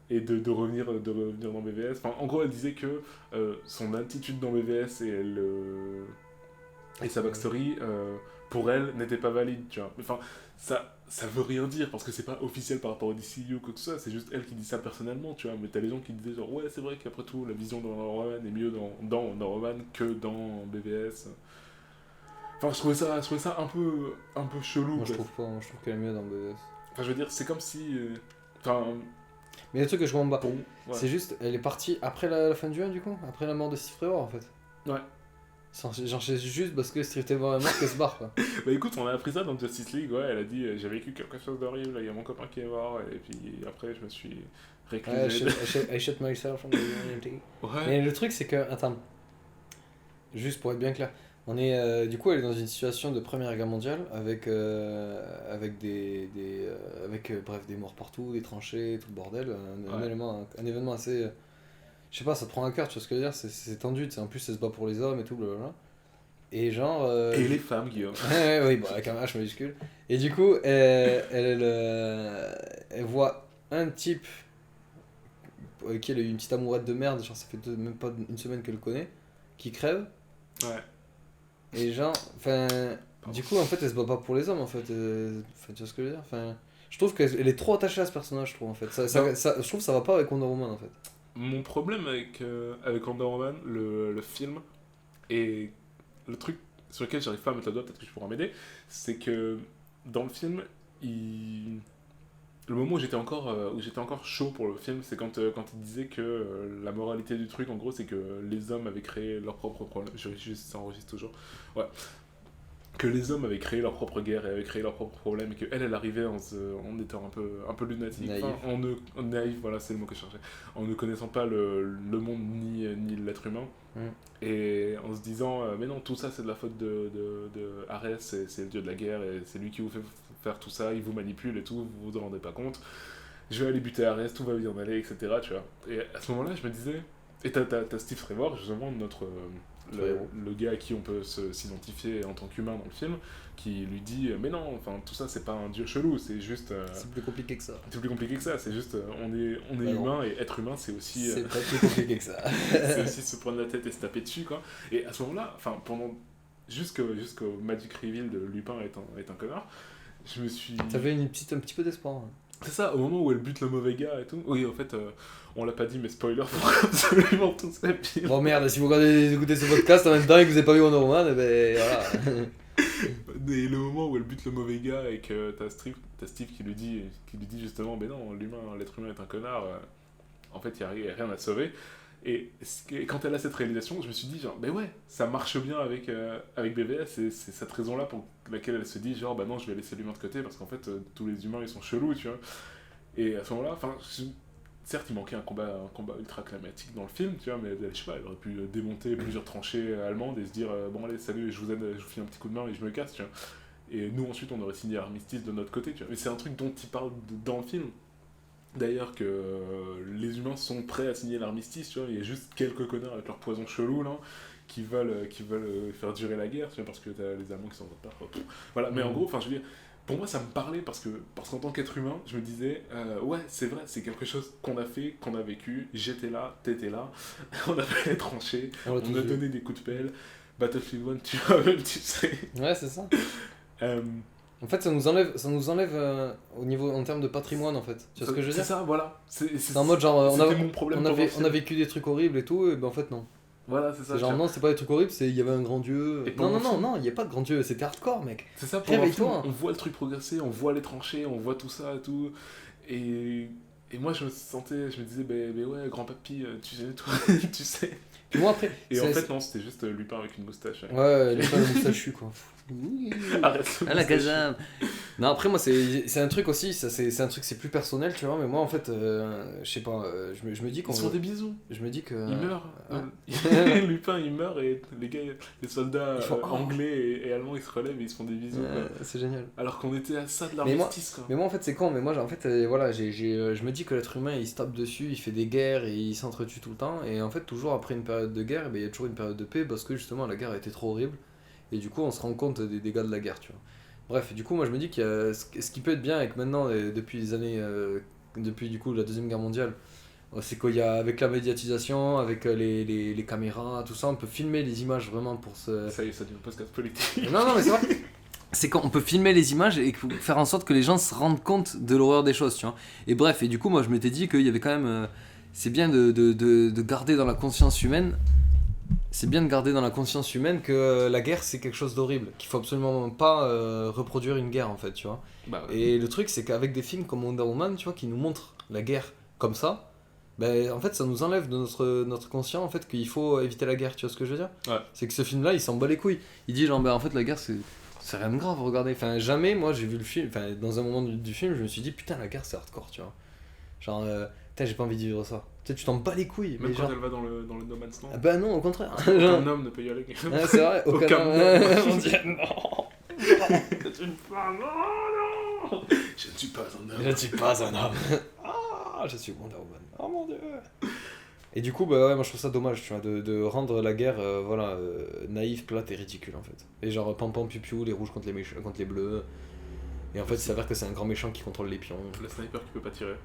[SPEAKER 2] et de revenir dans BVS. En gros, elle disait que son attitude dans BVS et sa backstory, pour elle, n'était pas valide, tu vois. Ça veut rien dire parce que c'est pas officiel par rapport au DCU ou quoi que ce soit, c'est juste elle qui dit ça personnellement, tu vois. Mais t'as les gens qui disaient genre ouais, c'est vrai qu'après tout la vision de Wonder Woman est mieux dans Wonder Woman que dans BVS. Je trouvais ça un peu chelou.
[SPEAKER 1] Moi je trouve pas, je trouve qu'elle est mieux dans BVS.
[SPEAKER 2] Je veux dire, c'est comme si
[SPEAKER 1] mais le truc que je comprends pas, c'est juste elle est partie après la fin du 1 du coup, après la mort de Steve Trevor en fait.
[SPEAKER 2] Ouais.
[SPEAKER 1] Genre c'est juste parce que Steve Trevor est mort qu'elle se barre quoi.
[SPEAKER 2] Bah écoute, on a appris ça dans Justice League, elle a dit j'ai vécu quelque chose d'horrible, il y a mon copain qui est mort, et puis après je me suis réclusé.
[SPEAKER 1] I shut myself from the reality. Ouais. Mais le truc c'est que, attends, juste pour être bien clair, on est, du coup elle est dans une situation de Première Guerre mondiale avec des morts partout, des tranchées, tout le bordel, un événement assez... Je sais pas, ça te prend à cœur, tu vois ce que je veux dire, c'est tendu, en plus elle se bat pour les hommes et tout, blablabla. Et genre...
[SPEAKER 2] et les femmes, Guillaume.
[SPEAKER 1] Oui, bon, avec un H majuscule. Et du coup, elle voit un type qui a eu une petite amourette de merde, genre ça fait même pas une semaine qu'elle le connaît, qui crève.
[SPEAKER 2] Ouais.
[SPEAKER 1] Et genre, du coup, en fait, elle se bat pas pour les hommes, en fait. Tu vois ce que je veux dire, je trouve qu'elle est trop attachée à ce personnage, je trouve, en fait. Je trouve que ça va pas avec Wonder Woman, en fait.
[SPEAKER 2] mon problème avec Wonder Woman, le film, et le truc sur lequel j'arrive pas à mettre le doigt, peut-être que tu pourras m'aider, c'est que dans le film, le moment où j'étais encore chaud pour le film, c'est quand il disait que la moralité du truc, en gros, c'est que les hommes avaient créé leurs propres problèmes. Je vérifie juste si ça enregistre toujours. Ouais. Que les hommes avaient créé leur propre guerre et avaient créé leurs propres problèmes, et qu'elle arrivait en étant un peu lunatique,
[SPEAKER 1] Naïf.
[SPEAKER 2] en naïf, voilà, c'est le mot que je cherchais, en ne connaissant pas le monde ni l'être humain, et en se disant mais non, tout ça c'est de la faute de Ares, c'est le dieu de la guerre, et c'est lui qui vous fait faire tout ça, il vous manipule et tout, vous vous en rendez pas compte, je vais aller buter Ares, tout va bien aller, etc. Tu vois. Et à ce moment-là, je me disais, et t'as Steve Trevor, justement, le gars à qui on peut s'identifier en tant qu'humain dans le film, qui lui dit mais non, enfin tout ça c'est pas un dieu chelou, c'est juste
[SPEAKER 1] c'est plus compliqué que ça.
[SPEAKER 2] C'est plus compliqué que ça, c'est juste on est humain, et être humain c'est aussi
[SPEAKER 1] c'est pas plus compliqué que ça.
[SPEAKER 2] c'est aussi se prendre la tête et se taper dessus, quoi. Et à ce moment-là, enfin pendant jusqu'au Magic Reveal de Lupin est un connard, je me suis...
[SPEAKER 1] T'avais un petit peu d'espoir. Hein.
[SPEAKER 2] C'est ça, au moment où elle bute le mauvais gars et tout. Oui, en fait, on l'a pas dit, mais spoiler pour absolument tout ça.
[SPEAKER 1] Bon merde, si vous écoutez ce podcast en même temps et que vous avez pas vu Wonder Woman, et ben voilà.
[SPEAKER 2] Et le moment où elle bute le mauvais gars et que t'as Steve qui lui dit justement, mais non, l'être humain est un connard, en fait, il n'y a rien à sauver. Et quand elle a cette réalisation, je me suis dit, genre, ben ouais, ça marche bien avec BVS, et c'est cette raison-là pour laquelle elle se dit, genre, bah non, je vais laisser l'humain de côté, parce qu'en fait, tous les humains, ils sont chelous, tu vois. Et à ce moment-là, enfin, certes, il manquait un combat ultra climatique dans le film, tu vois, mais je sais pas, elle aurait pu démonter plusieurs tranchées allemandes et se dire, bon, allez, salut, je vous aide, je vous file un petit coup de main et je me casse, tu vois. Et nous, ensuite, on aurait signé l'armistice de notre côté, tu vois. Mais c'est un truc dont il parle dans le film. D'ailleurs, que les humains sont prêts à signer l'armistice, tu vois, il y a juste quelques connards avec leur poison chelou là, qui veulent faire durer la guerre, tu vois, parce que t'as les Allemands qui s'en sortent pas. Voilà, mais en gros, enfin, je veux dire, pour moi ça me parlait parce qu'en tant qu'être humain, je me disais, ouais, c'est vrai, c'est quelque chose qu'on a fait, qu'on a vécu, j'étais là, t'étais là, on a fait les tranchées, on a donné des coups de pelle, Battlefield 1, tu vois, même, tu sais.
[SPEAKER 1] Ouais, c'est ça. En fait, ça nous enlève au niveau en termes de patrimoine, en fait. Tu vois ce que je veux dire ?
[SPEAKER 2] C'est ça, voilà.
[SPEAKER 1] C'est en mode genre,
[SPEAKER 2] mon problème
[SPEAKER 1] on a vécu des trucs horribles et tout, et ben en fait, non.
[SPEAKER 2] Voilà, c'est ça.
[SPEAKER 1] Genre, non, c'est pas des trucs horribles, il y avait un grand dieu. Non, il y a pas de grand dieu, c'était hardcore, mec.
[SPEAKER 2] C'est ça, pour on voit le truc progresser, on voit les tranchées, on voit tout ça et tout. Et moi, je me disais, ben ouais, grand papy, tu sais, toi, tu sais.
[SPEAKER 1] Puis moi, après.
[SPEAKER 2] Et en fait, non, c'était juste Lupin avec une moustache.
[SPEAKER 1] Ouais, Lupin avec une moustache, quoi.
[SPEAKER 2] Arrête.
[SPEAKER 1] À la casa. Non, après, moi, c'est un truc aussi, c'est un truc, c'est plus personnel, tu vois, mais moi, en fait, je sais pas, je me dis qu'on.
[SPEAKER 2] Ils se font des bisous.
[SPEAKER 1] Je me dis que.
[SPEAKER 2] Il meurt. Lupin, il meurt, et les gars, les soldats anglais et allemands, ils se relèvent et ils se font des bisous.
[SPEAKER 1] C'est génial.
[SPEAKER 2] Alors qu'on était à ça de l'armistice, quoi.
[SPEAKER 1] Mais moi, en fait, c'est con, mais moi, en fait, voilà, je me dis que l'être humain, il se tape dessus, il fait des guerres et il s'entretue tout le temps, et en fait, toujours après une période de guerre, il y a toujours une période de paix parce que justement, la guerre a été trop horrible. Et du coup, on se rend compte des dégâts de la guerre, tu vois. Bref, du coup, moi je me dis qu'il y a ce qui peut être bien avec maintenant, depuis les années. Depuis du coup la Deuxième Guerre mondiale, c'est qu'il y a avec la médiatisation, avec les caméras, tout ça, on peut filmer les images vraiment pour se.
[SPEAKER 2] Ça y est, ça devient un podcast politique.
[SPEAKER 1] Non, mais c'est vrai. C'est qu'on peut filmer les images et faire en sorte que les gens se rendent compte de l'horreur des choses, tu vois. Et bref, et du coup, moi je m'étais dit qu'il y avait quand même. C'est bien de garder dans la conscience humaine. C'est bien de garder dans la conscience humaine que la guerre c'est quelque chose d'horrible, qu'il faut absolument pas reproduire une guerre en fait, tu vois.
[SPEAKER 2] Bah ouais.
[SPEAKER 1] Et le truc c'est qu'avec des films comme Wonder Woman, tu vois, qui nous montrent la guerre comme ça, ben en fait ça nous enlève de notre conscient en fait qu'il faut éviter la guerre, tu vois ce que je veux dire ?
[SPEAKER 2] Ouais.
[SPEAKER 1] C'est que ce film là il s'en bat les couilles. Il dit genre ben en fait la guerre c'est rien de grave, regardez. Enfin jamais moi j'ai vu le film, enfin dans un moment du film je me suis dit putain la guerre c'est hardcore, tu vois. Genre putain j'ai pas envie de vivre ça. Tu t'en bats les couilles.
[SPEAKER 2] Même
[SPEAKER 1] mais
[SPEAKER 2] quand
[SPEAKER 1] genre...
[SPEAKER 2] elle va dans le No Man's Land.
[SPEAKER 1] Ah bah non, au contraire.
[SPEAKER 2] Aucun homme ne peut y aller.
[SPEAKER 1] Ah, c'est vrai, aucun homme.
[SPEAKER 2] On dit non. C'est une femme. Oh non. Je ne suis pas un homme.
[SPEAKER 1] Je ne suis pas un homme. Ah, je suis Wonder Woman. Oh mon dieu. Et du coup, bah ouais, moi je trouve ça dommage, tu vois, de rendre la guerre, naïve, plate et ridicule en fait. Et genre pam pam piou piou, les rouges contre les bleus. Et en fait, il s'avère que c'est un grand méchant qui contrôle les pions.
[SPEAKER 2] Le sniper qui peut pas tirer.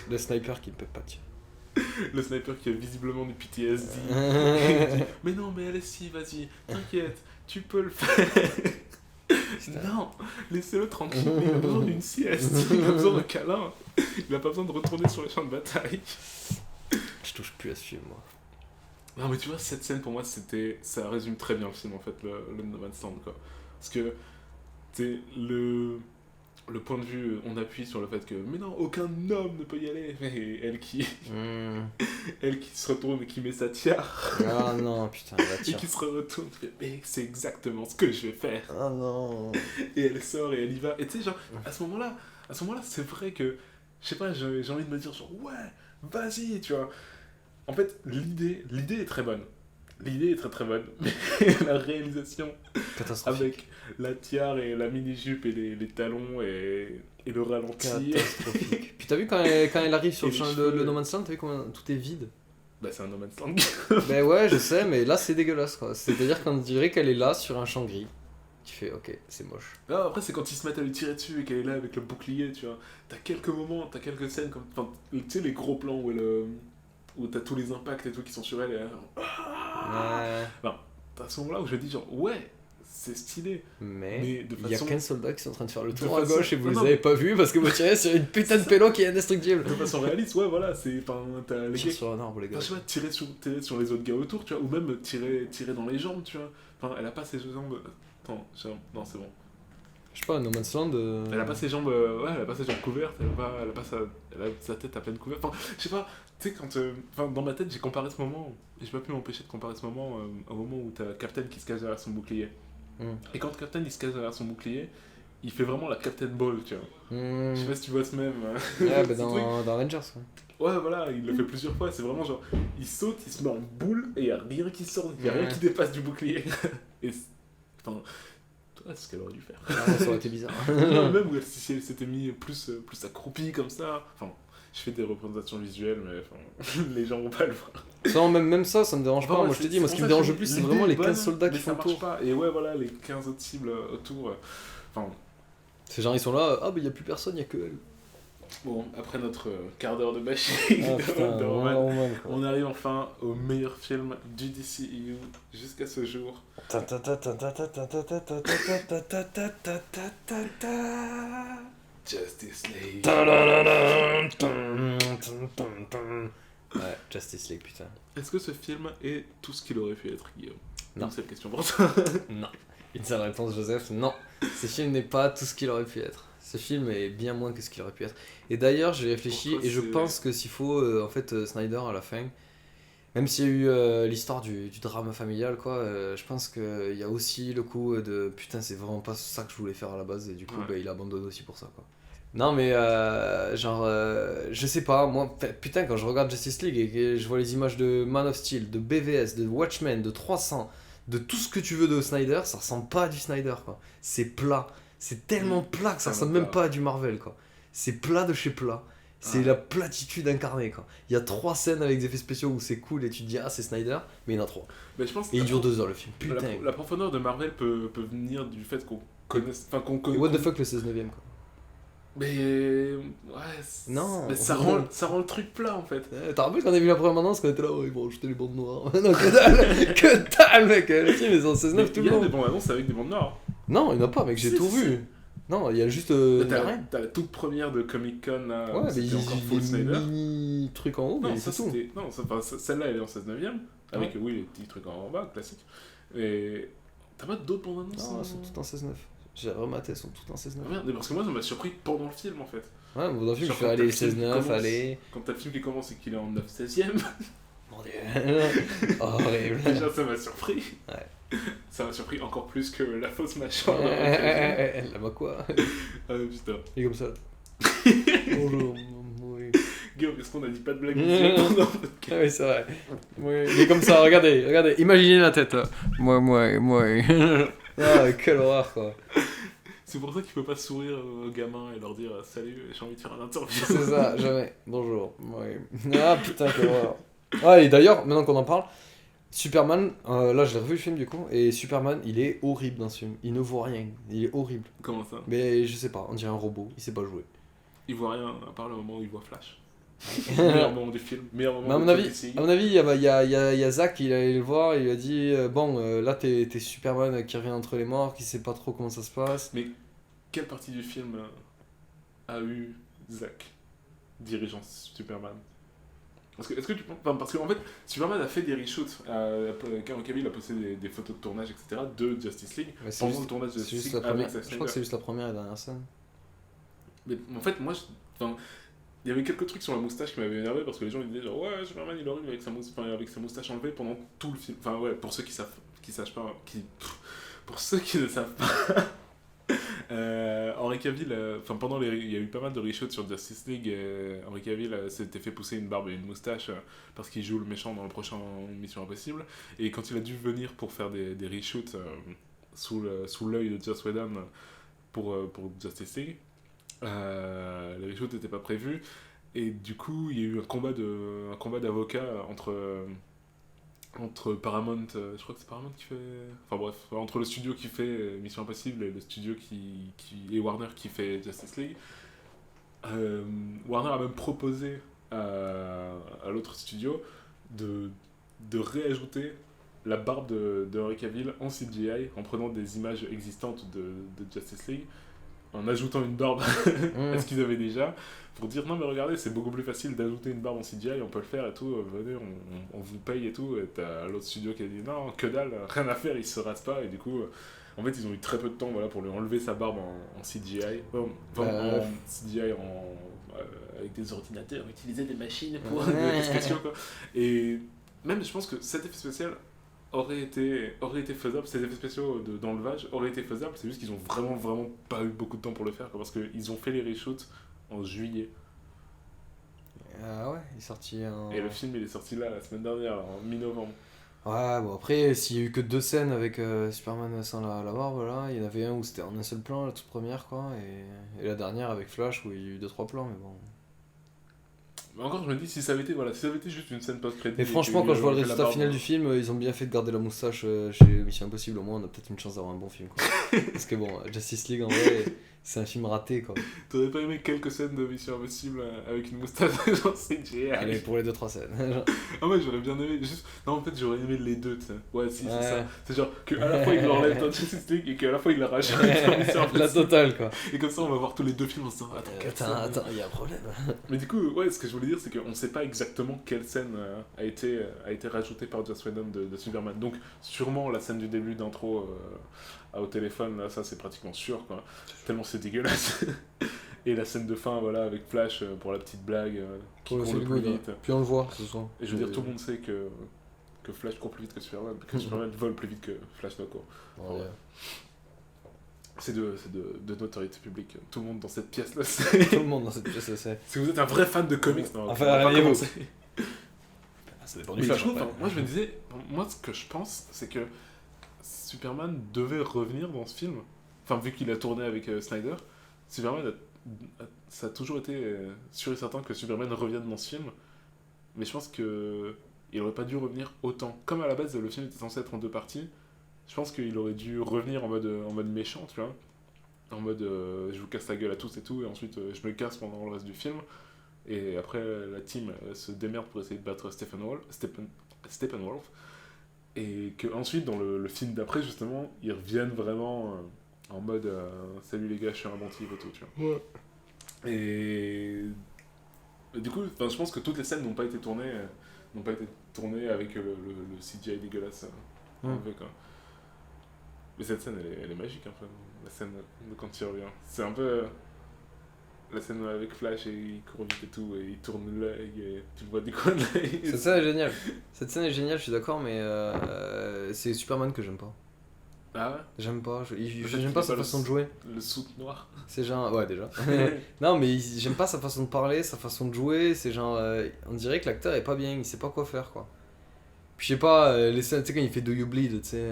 [SPEAKER 1] Le sniper qui ne peut pas tirer.
[SPEAKER 2] Le sniper qui a visiblement du PTSD. Mais non, mais allez-y, vas-y, t'inquiète, tu peux le faire. Non, laissez-le tranquille, il a besoin d'une sieste, il a besoin d'un câlin, il a pas besoin de retourner sur les champs de bataille.
[SPEAKER 1] Je touche plus à ce film, moi.
[SPEAKER 2] Non, mais tu vois, cette scène, pour moi, ça résume très bien le film, en fait, le No Man's Land, quoi. Parce que, c'est le point de vue, on appuie sur le fait que, mais non, aucun homme ne peut y aller. Et elle qui se retourne et qui met sa tiare.
[SPEAKER 1] Ah non, putain, la
[SPEAKER 2] Et
[SPEAKER 1] tiare.
[SPEAKER 2] qui se retourne, mais c'est exactement ce que je vais faire.
[SPEAKER 1] Ah non.
[SPEAKER 2] Et elle sort et elle y va. Et tu sais, genre, à ce moment-là, c'est vrai que, je sais pas, j'ai envie de me dire, genre, ouais, vas-y, tu vois. En fait, l'idée est très bonne. L'idée est très très bonne. Mais la réalisation,
[SPEAKER 1] Catastrophique.
[SPEAKER 2] avec la tiare et la mini-jupe et les talons et le ralenti.
[SPEAKER 1] Catastrophique. Puis t'as vu quand elle arrive sur
[SPEAKER 2] Et
[SPEAKER 1] le,
[SPEAKER 2] les
[SPEAKER 1] champ,
[SPEAKER 2] cheveux.
[SPEAKER 1] le No Man's Land, t'as vu comment tout est vide?
[SPEAKER 2] Bah, c'est un No Man's Land.
[SPEAKER 1] Ben ouais, je sais, mais là c'est dégueulasse quoi. C'est-à-dire qu'on dirait qu'elle est là sur un champ gris. Tu fais, ok, c'est moche.
[SPEAKER 2] Non, après, c'est quand ils se mettent à lui tirer dessus et qu'elle est là avec le bouclier, tu vois. T'as quelques moments, t'as quelques scènes comme. Enfin, tu sais, les gros plans où t'as tous les impacts et tout qui sont sur elle. Et elle
[SPEAKER 1] Ouais.
[SPEAKER 2] non, t'as ce moment-là où je dis, genre, ouais, c'est stylé.
[SPEAKER 1] Mais
[SPEAKER 2] de
[SPEAKER 1] il y a
[SPEAKER 2] façon-
[SPEAKER 1] 15 soldats qui sont en train de faire le
[SPEAKER 2] de
[SPEAKER 1] tour à
[SPEAKER 2] façon-
[SPEAKER 1] gauche et vous
[SPEAKER 2] Non,
[SPEAKER 1] les
[SPEAKER 2] non,
[SPEAKER 1] avez
[SPEAKER 2] mais-
[SPEAKER 1] pas vus parce que vous tirez sur une putain de pélo qui est indestructible.
[SPEAKER 2] De façon réaliste, ouais, voilà, c'est. Enfin, t'as les
[SPEAKER 1] Tire
[SPEAKER 2] gars.
[SPEAKER 1] sur un arbre, les gars.
[SPEAKER 2] Enfin, je sais pas, tirer sur les autres gars autour, tu vois, ou même tirer dans les jambes, tu vois. Enfin, elle a pas ses jambes. Attends, non, c'est bon.
[SPEAKER 1] Je sais pas, No Man's Land.
[SPEAKER 2] Elle a pas ses jambes, ouais, elle a pas ses jambes couvertes, elle a sa tête à peine couverte. Enfin, je sais pas, tu sais, quand. Enfin, dans ma tête, j'ai comparé ce moment, et j'ai pas pu m'empêcher de comparer ce moment au moment où t'as Captain qui se cache derrière son bouclier. Et quand Captain il se cache derrière son bouclier, il fait vraiment la Captain Ball, tu vois. Je sais pas si tu vois ce même.
[SPEAKER 1] Ouais, bah
[SPEAKER 2] ce truc.
[SPEAKER 1] dans Avengers. Ouais.
[SPEAKER 2] Ouais, voilà, il le fait plusieurs fois, c'est vraiment genre, il saute, il se met en boule, et y a rien qui sort, y a rien qui dépasse du bouclier. Et enfin, toi, c'est ce qu'elle aurait dû faire.
[SPEAKER 1] Ah, ça aurait été bizarre.
[SPEAKER 2] Non, même où si elle s'était mis plus accroupie comme ça. Enfin, je fais des représentations visuelles, mais enfin, les gens vont pas le voir.
[SPEAKER 1] Ça, même ça, ça me dérange pas.
[SPEAKER 2] Enfin,
[SPEAKER 1] Moi, je te dis, moi, ce qui me dérange le plus, c'est vraiment les 15 soldats qui font le tour.
[SPEAKER 2] pas. Et ouais, voilà, les 15 autres cibles autour. Enfin,
[SPEAKER 1] Ces gens, ils sont là, ah, bah, y a plus personne, y a que elle.
[SPEAKER 2] bon, après notre quart d'heure de bashing
[SPEAKER 1] Ah, putain,
[SPEAKER 2] de Roman,
[SPEAKER 1] Roman, quoi.
[SPEAKER 2] on arrive enfin au meilleur film du DCEU jusqu'à ce jour. Justice League.
[SPEAKER 1] Ouais, Justice League, putain.
[SPEAKER 2] Est-ce que ce film est tout ce qu'il aurait pu être, Guillaume?
[SPEAKER 1] Non.
[SPEAKER 2] C'est la question pour toi.
[SPEAKER 1] Non. Une seule réponse, Joseph, non. Ce film n'est pas tout ce qu'il aurait pu être. Ce film est bien moins que ce qu'il aurait pu être. Et d'ailleurs, j'ai réfléchi
[SPEAKER 2] Pourquoi
[SPEAKER 1] et je
[SPEAKER 2] c'est-
[SPEAKER 1] pense que s'il faut, en fait, Snyder à la fin, même s'il y a eu l'histoire du drame familial, quoi, je pense qu'il y a aussi le coup de putain, c'est vraiment pas ça que je voulais faire à la base et du coup,
[SPEAKER 2] Ouais.
[SPEAKER 1] bah, il abandonne aussi pour ça, quoi. Non, mais je sais pas, moi, putain, quand je regarde Justice League et que je vois les images de Man of Steel, de BVS, de Watchmen, de 300, de tout ce que tu veux de Snyder, ça ressemble pas à du Snyder, quoi. C'est plat. C'est tellement plat que ça ressemble même pas à du Marvel, quoi. C'est plat de chez plat. C'est
[SPEAKER 2] Ouais.
[SPEAKER 1] la platitude incarnée, quoi. Il y a 3 scènes avec des effets spéciaux où c'est cool et tu te dis, ah, c'est Snyder, mais il y en a 3.
[SPEAKER 2] Mais je pense que
[SPEAKER 1] Et il dure 2 heures le film. Putain.
[SPEAKER 2] la profondeur de Marvel peut venir du fait qu'on connaisse. Enfin, qu'on
[SPEAKER 1] Et
[SPEAKER 2] connaisse.
[SPEAKER 1] what the fuck le 16-9ème, quoi.
[SPEAKER 2] Mais. Ouais.
[SPEAKER 1] Non.
[SPEAKER 2] Mais ça rend le truc plat en fait.
[SPEAKER 1] T'as rappelé quand on a vu la première bande-annonce, quand on était là, ouais, ils vont rajouter les bandes noires. Non, que dalle, que dalle, mec. Le film est en 16-9 tout
[SPEAKER 2] Il
[SPEAKER 1] le
[SPEAKER 2] y a des
[SPEAKER 1] long.
[SPEAKER 2] bandes annonces avec des bandes noires.
[SPEAKER 1] Non, il n'y en a pas, mec, j'ai
[SPEAKER 2] Si,
[SPEAKER 1] tout
[SPEAKER 2] si,
[SPEAKER 1] vu. Non, il y a juste.
[SPEAKER 2] Mais
[SPEAKER 1] Il y a rien.
[SPEAKER 2] T'as la toute première de Comic Con là.
[SPEAKER 1] Ouais,
[SPEAKER 2] où
[SPEAKER 1] mais
[SPEAKER 2] c'était encore full
[SPEAKER 1] il y a
[SPEAKER 2] Snyder.
[SPEAKER 1] des mini trucs en haut,
[SPEAKER 2] Non,
[SPEAKER 1] mais
[SPEAKER 2] ça
[SPEAKER 1] c'est tout.
[SPEAKER 2] c'était. Non, celle-là elle est en 16-9ème. Avec, oui, les petits trucs en bas, classique. Et. T'as pas d'autres bandes annonces
[SPEAKER 1] Non, elles sont toutes en 16-9. J'ai rematé, elles sont toutes en 16-9.
[SPEAKER 2] Merde, parce que moi ça m'a surpris pendant le film en fait.
[SPEAKER 1] Ouais, mais dans le film, je
[SPEAKER 2] Genre
[SPEAKER 1] fais
[SPEAKER 2] quand
[SPEAKER 1] aller
[SPEAKER 2] t'as le film qui
[SPEAKER 1] 16-9,
[SPEAKER 2] commence.
[SPEAKER 1] allez.
[SPEAKER 2] Quand t'as le film qui commence et qu'il est en 9/16ème,
[SPEAKER 1] Mon dieu. Horrible.
[SPEAKER 2] déjà ça m'a surpris.
[SPEAKER 1] Ouais.
[SPEAKER 2] Ça m'a surpris encore plus que la fausse machin.
[SPEAKER 1] Elle m'a quoi?
[SPEAKER 2] Putain.
[SPEAKER 1] Il est comme ça. Bonjour. Oui.
[SPEAKER 2] Guillaume, est-ce qu'on a dit pas de blague
[SPEAKER 1] Mmh.
[SPEAKER 2] visuelle pendant notre
[SPEAKER 1] Ah oui, c'est vrai. Oui, il est comme ça, regardez, imaginez la tête. Là. Moi. Ah, quelle horreur, quoi.
[SPEAKER 2] C'est pour ça qu'il peut pas sourire aux gamins et leur dire salut, j'ai envie de faire un interview.
[SPEAKER 1] C'est ça, jamais. Bonjour. Oui. Ah putain, quelle horreur. Ah, et d'ailleurs, maintenant qu'on en parle, Superman, là je l'ai revu le film du coup, et Superman, il est horrible dans ce film. Il ne voit rien, il est horrible.
[SPEAKER 2] Comment ça?
[SPEAKER 1] Mais je sais pas, on dirait un robot, il sait pas jouer.
[SPEAKER 2] Il voit rien à part le moment où il voit Flash. Meilleur moment du film, meilleur moment
[SPEAKER 1] Mais à mon
[SPEAKER 2] de
[SPEAKER 1] avis,
[SPEAKER 2] DCI.
[SPEAKER 1] il y a Zach, il allait le voir, il lui a dit bon, là t'es Superman qui revient entre les morts, qui sait pas trop comment ça se passe.
[SPEAKER 2] Mais quelle partie du film a eu Zack dirigeant Superman? Est-ce que tu penses. Enfin, parce qu'en fait, Superman a fait des reshoots. Henry Cavill a posté des photos de tournage, etc. de Justice League. Pendant le tournage de Justice League.
[SPEAKER 1] Je crois que c'est juste la première et dernière scène.
[SPEAKER 2] Mais en fait, moi, il y avait quelques trucs sur la moustache qui m'avaient énervé parce que les gens ils disaient genre ouais, Superman il est horrible avec sa moustache enlevée pendant tout le film. Enfin, ouais, pour ceux qui sachent pas. Pour ceux qui ne savent pas. Henry Cavill, il y a eu pas mal de reshoots sur Justice League. Henry Cavill s'était fait pousser une barbe et une moustache parce qu'il joue le méchant dans le prochain Mission Impossible. Et quand il a dû venir pour faire des reshoots sous l'œil de Joss Whedon pour Justice League, les reshoots n'étaient pas prévus. Et du coup, il y a eu un combat d'avocats entre Paramount, je crois que c'est Paramount qui fait... Enfin bref, entre le studio qui fait Mission Impossible et le studio et Warner qui fait Justice League. Warner a même proposé à l'autre studio de réajouter la barbe de Henry Cavill en CGI en prenant des images existantes de Justice League, en ajoutant une barbe à ce qu'ils avaient déjà, pour dire non mais regardez, c'est beaucoup plus facile d'ajouter une barbe en CGI, on peut le faire et tout, venez, on vous paye et tout. Et t'as l'autre studio qui a dit non, que dalle, rien à faire, il se rase pas. Et du coup, en fait, ils ont eu très peu de temps pour lui enlever sa barbe en CGI. En CGI, avec des ordinateurs, utiliser des machines pour des effets spéciaux, quoi. Et même, je pense que cet effet spécial aurait été faisable, ces effets spéciaux d'enlevage auraient été faisables, c'est juste qu'ils ont vraiment pas eu beaucoup de temps pour le faire, quoi, parce qu'ils ont fait les reshoots en juillet.
[SPEAKER 1] Ah ouais, il est sorti en...
[SPEAKER 2] Et le film il est sorti là, la semaine dernière, en mi-novembre.
[SPEAKER 1] Ouais, bon après, s'il y a eu que 2 scènes avec Superman sans la barbe, là, il y en avait un où c'était en un seul plan, la toute première, quoi, et la dernière avec Flash où il y a eu 2-3 plans, mais bon...
[SPEAKER 2] Mais encore, je me dis, si ça avait été juste une scène post-crédit...
[SPEAKER 1] Mais franchement, quand je vois le résultat final du film, ils ont bien fait de garder la moustache chez Mission Impossible, au moins on a peut-être une chance d'avoir un bon film, quoi. Parce que bon, Justice League, en vrai, c'est un film raté, quoi.
[SPEAKER 2] T'aurais pas aimé quelques scènes de Mission Impossible avec une moustache genre CGI?
[SPEAKER 1] Allez, pour les 2-3 scènes.
[SPEAKER 2] Ah ouais, j'aurais bien aimé, juste... Non, en fait, j'aurais aimé les deux, tu sais. Ouais, si, c'est ça. C'est genre qu'à la fois il l'enlève dans Justice League et qu'à la fois il la rajoute dans Mission Impossible.
[SPEAKER 1] La totale, quoi.
[SPEAKER 2] Et comme ça, on va voir tous les deux films en se disant
[SPEAKER 1] attends, il y a un problème.
[SPEAKER 2] Mais du coup, ouais, ce que je voulais dire, c'est qu'on sait pas exactement quelle scène a été rajoutée par Joss Whedon de Superman. Donc, sûrement la scène du début d'intro au téléphone, là, ça c'est pratiquement sûr, quoi. Tellement c'est dégueulasse. Et la scène de fin, voilà, avec Flash pour la petite blague qui court le plus vite.
[SPEAKER 1] Puis on le voit, ce soir.
[SPEAKER 2] Et je veux dire, tout le monde sait que Flash court plus vite que Superman, que Superman vole plus vite que Flash ne court.
[SPEAKER 1] Ouais.
[SPEAKER 2] C'est de notoriété publique. Tout le monde dans cette pièce le sait.
[SPEAKER 1] Tout le monde dans cette pièce le sait.
[SPEAKER 2] Si vous êtes un vrai fan de comics, non,
[SPEAKER 1] enfin, allez-vous. Ça dépend du Flash.
[SPEAKER 2] Moi, je me disais, moi, ce que je pense, c'est que Superman devait revenir dans ce film. Enfin, vu qu'il a tourné avec Snyder, Superman, ça a toujours été sûr et certain que Superman revienne dans ce film. Mais je pense que il aurait pas dû revenir autant. Comme à la base, le film était censé être en 2 parties. Je pense qu'il aurait dû revenir en mode méchant, tu vois. En mode je vous casse la gueule à tous et tout, et ensuite je me casse pendant le reste du film. Et après, la team se démerde pour essayer de battre Steppenwolf. Et qu'ensuite, dans le film d'après, justement, ils reviennent vraiment en mode salut les gars, je suis inventif et tout, tu vois.
[SPEAKER 1] Ouais.
[SPEAKER 2] Et du coup, je pense que toutes les scènes n'ont pas été tournées avec le CGI dégueulasse enlevé, quoi. Mais cette scène, elle est magique, un peu, la scène de quand il revient. C'est un peu la scène avec Flash et il court vite et tout, et il tourne l'œil et tu le vois du coin de l'œil.
[SPEAKER 1] Cette scène est géniale. Cette scène est géniale, je suis d'accord, mais c'est Superman que j'aime pas.
[SPEAKER 2] Ah ouais?
[SPEAKER 1] J'aime pas, j'aime pas sa façon de jouer.
[SPEAKER 2] Le suit noir.
[SPEAKER 1] C'est genre, ouais déjà. Non mais j'aime pas sa façon de parler, sa façon de jouer, c'est genre, on dirait que l'acteur est pas bien, il sait pas quoi faire, quoi. Puis je sais pas, les scènes, tu sais quand il fait Do You Bleed, tu sais...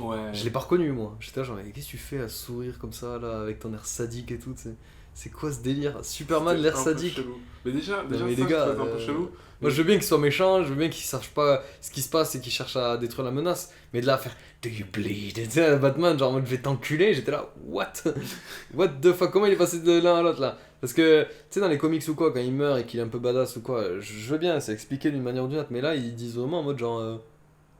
[SPEAKER 2] Ouais.
[SPEAKER 1] Je l'ai pas reconnu, moi. J'étais là genre, qu'est-ce que tu fais à sourire comme ça, là, avec ton air sadique et tout, tu sais. C'est quoi ce délire? Superman, l'air sadique.
[SPEAKER 2] Mais déjà
[SPEAKER 1] mais
[SPEAKER 2] ça,
[SPEAKER 1] les gars,
[SPEAKER 2] un peu chelou.
[SPEAKER 1] Moi je veux bien qu'il soit méchant, je veux bien qu'il sache pas ce qui se passe et qu'il cherche à détruire la menace, mais de là à faire Do you bleed? Tu sais, Batman, genre en mode je vais t'enculer, j'étais là, what? What the fuck? Comment il est passé de l'un à l'autre là? Parce que, tu sais, dans les comics ou quoi, quand il meurt et qu'il est un peu badass ou quoi, je veux bien, c'est expliqué d'une manière ou d'une autre, mais là ils disent vraiment en mode genre,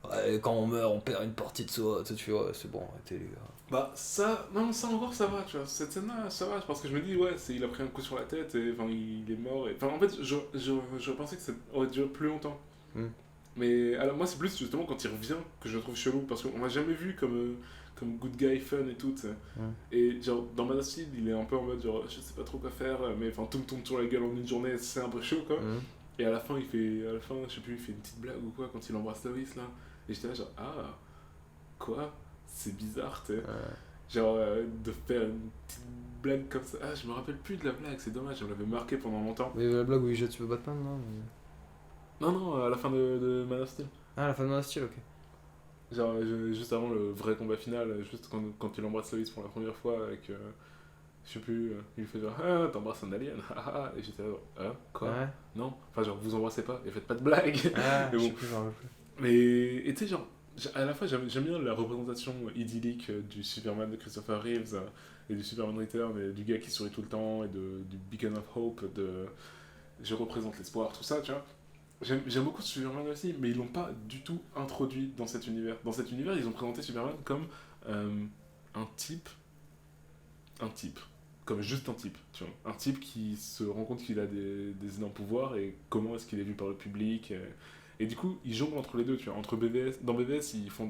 [SPEAKER 1] ouais, quand on meurt, on perd une partie de soi, tu sais, tu fais, ouais, c'est bon, arrêtez les gars.
[SPEAKER 2] Bah, ça, non, ça encore, ça va, tu vois. Cette scène-là, ça va, parce que je me dis, ouais, il a pris un coup sur la tête, et enfin, il est mort. Et... Enfin, en fait, je pensais que ça aurait duré plus longtemps.
[SPEAKER 1] Mm.
[SPEAKER 2] Mais alors, moi, c'est plus justement quand il revient que je le trouve chelou, parce qu'on l'a jamais vu comme good guy fun et tout, tu sais. Et genre, dans Man of Steel, il est un peu en mode, genre, je sais pas trop quoi faire, mais enfin, tout me tombe sur la gueule en une journée, c'est un peu chaud, quoi. Et à la fin, je sais plus, il fait une petite blague ou quoi quand il embrasse Lois, là. Et j'étais là, genre, ah, quoi? C'est bizarre, tu sais. Genre, de faire une petite blague comme ça. Ah, je me rappelle plus de la blague, c'est dommage, je me l'avais marqué pendant longtemps.
[SPEAKER 1] Mais la blague où il jette sur Batman, non
[SPEAKER 2] Non, à la fin de Man of Steel.
[SPEAKER 1] Ah, la fin de Man of Steel, ok.
[SPEAKER 2] Genre, juste avant le vrai combat final, juste quand il embrasse Lois pour la première fois, avec. Je sais plus, il fait genre, ah, t'embrasses un alien, et j'étais là, ah, quoi?
[SPEAKER 1] Ouais.
[SPEAKER 2] Non, enfin, genre, vous embrassez pas, et faites pas de blagues.
[SPEAKER 1] Ah,
[SPEAKER 2] Mais
[SPEAKER 1] je
[SPEAKER 2] bon.
[SPEAKER 1] sais plus, j'en rappelle plus.
[SPEAKER 2] Mais, et tu sais, genre, à la fois, j'aime bien la représentation idyllique du Superman de Christopher Reeves et du Superman Return, et du gars qui sourit tout le temps, et du Beacon of Hope, de je représente l'espoir, tout ça, tu vois. J'aime beaucoup Superman aussi, mais ils l'ont pas du tout introduit dans cet univers. Dans cet univers, ils ont présenté Superman comme un type, comme juste un type, tu vois. Un type qui se rend compte qu'il a des énormes pouvoirs et comment est-ce qu'il est vu par le public. Et du coup, ils jonglent entre les deux, tu vois. Entre BVS, dans BVS, ils font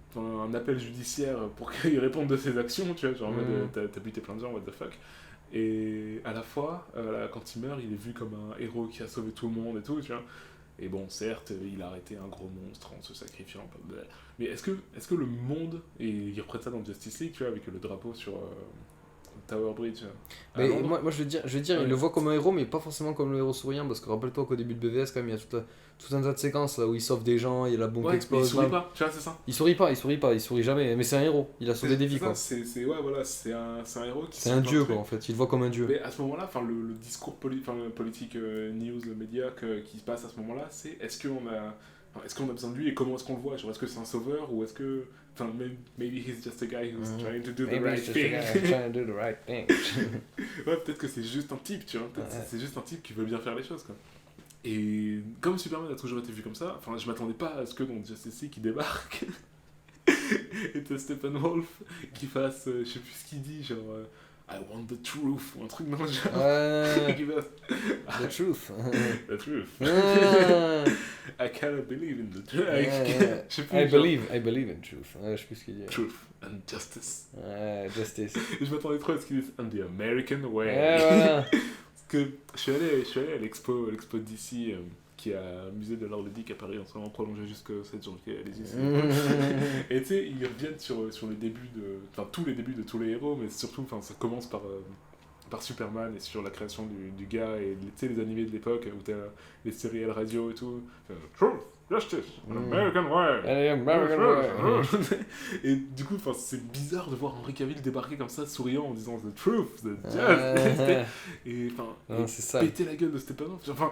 [SPEAKER 2] enfin, un appel judiciaire pour qu'il réponde de ses actions, tu vois. Genre en mode, t'as buté plein de gens, what the fuck. Et à la fois, quand il meurt, il est vu comme un héros qui a sauvé tout le monde et tout, tu vois. Et bon, certes, il a arrêté un gros monstre en se sacrifiant. Mais est-ce que le monde, et il reprête ça dans Justice League, tu vois, avec le drapeau sur Tower Bridge.
[SPEAKER 1] Mais moi je veux dire,
[SPEAKER 2] Ouais.
[SPEAKER 1] il le voit comme un héros, mais pas forcément comme le héros souriant, parce que rappelle-toi qu'au début de BVS, quand même, il y a tout un tas de séquences là où il sauve des gens, il y a la bombe qui
[SPEAKER 2] Ouais, mais il
[SPEAKER 1] explose.
[SPEAKER 2] sourit pas, tu vois, c'est ça.
[SPEAKER 1] Il sourit jamais, mais c'est un héros, il a sauvé des vies, quoi.
[SPEAKER 2] Ouais, voilà, c'est un héros qui
[SPEAKER 1] C'est un dieu, quoi, en fait, il le voit comme un dieu.
[SPEAKER 2] Mais à ce moment-là, enfin, le discours politique, news, le média qui se passe à ce moment-là, c'est est-ce qu'on a besoin de lui et comment est-ce qu'on le voit? Genre, est-ce que c'est un sauveur ou est-ce que. Enfin, maybe he's just a guy who's trying to do the right thing. Ouais, peut-être que c'est juste un type, tu vois. C'est juste un type qui veut bien faire les choses, quoi. Et comme Superman a toujours été vu comme ça, enfin, je m'attendais pas à ce que dans Justice League, il débarque et t'as Steppenwolf qui fasse, je sais plus ce qu'il dit, genre I want the truth ou un truc dans le genre. Qui fasse,
[SPEAKER 1] The truth.
[SPEAKER 2] the truth.
[SPEAKER 1] Ah.
[SPEAKER 2] I cannot believe in the truth. Je sais plus,
[SPEAKER 1] I
[SPEAKER 2] genre,
[SPEAKER 1] believe in truth. Je sais plus ce qu'il dit.
[SPEAKER 2] truth and justice.
[SPEAKER 1] Justice.
[SPEAKER 2] Et je m'attendais trop à ce qu'ils disent and the American way.
[SPEAKER 1] Voilà.
[SPEAKER 2] Parce que je suis allé à l'expo d'ici qui est à Musée de l'Art ludique à Paris, en ce moment prolongé jusqu'à 7 janvier, allez-y. Et tu sais, ils reviennent sur les débuts enfin tous les débuts de tous les héros, mais surtout, enfin ça commence par Superman et sur la création du gars et tu sais les animés de l'époque où t'as les séries radio et tout. Truth, justice, American way.
[SPEAKER 1] American way.
[SPEAKER 2] Et du coup, c'est bizarre de voir Henry Cavill débarquer comme ça, souriant en disant the truth, the justice. Et enfin,
[SPEAKER 1] c'est ça.
[SPEAKER 2] péter la gueule de Steppenwolf. Enfin,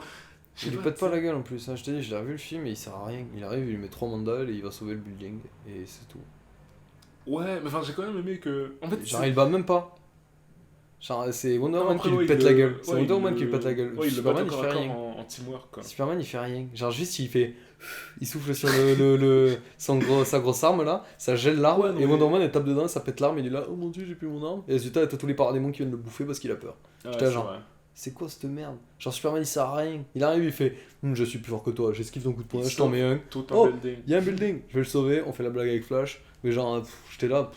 [SPEAKER 1] il lui pète pas la gueule en plus, hein. Je t'ai dit, j'ai revu le film et il sert à rien. Il arrive, il lui met 3 mandales et il va sauver le building et c'est tout.
[SPEAKER 2] Ouais, mais enfin, j'ai quand même aimé que. En fait,
[SPEAKER 1] genre, il bat même pas. Genre, c'est Wonder Woman qui lui pète la gueule. C'est Wonder Woman qui lui pète la gueule.
[SPEAKER 2] Ouais,
[SPEAKER 1] Superman, il fait rien.
[SPEAKER 2] En teamwork, quoi.
[SPEAKER 1] Superman, il fait rien. Genre, juste, il fait. Il souffle sur sa grosse arme là, ça gèle l'arme,
[SPEAKER 2] Ouais,
[SPEAKER 1] et Wonder Woman elle tape dedans, ça pète l'arme, il est là, oh mon dieu, j'ai plus mon arme. Et résultat, t'as tous les paradémons qui viennent le bouffer parce qu'il a peur. J'étais genre, c'est quoi cette merde? Genre, Superman il sert à rien. Il arrive, il fait, je suis plus fort que toi, j'esquive ton coup de poing, je t'en mets un.
[SPEAKER 2] Oh,
[SPEAKER 1] il y a un building, je vais le sauver, on fait la blague avec Flash. Mais genre, j'étais là,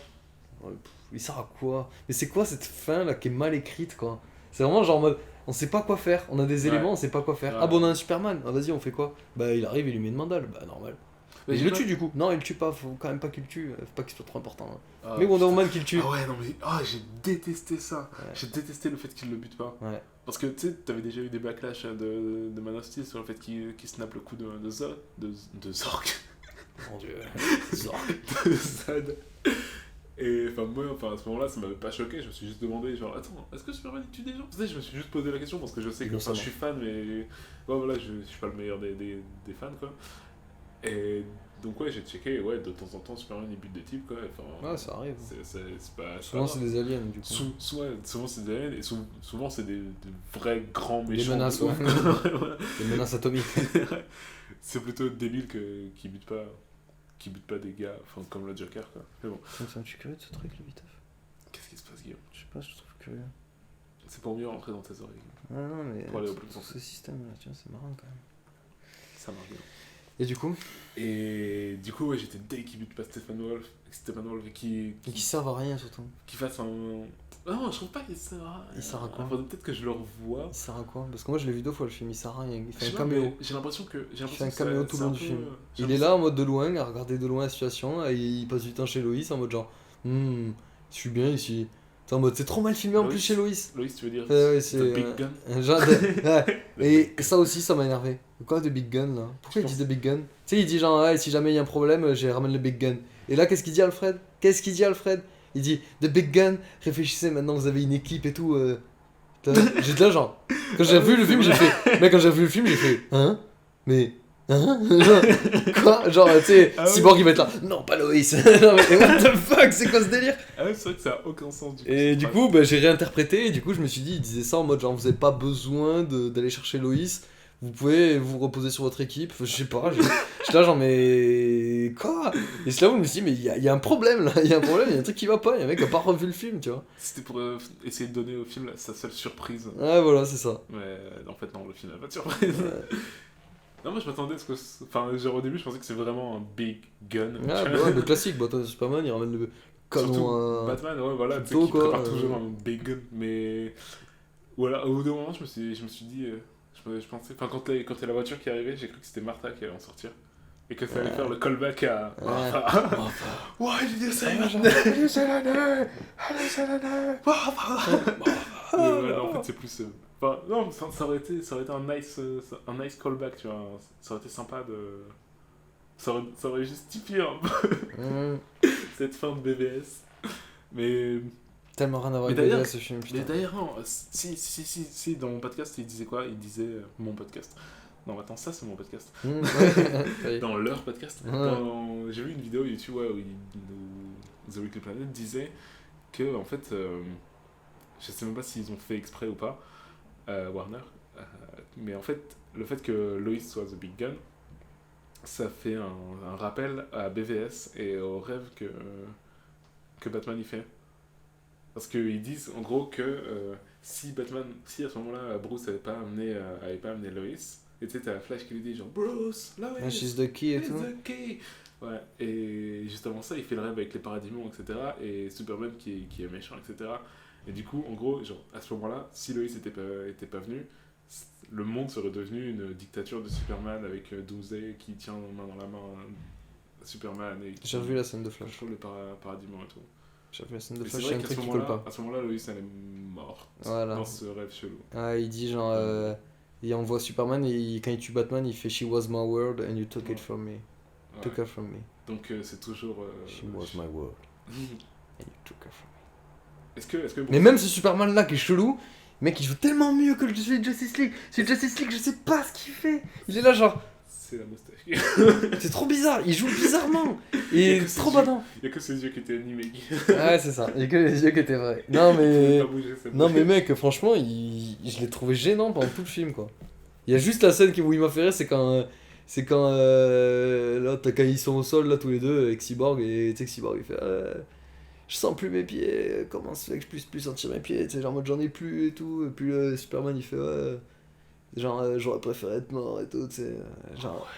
[SPEAKER 1] il sert à quoi? Mais c'est quoi cette fin là qui est mal écrite, quoi? C'est vraiment genre en mode, on sait pas quoi faire, on a des éléments, on sait pas quoi faire. Ah bon, on a un Superman, ah vas-y, on fait quoi? Bah il arrive, il lui met une mandale, bah normal. Mais il le tue du coup. Non, il le tue pas, faut quand même pas qu'il le tue, faut pas qu'il soit trop important. Mais Wonder Woman qui le tue.
[SPEAKER 2] Ah ouais, non mais j'ai détesté ça. Ouais. J'ai détesté le fait qu'il le bute pas.
[SPEAKER 1] Ouais.
[SPEAKER 2] Parce que tu sais, t'avais déjà eu des backlash de Man of Steel sur le fait qu'il snappe le coup de Zod. De Zorg.
[SPEAKER 1] Mon dieu. Zorg.
[SPEAKER 2] De Zod. Et moi, à ce moment-là, ça m'avait pas choqué, je me suis juste demandé, genre, attends, est-ce que Superman il tue des gens? Tu sais, je me suis juste posé la question parce que je sais que je suis fan, mais voilà, je suis pas le meilleur des fans, quoi. Et donc, ouais, j'ai checké, ouais, de temps en temps, Superman il bute des types, quoi.
[SPEAKER 1] Ouais, ça arrive.
[SPEAKER 2] C'est pas.
[SPEAKER 1] Souvent, c'est des aliens, du coup.
[SPEAKER 2] Souvent, c'est des aliens, et souvent, c'est des vrais grands méchants.
[SPEAKER 1] Des menaces, ouais. Des menaces atomiques.
[SPEAKER 2] C'est plutôt débile qui bute pas. bute pas des gars, enfin comme le Joker quoi. Mais bon.
[SPEAKER 1] Ça me semble curieux de ce truc, le Viteuf.
[SPEAKER 2] Qu'est-ce qui se passe, Guillaume?
[SPEAKER 1] Je sais pas, je trouve curieux.
[SPEAKER 2] C'est pour mieux rentrer dans tes oreilles.
[SPEAKER 1] Non, mais
[SPEAKER 2] pour aller au plus profond.
[SPEAKER 1] ce système-là, tu vois, c'est marrant quand même.
[SPEAKER 2] Ça marche bien.
[SPEAKER 1] Et du coup,
[SPEAKER 2] ouais, j'étais dès qu'il bute pas Stephen Wolf et qui
[SPEAKER 1] servent à rien surtout.
[SPEAKER 2] qui fasse un... Non, je trouve pas qu'il sert à...
[SPEAKER 1] Il sert à quoi?
[SPEAKER 2] Faudrait peut-être que je le revoie.
[SPEAKER 1] Il sert à quoi? Parce que moi je l'ai vu 2 fois le film, il sert à rien. Il fait
[SPEAKER 2] Je
[SPEAKER 1] un
[SPEAKER 2] sais pas,
[SPEAKER 1] caméo.
[SPEAKER 2] mais j'ai l'impression que
[SPEAKER 1] Il fait un caméo tout le long du film.
[SPEAKER 2] j'ai
[SPEAKER 1] Il est là en mode de loin, à regarder de loin la situation, et il passe du temps chez Loïs en mode genre, je suis bien ici. T'es en mode, c'est trop mal filmé en
[SPEAKER 2] Loïs,
[SPEAKER 1] plus chez Loïs.
[SPEAKER 2] Loïs, tu veux dire
[SPEAKER 1] Ouais, c'est
[SPEAKER 2] The Big Gun.
[SPEAKER 1] un genre de... ouais. Et ça aussi, ça m'a énervé. Quoi, de Big Gun là? Pourquoi ils disent de Big Gun? Tu sais, il dit genre, ouais, si jamais il y a un problème, je ramène le Big Gun. Et là, qu'est-ce qu'il dit, Alfred? Il dit, The Big Gun, réfléchissez, maintenant vous avez une équipe et tout. J'étais là, genre, quand j'ai vu le film, j'ai fait, mec, hein? Mais, hein? Quoi? Genre, tu sais, Cyborg il va être là, non, pas Loïs. Non, mais what the fuck, c'est quoi ce délire?
[SPEAKER 2] Ah ouais, c'est vrai que ça a aucun sens du coup.
[SPEAKER 1] Et du coup, bah, j'ai réinterprété, et du coup, je me suis dit, il disait ça en mode genre, vous avez pas besoin d'aller chercher Loïs, vous pouvez vous reposer sur votre équipe, je sais pas, j'étais là genre, mais quoi? Et c'est là où je me suis dit, mais il y a un problème là, il y a un truc qui va pas, il y a un mec qui a pas revu le film, tu vois.
[SPEAKER 2] C'était pour essayer de donner au film sa seule surprise.
[SPEAKER 1] Ouais, voilà, c'est ça.
[SPEAKER 2] Mais en fait, non, le film n'a pas de surprise. Non, moi je m'attendais à ce que. Enfin, genre au début, je pensais que c'était vraiment un big gun.
[SPEAKER 1] Ah, bah ouais, le classique, Batman Superman, il ramène le canon.
[SPEAKER 2] Surtout Batman, ouais, voilà, tu sais, qui prépare toujours un big gun. Mais. Voilà, au bout d'un moment, je me suis dit. Je pensais. Enfin, quand il y a la voiture qui est arrivée, j'ai cru que c'était Martha qui allait en sortir. Et que ça allait faire le callback à. Why did you say that? Allez, c'est la nuit! Allez, c'est la nuit! En fait, c'est plus. Enfin, non, ça aurait été un nice callback, tu vois. Ça aurait été sympa de. Ça aurait justifié un peu cette fin de BVS. Mais.
[SPEAKER 1] Tellement rien à voir avec BVS ce film, putain.
[SPEAKER 2] Mais d'ailleurs, non, si, dans mon podcast, il disait quoi? Il disait mon podcast. Non, attends, ça c'est mon podcast. Dans leur podcast. J'ai vu une vidéo YouTube où The Weekly Planet disait que, en fait, je sais même pas s'ils ont fait exprès ou pas, Warner, mais en fait, le fait que Lois soit The Big Gun, ça fait un rappel à BVS et au rêve que Batman y fait. Parce qu'ils disent en gros que si à ce moment-là Bruce avait pas amené Lois, et tu sais, t'as Flash qui lui dit genre Bruce, Lois,
[SPEAKER 1] she's the key et tout.
[SPEAKER 2] The key. Ouais, et juste avant ça, il fait le rêve avec les parademons, etc. Et Superman qui est méchant, etc. Et du coup, en gros, genre, à ce moment-là, si Lois était pas venu, le monde serait devenu une dictature de Superman avec Doomsday qui tient main dans la main Superman et qui
[SPEAKER 1] j'ai revu la scène de Flash.
[SPEAKER 2] contrôle les parademons et tout.
[SPEAKER 1] J'ai revu la scène de
[SPEAKER 2] Mais
[SPEAKER 1] Flash,
[SPEAKER 2] c'est vrai
[SPEAKER 1] un truc qui colle pas.
[SPEAKER 2] à ce moment-là, Lois elle est morte dans ce rêve chelou.
[SPEAKER 1] Il dit genre, il envoie Superman et quand il tue Batman, il fait She was my world and you took it from me. Took her from me.
[SPEAKER 2] Donc c'est toujours.
[SPEAKER 1] She was my world and you took her from me.
[SPEAKER 2] Est-ce que
[SPEAKER 1] mais même ce Superman là qui est chelou, mec il joue tellement mieux que celui de Justice League. Celui de Justice League, je sais pas ce qu'il fait. Il est là genre.
[SPEAKER 2] C'est la moustache.
[SPEAKER 1] C'est trop bizarre, il joue bizarrement. Et trop badant.
[SPEAKER 2] Il y a que ses yeux qui étaient animés.
[SPEAKER 1] Ouais, c'est ça, il y a que les yeux qui étaient vrais. Non mais mec, franchement, je l'ai trouvé gênant pendant tout le film quoi. Il y a juste la scène où il m'a fait rire, c'est quand là, quand ils sont au sol là tous les deux avec Cyborg, et tu sais que Cyborg il fait je sens plus mes pieds, comment ça fait que je puisse plus sentir mes pieds, tu sais, genre en mode j'en ai plus et tout. Et puis Superman il fait genre j'aurais préféré être mort et tout, tu sais, genre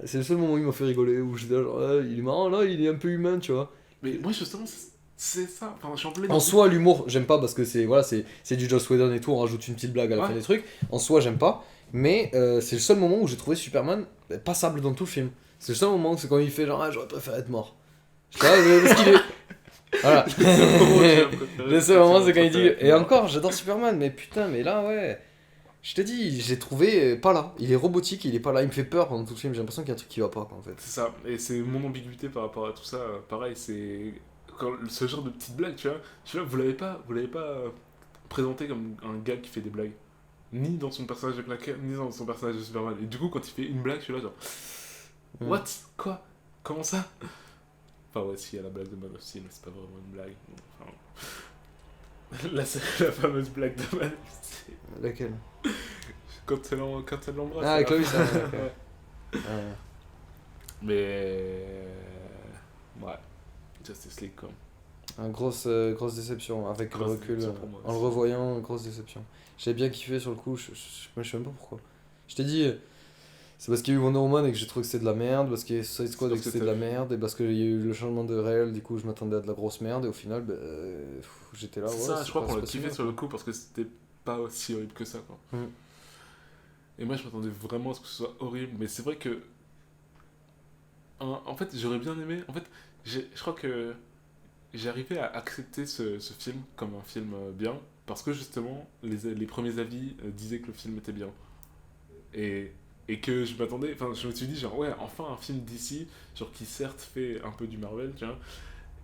[SPEAKER 1] c'est le seul moment où il m'a fait rigoler, où j'étais là genre il est marrant là, il est un peu humain, tu vois.
[SPEAKER 2] Mais moi justement c'est ça, enfin, je suis
[SPEAKER 1] en soi l'humour j'aime pas parce que c'est du Joss Whedon et tout, on rajoute une petite blague à la fin des trucs, en soi j'aime pas, mais c'est le seul moment où j'ai trouvé Superman passable dans tout le film. C'est le seul moment, c'est quand il fait genre j'aurais préféré être mort, je sais pas, parce qu'il est voilà. Le seul moment c'est quand il dit, et encore j'adore Superman, mais putain, mais là ouais, je t'ai dit, j'ai trouvé pas là, il est robotique, il est pas là, il me fait peur pendant tout le film, j'ai l'impression qu'il y a un truc qui va pas quoi, en fait.
[SPEAKER 2] C'est ça, et c'est mon ambiguïté par rapport à tout ça, pareil, c'est ce genre de petites blagues, tu vois, vous l'avez pas présenté comme un gars qui fait des blagues, ni dans son personnage de Claquette, ni dans son personnage de Superman, et du coup quand il fait une blague, je suis là genre what? Quoi? Comment ça? Enfin ouais, si, il y a la blague de Man of Steel, mais c'est pas vraiment une blague. Enfin... la fameuse blague de Man of Steel.
[SPEAKER 1] Laquelle?
[SPEAKER 2] Quand elle l'embrasse.
[SPEAKER 1] Ah, avec Lois,
[SPEAKER 2] Mais. Ouais. Justice League, quoi.
[SPEAKER 1] Grosse déception, avec le
[SPEAKER 2] Grosse
[SPEAKER 1] recul,
[SPEAKER 2] déception pour moi
[SPEAKER 1] en le
[SPEAKER 2] aussi.
[SPEAKER 1] revoyant, grosse déception. J'avais bien kiffé sur le coup, je sais même pas pourquoi. Je t'ai dit, c'est parce qu'il y a eu Wonder Woman et que j'ai trouvé que c'était de la merde, parce qu'il y a eu Suicide Squad et que
[SPEAKER 2] Parce que
[SPEAKER 1] c'était de
[SPEAKER 2] t'as
[SPEAKER 1] la
[SPEAKER 2] vu.
[SPEAKER 1] merde, et parce qu'il y a eu le changement de réel, du coup je m'attendais à de la grosse merde, et au final, j'étais là,
[SPEAKER 2] C'est
[SPEAKER 1] ouais,
[SPEAKER 2] ça, je crois qu'on
[SPEAKER 1] c'est
[SPEAKER 2] l'a
[SPEAKER 1] pas si
[SPEAKER 2] kiffé
[SPEAKER 1] mal,
[SPEAKER 2] sur le
[SPEAKER 1] quoi.
[SPEAKER 2] coup parce que c'était pas aussi horrible que ça, quoi.
[SPEAKER 1] Mm.
[SPEAKER 2] Et moi, je m'attendais vraiment à ce que ce soit horrible, mais c'est vrai que. En fait, j'aurais bien aimé. En fait, je crois que j'arrivais à accepter ce film comme un film bien parce que justement, les premiers avis disaient que le film était bien. Et, et que je m'attendais. Enfin, je me suis dit, genre, ouais, enfin un film d'ici, genre qui certes fait un peu du Marvel, tu vois,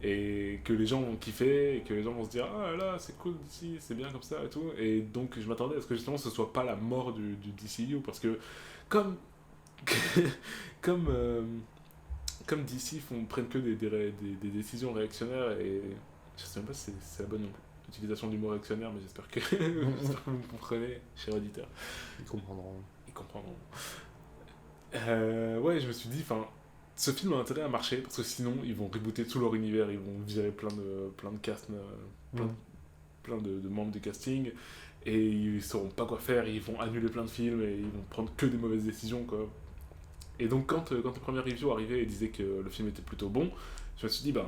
[SPEAKER 2] et que les gens vont kiffer, et que les gens vont se dire, ah là, c'est cool d'ici, c'est bien comme ça et tout. Et donc, je m'attendais à ce que justement ce soit pas la mort du DCU parce que, comme. comme. Comme DC prennent que des décisions réactionnaires et je sais même pas si c'est la bonne utilisation du mot réactionnaire, mais j'espère que, j'espère que vous me comprenez, cher auditeur.
[SPEAKER 1] Ils comprendront.
[SPEAKER 2] Ils comprendront. Ouais, je me suis dit, enfin, ce film a intérêt à marcher parce que sinon ils vont rebooter tout leur univers, ils vont virer plein de cast, plein,
[SPEAKER 1] Mm.
[SPEAKER 2] plein de membres du casting et ils sauront pas quoi faire, ils vont annuler plein de films et ils vont prendre que des mauvaises décisions, quoi. Et donc, quand les premières reviews arrivaient et disaient que le film était plutôt bon, je me suis dit, ben,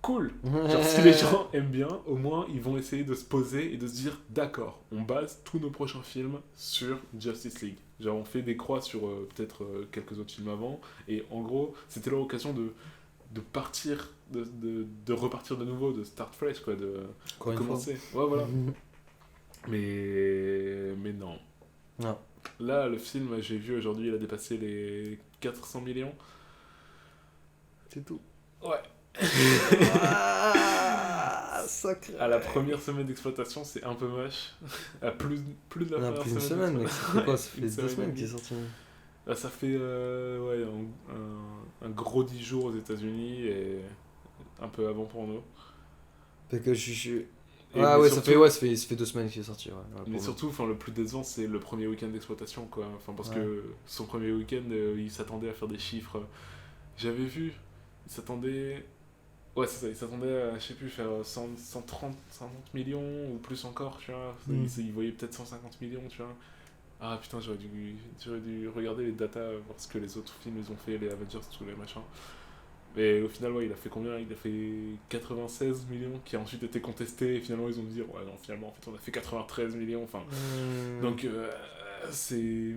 [SPEAKER 2] cool. Genre, si les gens aiment bien, au moins, ils vont essayer de se poser et de se dire, d'accord, on base tous nos prochains films sur Justice League. Genre, on fait des croix sur peut-être quelques autres films avant. Et en gros, c'était leur occasion de partir, de repartir de nouveau, de start fresh, quoi, de
[SPEAKER 1] Encore une fois.
[SPEAKER 2] commencer. Ouais, voilà. Mais non.
[SPEAKER 1] Non.
[SPEAKER 2] Là, le film, j'ai vu aujourd'hui, il a dépassé les 400 millions.
[SPEAKER 1] C'est tout.
[SPEAKER 2] Ouais.
[SPEAKER 1] Ah, sacré.
[SPEAKER 2] À la première semaine d'exploitation, c'est un peu moche. À plus de la
[SPEAKER 1] On a
[SPEAKER 2] première
[SPEAKER 1] plus d'une
[SPEAKER 2] semaine
[SPEAKER 1] semaine, mec. Ça fait quoi? Ça fait
[SPEAKER 2] Une
[SPEAKER 1] 2
[SPEAKER 2] semaine et
[SPEAKER 1] semaines
[SPEAKER 2] demie.
[SPEAKER 1] qu'il est sorti.
[SPEAKER 2] Là, ça fait ouais, un gros 10 jours aux États-Unis et un peu avant pour nous.
[SPEAKER 1] Fait que je suis.
[SPEAKER 2] Et
[SPEAKER 1] Ah
[SPEAKER 2] mais
[SPEAKER 1] ouais,
[SPEAKER 2] surtout,
[SPEAKER 1] ça fait 2 semaines qu'il est sorti. Ouais, pour
[SPEAKER 2] mais
[SPEAKER 1] nous.
[SPEAKER 2] surtout, enfin, le plus décevant, c'est le premier week-end d'exploitation, quoi. Enfin, parce
[SPEAKER 1] Ouais.
[SPEAKER 2] que son premier week-end, il s'attendait à faire des chiffres. J'avais vu, il s'attendait. Ouais, c'est ça, il s'attendait à, je sais plus, faire 130 millions ou plus encore, tu vois.
[SPEAKER 1] Mm.
[SPEAKER 2] Il voyait peut-être 150 millions, tu vois. Ah putain, j'aurais dû regarder les datas, voir ce que les autres films ils ont fait, les Avengers, tous les machins. Mais au final, ouais, il a fait combien? Il a fait 96 millions qui a ensuite été contesté et finalement ils ont dit, ouais, non, finalement, en fait, on a fait 93 millions. Enfin, donc, c'est.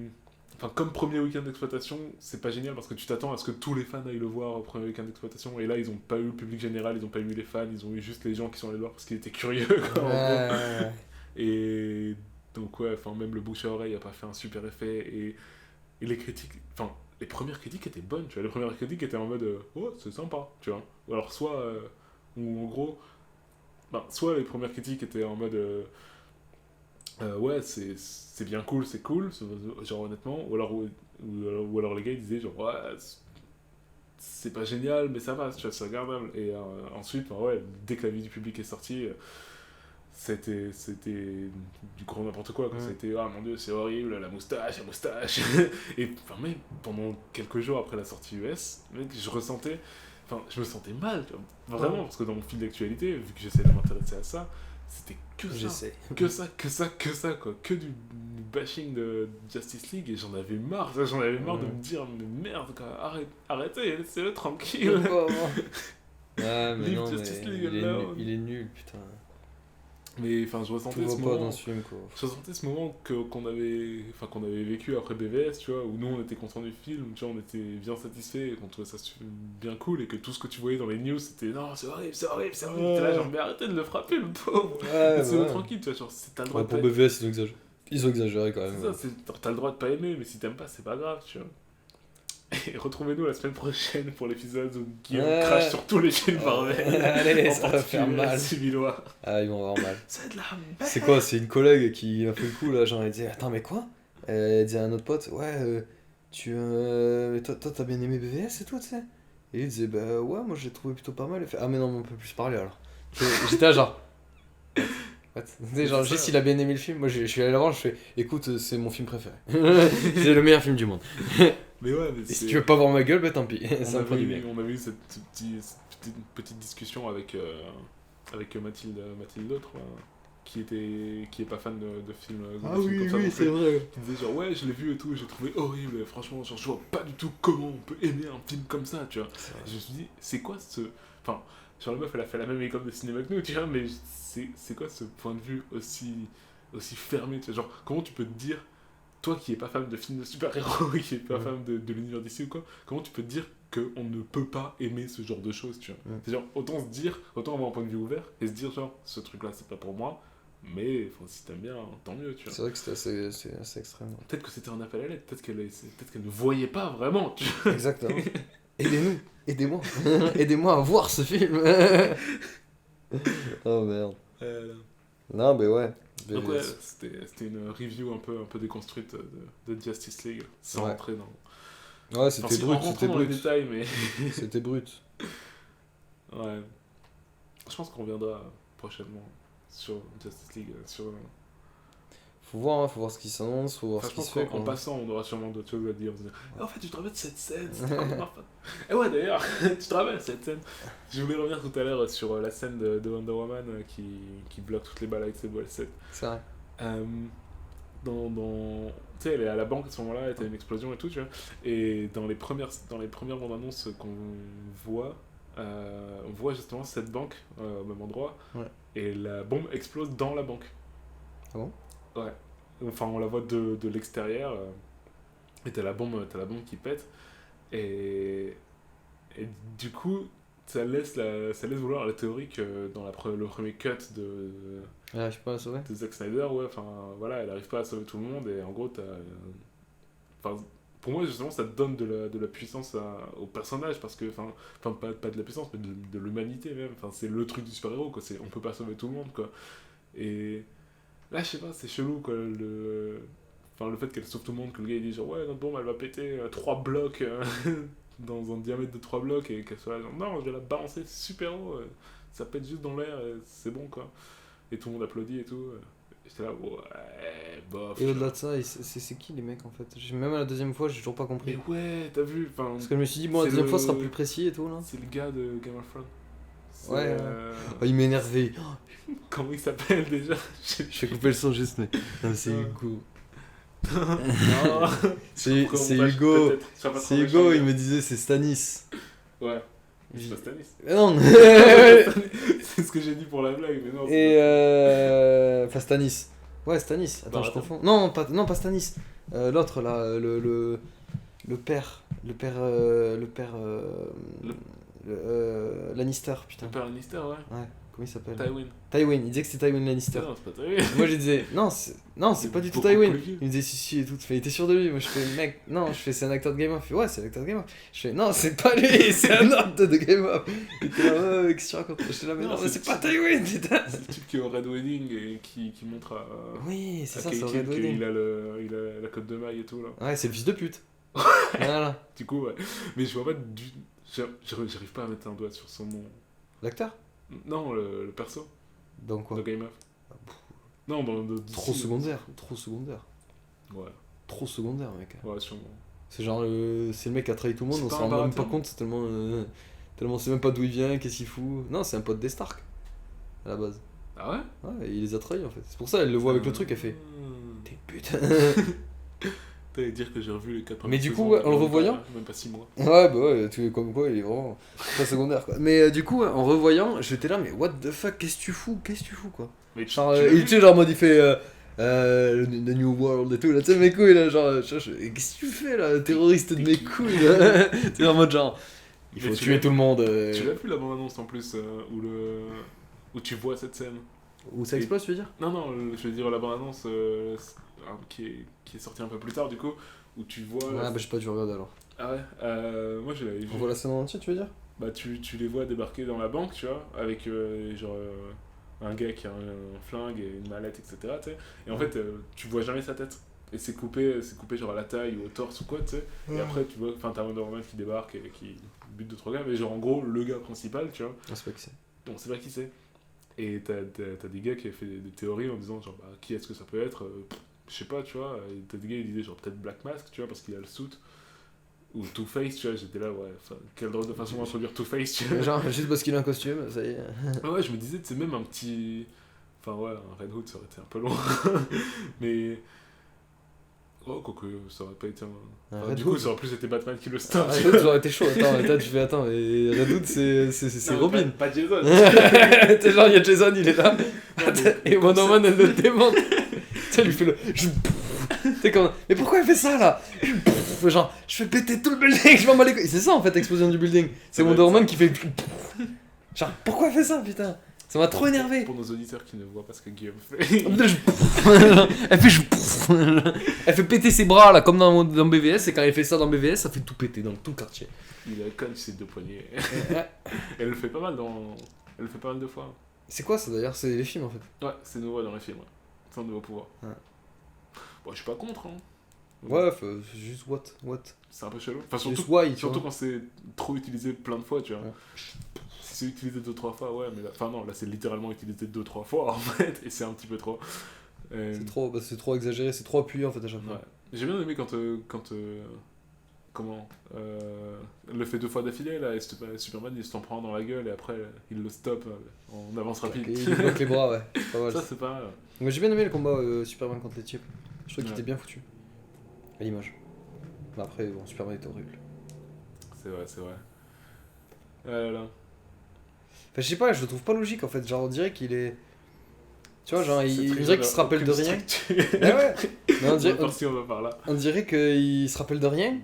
[SPEAKER 2] Enfin, comme premier week-end d'exploitation, c'est pas génial parce que tu t'attends à ce que tous les fans aillent le voir au premier week-end d'exploitation. Et là, ils ont pas eu le public général, ils ont pas eu les fans, ils ont eu juste les gens qui sont allés le voir parce qu'ils étaient curieux, quoi, en gros.
[SPEAKER 1] Ouais.
[SPEAKER 2] Et donc, ouais, enfin, même le bouche à oreille a pas fait un super effet. Et les critiques, enfin, les premières critiques étaient bonnes, tu vois. Les premières critiques étaient en mode, oh, c'est sympa, tu vois. Ou alors, soit, ou en gros, ben, soit les premières critiques étaient en mode. Ouais, c'est bien cool, c'est cool, genre honnêtement. Ou alors les gars ils disaient genre, ouais, c'est pas génial, mais ça va, tu vois, c'est regardable. Et ensuite, bah ouais, dès que l'avis du public est sorti, c'était du grand n'importe quoi.
[SPEAKER 1] Mm.
[SPEAKER 2] C'était, ah mon dieu, c'est horrible, la moustache. Et enfin, même pendant quelques jours après la sortie US, mec, enfin, je me sentais mal, tu vois. Vraiment, parce que dans mon fil d'actualité, vu que j'essaie de m'intéresser à ça, c'était que ça.
[SPEAKER 1] J'essaie.
[SPEAKER 2] Que ça, quoi. Que du bashing de Justice League et j'en avais marre. J'en avais marre de me dire, mais merde, quoi, arrêtez, laissez-le tranquille.
[SPEAKER 1] Ouais, mais
[SPEAKER 2] Leave
[SPEAKER 1] non,
[SPEAKER 2] Justice
[SPEAKER 1] mais
[SPEAKER 2] League alone.
[SPEAKER 1] il est nul, putain.
[SPEAKER 2] Mais enfin, je
[SPEAKER 1] Tout
[SPEAKER 2] ressentais
[SPEAKER 1] va
[SPEAKER 2] ce
[SPEAKER 1] pas
[SPEAKER 2] moment.
[SPEAKER 1] dans ce film, quoi.
[SPEAKER 2] Je ressentais ce moment qu'on avait vécu après BVS, tu vois, où nous on était contents du film, tu vois, on était bien satisfaits, qu'on trouvait ça bien cool, et que tout ce que tu voyais dans les news c'était non, c'est horrible, c'est horrible, c'est horrible. T'es là, genre, mais arrêtez de le frapper, le pauvre.
[SPEAKER 1] Ouais,
[SPEAKER 2] Laissez-le
[SPEAKER 1] ouais.
[SPEAKER 2] tranquille, tu vois, genre, t'as le droit
[SPEAKER 1] Ouais,
[SPEAKER 2] de
[SPEAKER 1] pour
[SPEAKER 2] pas
[SPEAKER 1] BVS, ils ont exagéré quand
[SPEAKER 2] C'est
[SPEAKER 1] même.
[SPEAKER 2] ça, t'as le droit de pas aimer, mais si t'aimes pas, c'est pas grave, tu vois. Et retrouvez-nous la semaine prochaine pour l'épisode où Guillaume
[SPEAKER 1] Ouais.
[SPEAKER 2] crache sur tous les films Marvel.
[SPEAKER 1] Allez,
[SPEAKER 2] En
[SPEAKER 1] ça va faire
[SPEAKER 2] particulier
[SPEAKER 1] mal.
[SPEAKER 2] Civilois.
[SPEAKER 1] Ah, ils vont avoir mal.
[SPEAKER 2] C'est de la merde.
[SPEAKER 1] C'est quoi? C'est une collègue qui a fait le coup là, genre elle dit attends mais quoi? Elle dit à un autre pote ouais mais toi t'as bien aimé BVS et tout tu sais? Et il disait bah ouais moi j'ai trouvé plutôt pas mal. Elle fait ah mais non mais on peut plus se parler alors. J'étais là genre what? Tu sais, genre
[SPEAKER 2] C'est
[SPEAKER 1] juste
[SPEAKER 2] ça.
[SPEAKER 1] il a bien aimé le film, moi je suis allé le voir, je fais écoute c'est mon film préféré. C'est le meilleur film du monde.
[SPEAKER 2] Mais ouais, mais
[SPEAKER 1] Et si tu veux pas voir ma gueule, bah tant pis. C'est un produit bien.
[SPEAKER 2] On avait eu cette petite discussion avec, avec Mathilde l'autre, qui est pas fan de films
[SPEAKER 1] Ah
[SPEAKER 2] de films
[SPEAKER 1] oui,
[SPEAKER 2] comme ça
[SPEAKER 1] oui,
[SPEAKER 2] non
[SPEAKER 1] c'est
[SPEAKER 2] plus.
[SPEAKER 1] vrai.
[SPEAKER 2] Qui disait genre ouais je l'ai vu et tout, j'ai trouvé horrible, et franchement genre je vois pas du tout comment on peut aimer un film comme ça, tu vois. Et je me suis dit c'est quoi ce... Enfin, genre la meuf elle a fait la même école de cinéma que nous, tu vois, mais c'est quoi ce point de vue aussi fermé, tu vois, genre comment tu peux te dire, toi qui es pas fan de films de super-héros, qui est pas fan de l'univers d'ici ou quoi, comment tu peux te dire qu'on ne peut pas aimer ce genre de choses, tu vois. C'est genre, autant se dire, autant avoir un point de vue ouvert et se dire, genre, ce truc-là, c'est pas pour moi, mais si t'aimes bien, tant mieux, tu vois.
[SPEAKER 1] C'est vrai que c'était assez extrême.
[SPEAKER 2] Peut-être que c'était un appel à l'aide, peut-être qu'elle ne voyait pas vraiment, tu vois.
[SPEAKER 1] Exactement. Aidez-nous, aidez-moi. Aidez-moi à voir ce film. Oh merde. Non, mais ouais.
[SPEAKER 2] Donc ouais, c'était une review un peu déconstruite de Justice League, sans rentrer dans...
[SPEAKER 1] Ouais, c'était brut, c'était
[SPEAKER 2] dans les
[SPEAKER 1] brut.
[SPEAKER 2] détails, mais...
[SPEAKER 1] C'était brut.
[SPEAKER 2] Ouais. Je pense qu'on reviendra prochainement sur Justice League,
[SPEAKER 1] Faut voir ce qui s'annonce, faut voir ce
[SPEAKER 2] je
[SPEAKER 1] qui
[SPEAKER 2] pense
[SPEAKER 1] se fait.
[SPEAKER 2] qu'en passant, on aura sûrement d'autres choses à dire. En fait, tu te rappelles de cette scène, c'était vraiment fun. Et ouais, d'ailleurs, tu te rappelles de cette scène. Je voulais revenir tout à l'heure sur la scène de Wonder Woman qui bloque toutes les balles avec ses balles 7.
[SPEAKER 1] C'est vrai.
[SPEAKER 2] Tu sais, elle est à la banque à ce moment-là, elle a une explosion et tout, tu vois. Et dans les premières bandes annonces qu'on voit, on voit justement cette banque au même endroit, et la bombe explose dans la banque.
[SPEAKER 1] Ah bon?
[SPEAKER 2] Ouais. Enfin, on la voit de l'extérieur, et t'as la bombe qui pète, et du coup, ça laisse vouloir la théorie que dans le premier cut
[SPEAKER 1] Elle arrive pas à sauver?
[SPEAKER 2] de Zack Snyder, ouais, enfin voilà, elle arrive pas à sauver tout le monde, et en gros, enfin, pour moi, justement, ça te donne de la puissance au personnage, parce que, enfin pas de la puissance, mais de l'humanité même, enfin, c'est le truc du super-héros, quoi, on peut pas sauver tout le monde, quoi. Et là, je sais pas, c'est chelou, quoi, enfin, le fait qu'elle sauve tout le monde, que le gars il dit genre ouais, notre bombe elle va péter 3 blocs dans un diamètre de 3 blocs, et qu'elle soit là genre non, je vais la balancer super haut, ça pète juste dans l'air, et c'est bon, quoi. Et tout le monde applaudit et tout. J'étais là, ouais, bof.
[SPEAKER 1] Et au-delà de ça, c'est qui les mecs en fait? Même à la deuxième fois, j'ai toujours pas compris.
[SPEAKER 2] Mais ouais, t'as vu, enfin.
[SPEAKER 1] Parce que je me suis dit, bon, la deuxième fois, ce sera plus précis et tout là.
[SPEAKER 2] C'est le gars de Game of Thrones.
[SPEAKER 1] Ouais, oh, il m'énervait.
[SPEAKER 2] Comment il s'appelle déjà?
[SPEAKER 1] Je vais couper le son juste, mais. Non, c'est Hugo.
[SPEAKER 2] Non,
[SPEAKER 1] c'est Hugo. C'est Hugo, il me disait c'est Stanis.
[SPEAKER 2] Ouais. C'est pas Stanis.
[SPEAKER 1] Non.
[SPEAKER 2] C'est ce que j'ai dit pour la blague, mais non.
[SPEAKER 1] Et enfin Stanis. Ouais, Stanis. Attends, je confonds. Non, pas Stanis. L'autre là, le père. Le père. Lannister, putain.
[SPEAKER 2] Le père Lannister, ouais.
[SPEAKER 1] Ouais, comment il s'appelle?
[SPEAKER 2] Tywin.
[SPEAKER 1] Il disait que c'était Tywin Lannister.
[SPEAKER 2] Non, c'est pas Tywin.
[SPEAKER 1] Moi je disais, non, c'est pas du tout Tywin. Il me disait si et tout. Il était sûr de lui. Moi je fais, mec, non, c'est un acteur de Game of. Il fait, ouais, c'est un acteur de Game of. Je fais, non, c'est pas lui, c'est un autre de Game of. Il était là, ouais, qu'est-ce que tu racontes? J'étais là, mais non, mais c'est pas Tywin, putain.
[SPEAKER 2] C'est le type qui est au Red Wedding et qui montre à.
[SPEAKER 1] Oui, c'est ça,
[SPEAKER 2] Kate
[SPEAKER 1] c'est au Red Wedding.
[SPEAKER 2] Il a la cote de maille et tout, là.
[SPEAKER 1] Ouais, c'est le fils de pute. Voilà.
[SPEAKER 2] Du coup, ouais. Mais je vois pas du. J'arrive pas à mettre un doigt sur son nom.
[SPEAKER 1] L'acteur?
[SPEAKER 2] Non, le perso.
[SPEAKER 1] Dans quoi?
[SPEAKER 2] Dans Game of. Non, dans
[SPEAKER 1] Trop secondaire.
[SPEAKER 2] Ouais.
[SPEAKER 1] Trop secondaire, mec.
[SPEAKER 2] Ouais, sûrement.
[SPEAKER 1] C'est genre c'est le mec qui a trahi tout le monde, on s'en rend même pas compte, c'est tellement on sait même pas d'où il vient, qu'est-ce qu'il fout. Non, c'est un pote des Stark à la base.
[SPEAKER 2] Ah ouais?
[SPEAKER 1] Ouais, il les a trahis en fait. C'est pour ça elle le voit avec le truc, elle fait t'es une pute.
[SPEAKER 2] T'allais dire que j'ai revu les 4
[SPEAKER 1] Mais du coup, en le revoyant,
[SPEAKER 2] même pas 6 mois.
[SPEAKER 1] Ouais, bah ouais, tu es comme quoi, il est vraiment pas secondaire quoi. Mais du coup, en revoyant, j'étais là, mais what the fuck, qu'est-ce que tu fous quoi.
[SPEAKER 2] Mais
[SPEAKER 1] genre, tu sais, genre, mode, il fait The New World et tout, là, tu sais, mes couilles, là, genre, qu'est-ce que tu fais là, terroriste de mes couilles, là. Tu en mode genre, il faut tuer tout le monde.
[SPEAKER 2] Tu l'as vu la bande-annonce en plus, où tu vois cette scène?
[SPEAKER 1] Où ça explose, tu veux dire?
[SPEAKER 2] Non, je veux dire la bande-annonce qui est sortie un peu plus tard, du coup, où tu vois...
[SPEAKER 1] Ouais, bah j'ai pas dû regarder alors.
[SPEAKER 2] Ah ouais, moi je l'avais vu.
[SPEAKER 1] On voit la scène en entier, tu veux dire?
[SPEAKER 2] Bah tu les vois débarquer dans la banque, tu vois, avec genre un gars qui a un flingue et une mallette, etc. T'sais. Et en fait, tu vois jamais sa tête. Et c'est coupé genre à la taille ou au torse ou quoi, tu sais. Et après, tu vois, enfin, t'as Wonder Woman qui débarque et qui bute 2-3 gars, mais genre en gros, le gars principal, tu vois.
[SPEAKER 1] On sait pas qui c'est.
[SPEAKER 2] On sait pas qui c'est. Et t'as des gars qui ont fait des théories en disant, genre, bah, qui est-ce que ça peut être? Je sais pas, tu vois. Et t'as des gars qui disaient, genre, peut-être Black Mask, tu vois, parce qu'il a le suit. Ou Two-Face, tu vois, j'étais là, ouais, quelle drôle de façon d'introduire Two-Face, tu vois.
[SPEAKER 1] Genre, juste parce qu'il a un costume, ça y est.
[SPEAKER 2] Ouais, je me disais, c'est même un petit... Enfin, ouais, un Red Hood, ça aurait été un peu loin. Mais... Oh, quoique, ça aurait pas été un... Enfin, du coup, ça aurait plus été Batman qui le stoppe.
[SPEAKER 1] Red Hood, ça aurait été chaud. Attends, et Red Hood, c'est Robin.
[SPEAKER 2] Pas Jason.
[SPEAKER 1] T'es genre, il y a Jason, il est là.
[SPEAKER 2] mais...
[SPEAKER 1] Et Wonder Woman, elle le démonte. Tu sais, elle lui fait le... T'es comme... Mais pourquoi elle fait ça, là? Genre, je fais péter tout le building, je m'en bats les couilles. C'est ça, en fait, l'explosion du building. C'est Wonder Woman qui fait... Genre, pourquoi elle fait ça, putain? Ça m'a trop énervé.
[SPEAKER 2] Pour nos auditeurs qui ne voient pas ce que Guillaume fait.
[SPEAKER 1] Elle fait péter ses bras là comme dans BVS, et quand elle fait ça dans BVS, ça fait tout péter dans tout le quartier.
[SPEAKER 2] Il a connu ses 2 poignets. Elle le fait pas mal Elle le fait pas mal de fois.
[SPEAKER 1] C'est quoi ça d'ailleurs? C'est les films en fait.
[SPEAKER 2] Ouais, c'est nouveau dans les films. Ouais. C'est un nouveau pouvoir.
[SPEAKER 1] Ouais.
[SPEAKER 2] Bon, je suis pas contre. Hein.
[SPEAKER 1] Ouais, c'est juste what.
[SPEAKER 2] C'est un peu chelou. Enfin, surtout quand c'est trop utilisé plein de fois, tu vois. Ouais. Si c'est utilisé 2-3 fois, ouais, mais là... Enfin non, là c'est littéralement utilisé 2-3 fois en fait, et c'est un petit peu trop.
[SPEAKER 1] C'est trop exagéré, c'est trop appuyé en fait à chaque fois.
[SPEAKER 2] Ouais. J'ai bien aimé quand le fait 2 fois d'affilée, là, et Superman il se t'en prend dans la gueule et après il le stoppe en avance rapide.
[SPEAKER 1] Et il bloque les bras, ouais. C'est pas mal.
[SPEAKER 2] Ça c'est pas mal.
[SPEAKER 1] Moi j'ai bien aimé le combat Superman contre les types. Je trouve qu'il était bien foutu. À l'image. Mais après, bon, Superman était horrible.
[SPEAKER 2] C'est vrai. Là.
[SPEAKER 1] Enfin, je sais pas, je le trouve pas logique en fait. Genre, on dirait qu'il est. Tu vois, genre, il dirait qu'il se rappelle de rien. Ouais. Mais on dirait qu'il se rappelle de rien.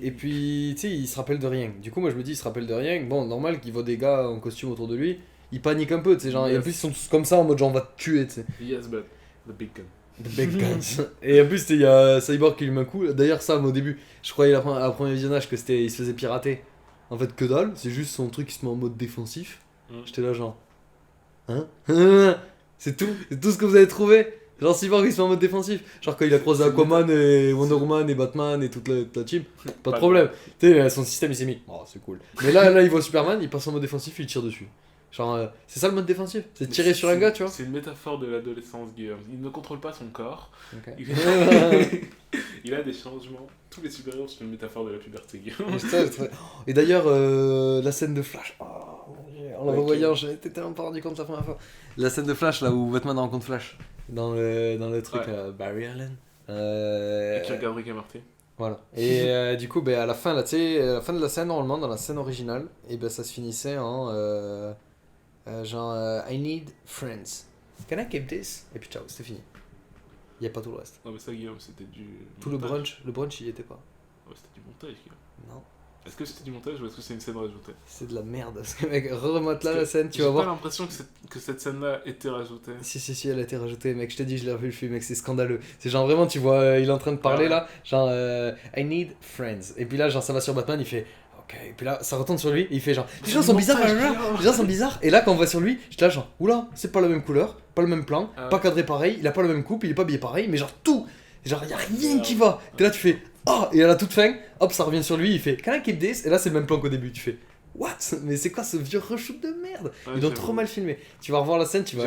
[SPEAKER 1] Et puis, tu sais, il se rappelle de rien. Du coup, moi je me dis, il se rappelle de rien. Bon, normal qu'il voit des gars en costume autour de lui. Il panique un peu, tu sais, genre. Et en plus, ils sont tous comme ça en mode genre, on va te tuer, tu sais.
[SPEAKER 2] Yes, but the big gun.
[SPEAKER 1] The big guns. Et en plus, il y a Cyborg qui lui met un coup. D'ailleurs, ça, moi, au début, je croyais à premier visionnage que il se faisait pirater. En fait, que dalle, c'est juste son truc qui se met en mode défensif. J'étais là, genre. Hein? C'est tout ce que vous avez trouvé? Genre, Cyborg il se met en mode défensif. Genre, quand il a croisé Aquaman et Wonder Woman et Batman et toute la team, pas de problème. Tu sais, son système il s'est mis. Oh, c'est cool. Mais là, il voit Superman, il passe en mode défensif, il tire dessus. Genre, c'est ça le mode défensif? C'est tirer sur un gars, tu vois?
[SPEAKER 2] C'est une métaphore de l'adolescence, Guillaume. Il ne contrôle pas son corps.
[SPEAKER 1] Okay.
[SPEAKER 2] Il a des changements. Tous les super-héros sont une métaphore de la puberté, Guillaume.
[SPEAKER 1] Et d'ailleurs, la scène de Flash. Oh, mon Dieu. En la revoyant, je m'étais tellement pas rendu compte la première fois. La scène de Flash, là où Batman rencontre Flash. Dans le truc, Barry Allen.
[SPEAKER 2] Et qui regarde Rick et Morty.
[SPEAKER 1] Voilà. Et du coup, à la fin, là, tu sais, à la fin de la scène, normalement, dans la scène originale, et ça se finissait en genre I need friends. Can I keep this? Et puis ciao, c'était fini. Il n'y a pas tout le reste.
[SPEAKER 2] Non, mais ça, Guillaume, c'était du.
[SPEAKER 1] Tout montage. Le brunch, il y était pas.
[SPEAKER 2] Ouais, c'était du montage, Guillaume.
[SPEAKER 1] Non.
[SPEAKER 2] Est-ce que c'était du montage ou est-ce que c'est une scène rajoutée?
[SPEAKER 1] C'est de la merde. Parce que, mec, remote là la scène, tu vas voir.
[SPEAKER 2] J'ai pas l'impression que cette scène-là était rajoutée.
[SPEAKER 1] Si, elle a été rajoutée, mec. Je t'ai dit, je l'ai revu le film, mec, c'est scandaleux. C'est genre vraiment, tu vois, il est en train de parler là, genre I need friends. Et puis là, genre, ça va sur Batman, il fait. Ok, et puis là, ça retourne sur lui, et il fait genre. Les gens sont bizarres, les gens sont bizarres. Et là, quand on va sur lui, j'étais là, genre, oula, c'est pas la même couleur, pas le même plan, pas cadré pareil, il a pas la même coupe, il est pas habillé pareil, mais genre tout. Genre, y a rien qui va. Et là, tu fais. Oh, et à la toute fin, hop, ça revient sur lui, il fait Can I keep this? Et là, c'est le même plan qu'au début. Tu fais What? Mais c'est quoi ce vieux reshoot de merde? Ils ont trop mal filmé. Tu vas revoir la scène, tu vas.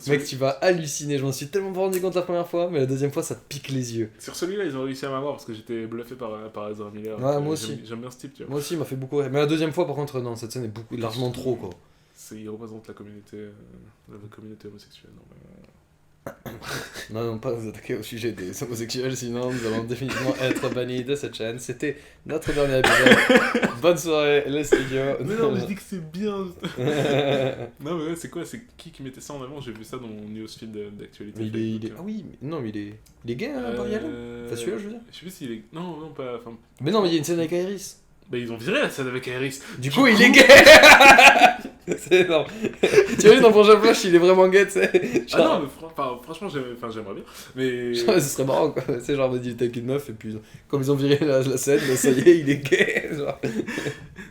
[SPEAKER 1] Mec, tu vas halluciner. Je m'en suis tellement pas rendu compte la première fois, mais la deuxième fois, ça te pique les yeux.
[SPEAKER 2] Sur celui-là, ils ont réussi à m'avoir parce que j'étais bluffé par Ezra Miller.
[SPEAKER 1] Ouais, moi aussi.
[SPEAKER 2] J'aime bien ce type, tu vois.
[SPEAKER 1] Moi aussi, il m'a fait beaucoup rire. Mais la deuxième fois, par contre, non, cette scène est largement trop, quoi.
[SPEAKER 2] Il représente la communauté homosexuelle.
[SPEAKER 1] Non, pas vous attaquer au sujet des homosexuels, sinon nous allons définitivement être bannis de cette chaîne. C'était notre dernier épisode. Bonne soirée, le studio.
[SPEAKER 2] Mais non, mais je dis que c'est bien. Non, mais ouais, c'est quoi? C'est qui mettait ça en avant? J'ai vu ça dans mon newsfeed d'actualité.
[SPEAKER 1] Ah oui, mais non, mais il est gay, Barry Allen. Enfin, celui-là, je veux dire.
[SPEAKER 2] Je sais plus s'il est. Non, pas. Enfin...
[SPEAKER 1] Mais non, mais il y a une scène avec Iris.
[SPEAKER 2] Bah, ils ont viré la scène avec Iris.
[SPEAKER 1] Du coup, il est gay. C'est énorme. Tu vois, dans Prochain Flash, il est vraiment gay, tu sais.
[SPEAKER 2] Genre... Ah non, mais franchement, j'aimerais bien. Mais.
[SPEAKER 1] Genre, ce serait marrant, quoi. Tu sais, genre, on m'a dit, t'es avec une meuf, et puis, comme ils ont viré la scène, bah, ça y est, il est gay. Genre.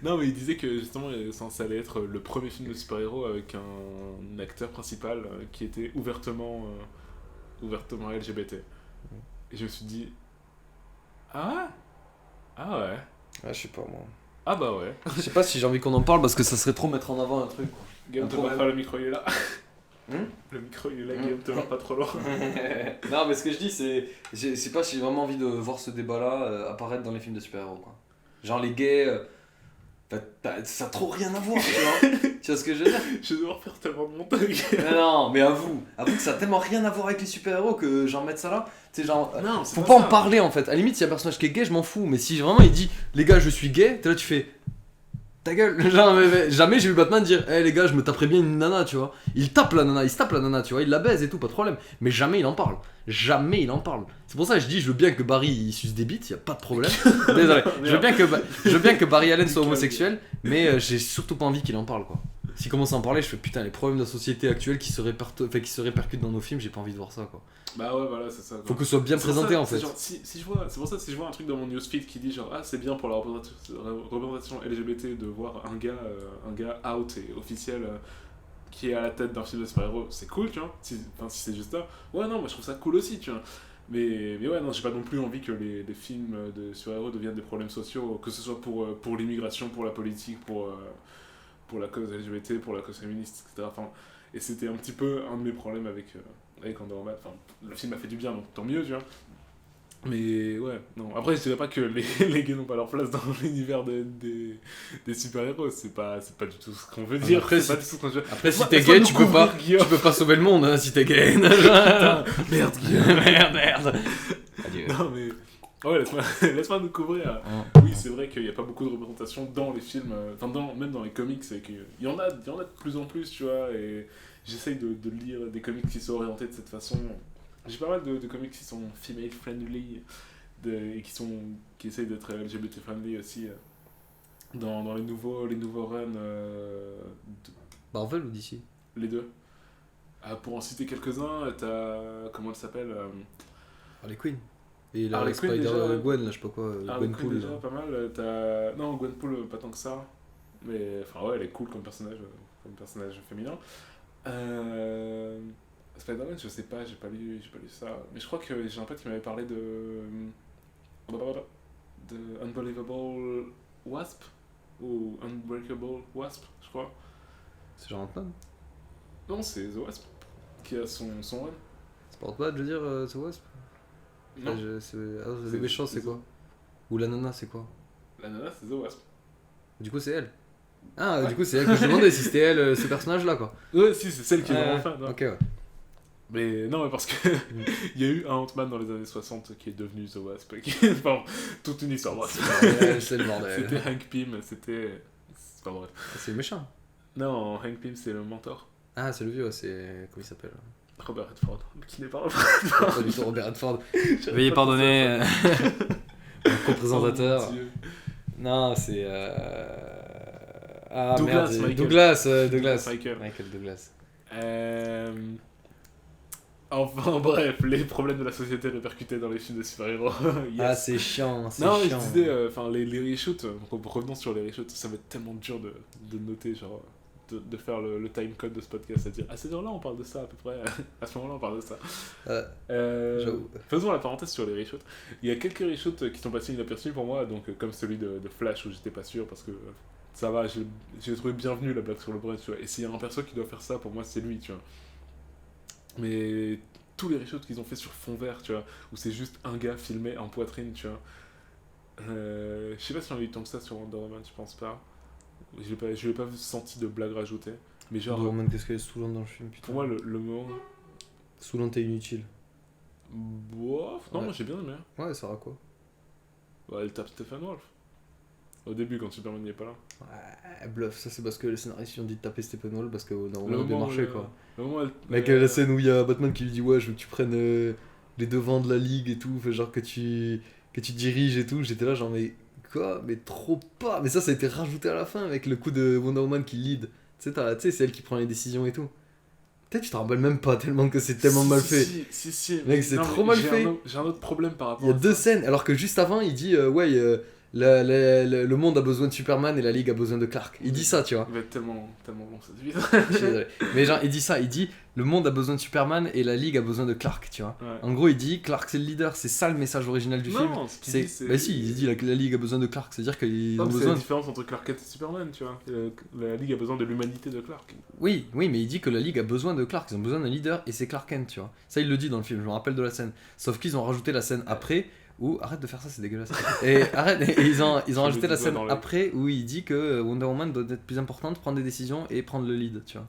[SPEAKER 2] Non, mais il disait que justement, ça allait être le premier film de super-héros avec un acteur principal qui était ouvertement LGBT. Et je me suis dit. Ah ouais.
[SPEAKER 1] Ah, je sais pas, moi.
[SPEAKER 2] Ah bah ouais.
[SPEAKER 1] Je sais pas si j'ai envie qu'on en parle parce que ça serait trop mettre en avant un truc.
[SPEAKER 2] Guillaume, te pas le micro, il est là. Le micro il est là, Guillaume, te va pas trop loin.
[SPEAKER 1] Non, mais ce que je dis, c'est. Je sais pas si j'ai vraiment envie de voir ce débat-là apparaître dans les films de super-héros, quoi. Genre les gays. Ça a trop rien à voir, tu vois. Tu vois ce que je veux dire?
[SPEAKER 2] Je vais devoir faire tellement de montage.
[SPEAKER 1] Non, mais avoue que ça a tellement rien à voir avec les super-héros que genre mettre ça là. Tu sais, genre.
[SPEAKER 2] Non,
[SPEAKER 1] faut pas en parler en fait. À la limite, s'il y a un personnage qui est gay, je m'en fous. Mais si vraiment il dit, les gars, je suis gay, t'es là, tu fais. Ta gueule, genre, jamais j'ai vu Batman dire hey les gars, je me taperais bien une nana, tu vois. Il tape la nana, il se tape la nana, tu vois, il la baise et tout, pas de problème. Mais jamais il en parle. Jamais il en parle. C'est pour ça que je dis, je veux bien que Barry il suce des bites, y a pas de problème. Désolé. Je veux bien que Barry Allen soit homosexuel, mais j'ai surtout pas envie qu'il en parle, quoi. S'il commence à en parler, je fais putain, les problèmes de la société actuelle qui se répercutent dans nos films, j'ai pas envie de voir ça, quoi.
[SPEAKER 2] Bah ouais, voilà, c'est ça. Quoi.
[SPEAKER 1] Faut que ce soit bien présenté en fait.
[SPEAKER 2] Genre, c'est pour ça, si je vois un truc dans mon newsfeed qui dit genre, ah, c'est bien pour la représentation LGBT de voir un gars out et officiel qui est à la tête d'un film de super-héros, c'est cool, tu vois. Si c'est juste ça, ouais, non, moi je trouve ça cool aussi, tu vois. Mais ouais, non, j'ai pas non plus envie que les films de super-héros deviennent des problèmes sociaux, que ce soit pour l'immigration, pour la politique, pour la cause LGBT, pour la cause féministe, etc. Enfin, et c'était un petit peu un de mes problèmes avec Wonder Woman. Enfin, le film m'a fait du bien, donc tant mieux, tu vois. Mais ouais, non. Après, je dirais pas que les gays n'ont pas leur place dans l'univers des super-héros. C'est pas du tout ce qu'on veut dire.
[SPEAKER 1] Après,
[SPEAKER 2] si
[SPEAKER 1] t'es gay, tu peux pas sauver le monde, hein, si t'es gay.
[SPEAKER 2] Merde, Guillaume.
[SPEAKER 1] Merde. Adieu.
[SPEAKER 2] Non, mais... Ouais, laisse-moi nous couvrir. Oui, c'est vrai qu'il n'y a pas beaucoup de représentation dans les films, même dans les comics, et qu'il y en a de plus en plus, tu vois, et j'essaye de lire des comics qui sont orientés de cette façon. J'ai pas mal de comics qui sont female friendly, et qui essayent d'être LGBT friendly aussi, dans les nouveaux runs.
[SPEAKER 1] Marvel ou DC?
[SPEAKER 2] Les deux. Pour en citer quelques-uns, t'as... Comment elle s'appelle
[SPEAKER 1] Harley Quinn. Et la
[SPEAKER 2] Harley Quinn,
[SPEAKER 1] Spider
[SPEAKER 2] déjà,
[SPEAKER 1] Gwen, là, je sais pas quoi.
[SPEAKER 2] Gwenpool, déjà, pas mal. Non, Gwenpool, pas tant que ça. Mais, enfin, ouais, elle est cool comme personnage féminin. Spider-Man, je sais pas, j'ai pas lu ça. Mais je crois que j'ai un pote qui m'avait parlé de Unbelievable Wasp ou Unbreakable Wasp, je crois.
[SPEAKER 1] C'est genre Ant-Man?
[SPEAKER 2] Non, c'est The Wasp qui a son run.
[SPEAKER 1] C'est pas Ant-Man, je veux dire, The Wasp?
[SPEAKER 2] Non.
[SPEAKER 1] Le méchant, c'est quoi? Ou la nana, c'est quoi?
[SPEAKER 2] La nana, c'est The Wasp.
[SPEAKER 1] Du coup, c'est elle. Ah, ouais. Du coup, c'est elle que je demandais si c'était elle, ce personnage-là, quoi.
[SPEAKER 2] Ouais, si, c'est celle qui est vraiment fan.
[SPEAKER 1] Ok, ouais.
[SPEAKER 2] Mais non, mais parce que il y a eu un Ant-Man dans les années 60 qui est devenu The Wasp. Enfin, toute une histoire.
[SPEAKER 1] C'est le bordel.
[SPEAKER 2] C'était Hank Pym, c'était. C'est pas vrai.
[SPEAKER 1] C'est le méchant.
[SPEAKER 2] Non, Hank Pym, c'est le mentor.
[SPEAKER 1] Ah, c'est le vieux, c'est. Comment il s'appelle?
[SPEAKER 2] Robert Redford, qui n'est pas
[SPEAKER 1] Pas du tout Robert Redford. Veuillez pardonner. Mon co-présentateur. Non, c'est. Ah
[SPEAKER 2] Douglas,
[SPEAKER 1] merde, Douglas. Michael Douglas.
[SPEAKER 2] Enfin bref, les problèmes de la société répercutés dans les films de super-héros.
[SPEAKER 1] Yes. Ah, c'est chiant.
[SPEAKER 2] Non, mais je disais, les reshoots, revenons sur les reshoots, ça va être tellement dur de noter, genre, de faire le time code de ce podcast, c'est-à-dire à ces heures-là on parle de ça à peu près, à ce moment-là on parle de ça. Faisons la parenthèse sur les reshoots. Il y a quelques reshoots qui sont passés inaperçus pour moi, donc comme celui de Flash où j'étais pas sûr parce que ça va, j'ai trouvé bienvenu la blague sur le bras, tu vois. Et s'il y a un perso qui doit faire ça, pour moi c'est lui, tu vois. Mais tous les reshoots qu'ils ont fait sur fond vert, tu vois, où c'est juste un gars filmé en poitrine, tu vois. Je sais pas si on a eu tant que ça sur Wonder Woman, je pense pas. Je l'ai pas senti de blague rajoutée. Mais genre.
[SPEAKER 1] Wonder Woman, qu'est-ce qu'elle est saoulante dans le film, putain.
[SPEAKER 2] Pour moi, le moment.
[SPEAKER 1] Saoulante et inutile.
[SPEAKER 2] Bof, non,
[SPEAKER 1] ouais.
[SPEAKER 2] Moi j'ai bien aimé.
[SPEAKER 1] Ouais, ça sera quoi?
[SPEAKER 2] Bah, elle tape Stephen Wolf. Au début, quand Superman n'y est pas là.
[SPEAKER 1] Ouais, bluff, ça c'est parce que les scénaristes ont dit de taper Stephen Wolf parce que normalement il bien marché quoi. Mec, la scène où il y a Batman qui lui dit ouais, je veux que tu prennes les devants de la ligue et tout, fait genre que tu diriges et tout, j'étais là genre mais quoi? Mais trop pas. Mais ça a été rajouté à la fin avec le coup de Wonder Woman qui lead. Tu sais, c'est elle qui prend les décisions et tout. Peut-être tu te rappelles même pas tellement que c'est tellement mal fait.
[SPEAKER 2] Si.
[SPEAKER 1] Mec, c'est trop mal fait.
[SPEAKER 2] J'ai un autre problème par rapport à ça.
[SPEAKER 1] Il y a deux scènes, alors que juste avant il dit ouais. le monde a besoin de Superman et la Ligue a besoin de Clark. Il dit ça, tu vois.
[SPEAKER 2] Il va être tellement bon cette vidéo.
[SPEAKER 1] Je suis désolé. Mais genre, il dit ça, il dit le monde a besoin de Superman et la Ligue a besoin de Clark, tu vois.
[SPEAKER 2] Ouais.
[SPEAKER 1] En gros, il dit Clark c'est le leader, c'est ça le message original du film.
[SPEAKER 2] Non, ce qu'il dit, c'est...
[SPEAKER 1] Bah si, il dit la Ligue a besoin de Clark, c'est-à-dire qu'ils ont
[SPEAKER 2] C'est
[SPEAKER 1] besoin...
[SPEAKER 2] la différence entre Clark Kent et Superman, tu vois. La Ligue a besoin de l'humanité de Clark.
[SPEAKER 1] Oui, mais il dit que la Ligue a besoin de Clark, ils ont besoin d'un leader et c'est Clark Kent, tu vois. Ça, il le dit dans le film, je me rappelle de la scène. Sauf qu'ils ont rajouté la scène après où... Arrête de faire ça, c'est dégueulasse. Et ils ont rajouté la scène après où il dit que Wonder Woman doit être plus importante, prendre des décisions et prendre le lead, tu vois.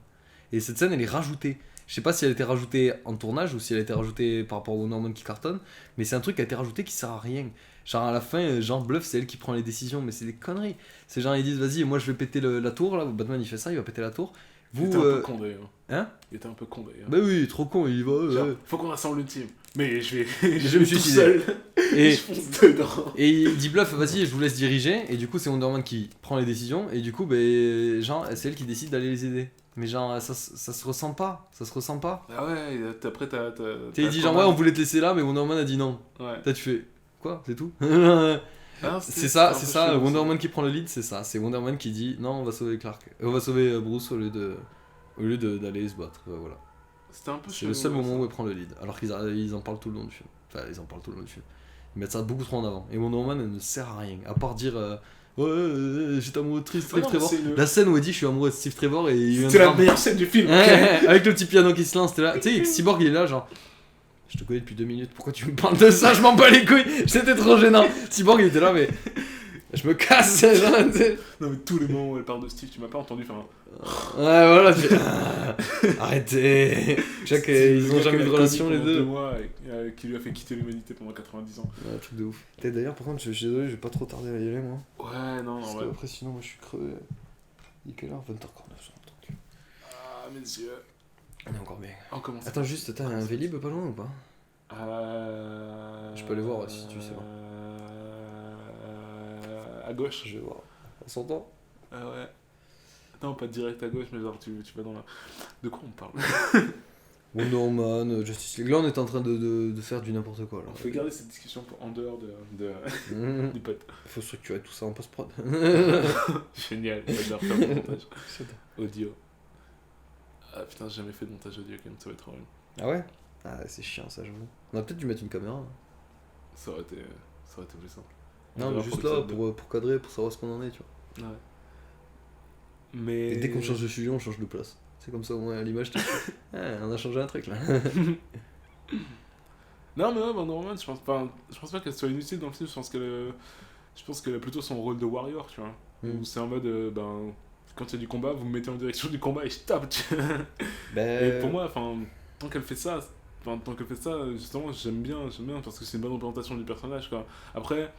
[SPEAKER 1] Et cette scène, elle est rajoutée. Je sais pas si elle a été rajoutée en tournage ou si elle a été rajoutée par rapport au Wonder Woman qui cartonne, mais c'est un truc qui a été rajouté qui sert à rien. Genre à la fin, genre Bluff, c'est elle qui prend les décisions, mais c'est des conneries. C'est genre ils disent vas-y, moi je vais péter la tour là, Batman il fait ça, il va péter la tour.
[SPEAKER 2] Il était un peu con d'ailleurs.
[SPEAKER 1] Hein?
[SPEAKER 2] Il était un peu con d'ailleurs.
[SPEAKER 1] Bah oui, trop con, il y va.
[SPEAKER 2] Genre, faut qu'on rassemble une team. Mais je vais
[SPEAKER 1] me
[SPEAKER 2] tout seul.
[SPEAKER 1] Et
[SPEAKER 2] je fonce dedans.
[SPEAKER 1] Et il dit Bluff, vas-y, je vous laisse diriger. Et du coup, c'est Wonder Woman qui prend les décisions. Et du coup, ben, genre, c'est elle qui décide d'aller les aider. Mais genre, ça se ressent pas. Ça se ressent pas.
[SPEAKER 2] Ah ouais, après t'as
[SPEAKER 1] Il dit genre, ouais, on voulait te laisser là, mais Wonder Woman a dit non.
[SPEAKER 2] Ouais.
[SPEAKER 1] Là, tu fais quoi? C'est tout?
[SPEAKER 2] Ah,
[SPEAKER 1] c'est ça. Wonder Woman qui prend le lead, c'est ça. C'est Wonder Woman qui dit non, on va sauver Clark. On va sauver Bruce au lieu d'aller se battre. Voilà.
[SPEAKER 2] C'était un peu
[SPEAKER 1] C'est le seul moment où elle prend le lead. Alors qu'ils en parlent tout le long du film. Enfin, ils en parlent tout le long du film. Ils mettent ça beaucoup trop en avant. Et Wonder Woman, elle ne sert à rien. À part dire ouais, j'étais amoureux de Steve Trevor. La scène où elle dit je suis amoureux de Steve Trevor et
[SPEAKER 2] c'est la meilleure scène du film.
[SPEAKER 1] Avec le petit piano qui se lance, t'es là. Tu sais, Cyborg il est là, genre. Je te connais depuis 2 minutes, pourquoi tu me parles de ça? Je m'en bats les couilles, c'était trop gênant. Cyborg il était là, mais. Je me casse, genre,
[SPEAKER 2] non, mais tous les moments où elle parle de Steve, tu m'as pas entendu faire
[SPEAKER 1] ouais, voilà, arrêtez. Jack, ils ont jamais eu de relation les deux.
[SPEAKER 2] 2 mois qui lui a fait quitter l'humanité pendant 90 ans.
[SPEAKER 1] Ouais, truc de ouf. D'ailleurs, par contre, je suis désolé, je vais pas trop tarder à y aller, moi.
[SPEAKER 2] Ouais, non,
[SPEAKER 1] parce
[SPEAKER 2] ouais.
[SPEAKER 1] que après, sinon, moi je suis crevé. Il est quelle heure? 20h49.
[SPEAKER 2] Ah, mes yeux.
[SPEAKER 1] On est encore bien.
[SPEAKER 2] On commence.
[SPEAKER 1] Attends, juste, t'as un Vélib pas loin ou pas? Je peux aller voir si tu sais.
[SPEAKER 2] À gauche.
[SPEAKER 1] Je vais voir. On s'entend?
[SPEAKER 2] Ah ouais. Non, pas direct à gauche, mais genre tu vas dans la... De quoi on parle?
[SPEAKER 1] Wonder Woman, Justice League. Là, on est en train de faire du n'importe quoi. Là.
[SPEAKER 2] On peut garder cette discussion en dehors du pote.
[SPEAKER 1] Il faut structurer tout ça en post-prod.
[SPEAKER 2] Génial, j'adore faire le montage. Audio. Ah putain, j'ai jamais fait de montage audio quand même, ça va être trop bien.
[SPEAKER 1] Ah ouais? Ah, c'est chiant ça, j'avoue. On a peut-être dû mettre une caméra.
[SPEAKER 2] Ça aurait été plus simple.
[SPEAKER 1] Non, mais juste là, pour cadrer, pour savoir ce qu'on en est, tu vois.
[SPEAKER 2] Ouais. Mais...
[SPEAKER 1] Et dès qu'on change de sujet, on change de place. C'est comme ça, au moins, à l'image, on a changé un truc, là.
[SPEAKER 2] Non, mais ouais, Wonder Woman, je pense pas qu'elle soit inutile dans le film, je pense qu'elle a plutôt son rôle de warrior, tu vois. Où c'est en mode, quand il y a du combat, vous me mettez en direction du combat et je tape, tu vois. Et pour moi, tant qu'elle fait ça, justement, j'aime bien, parce que c'est une bonne représentation du personnage, quoi. Après...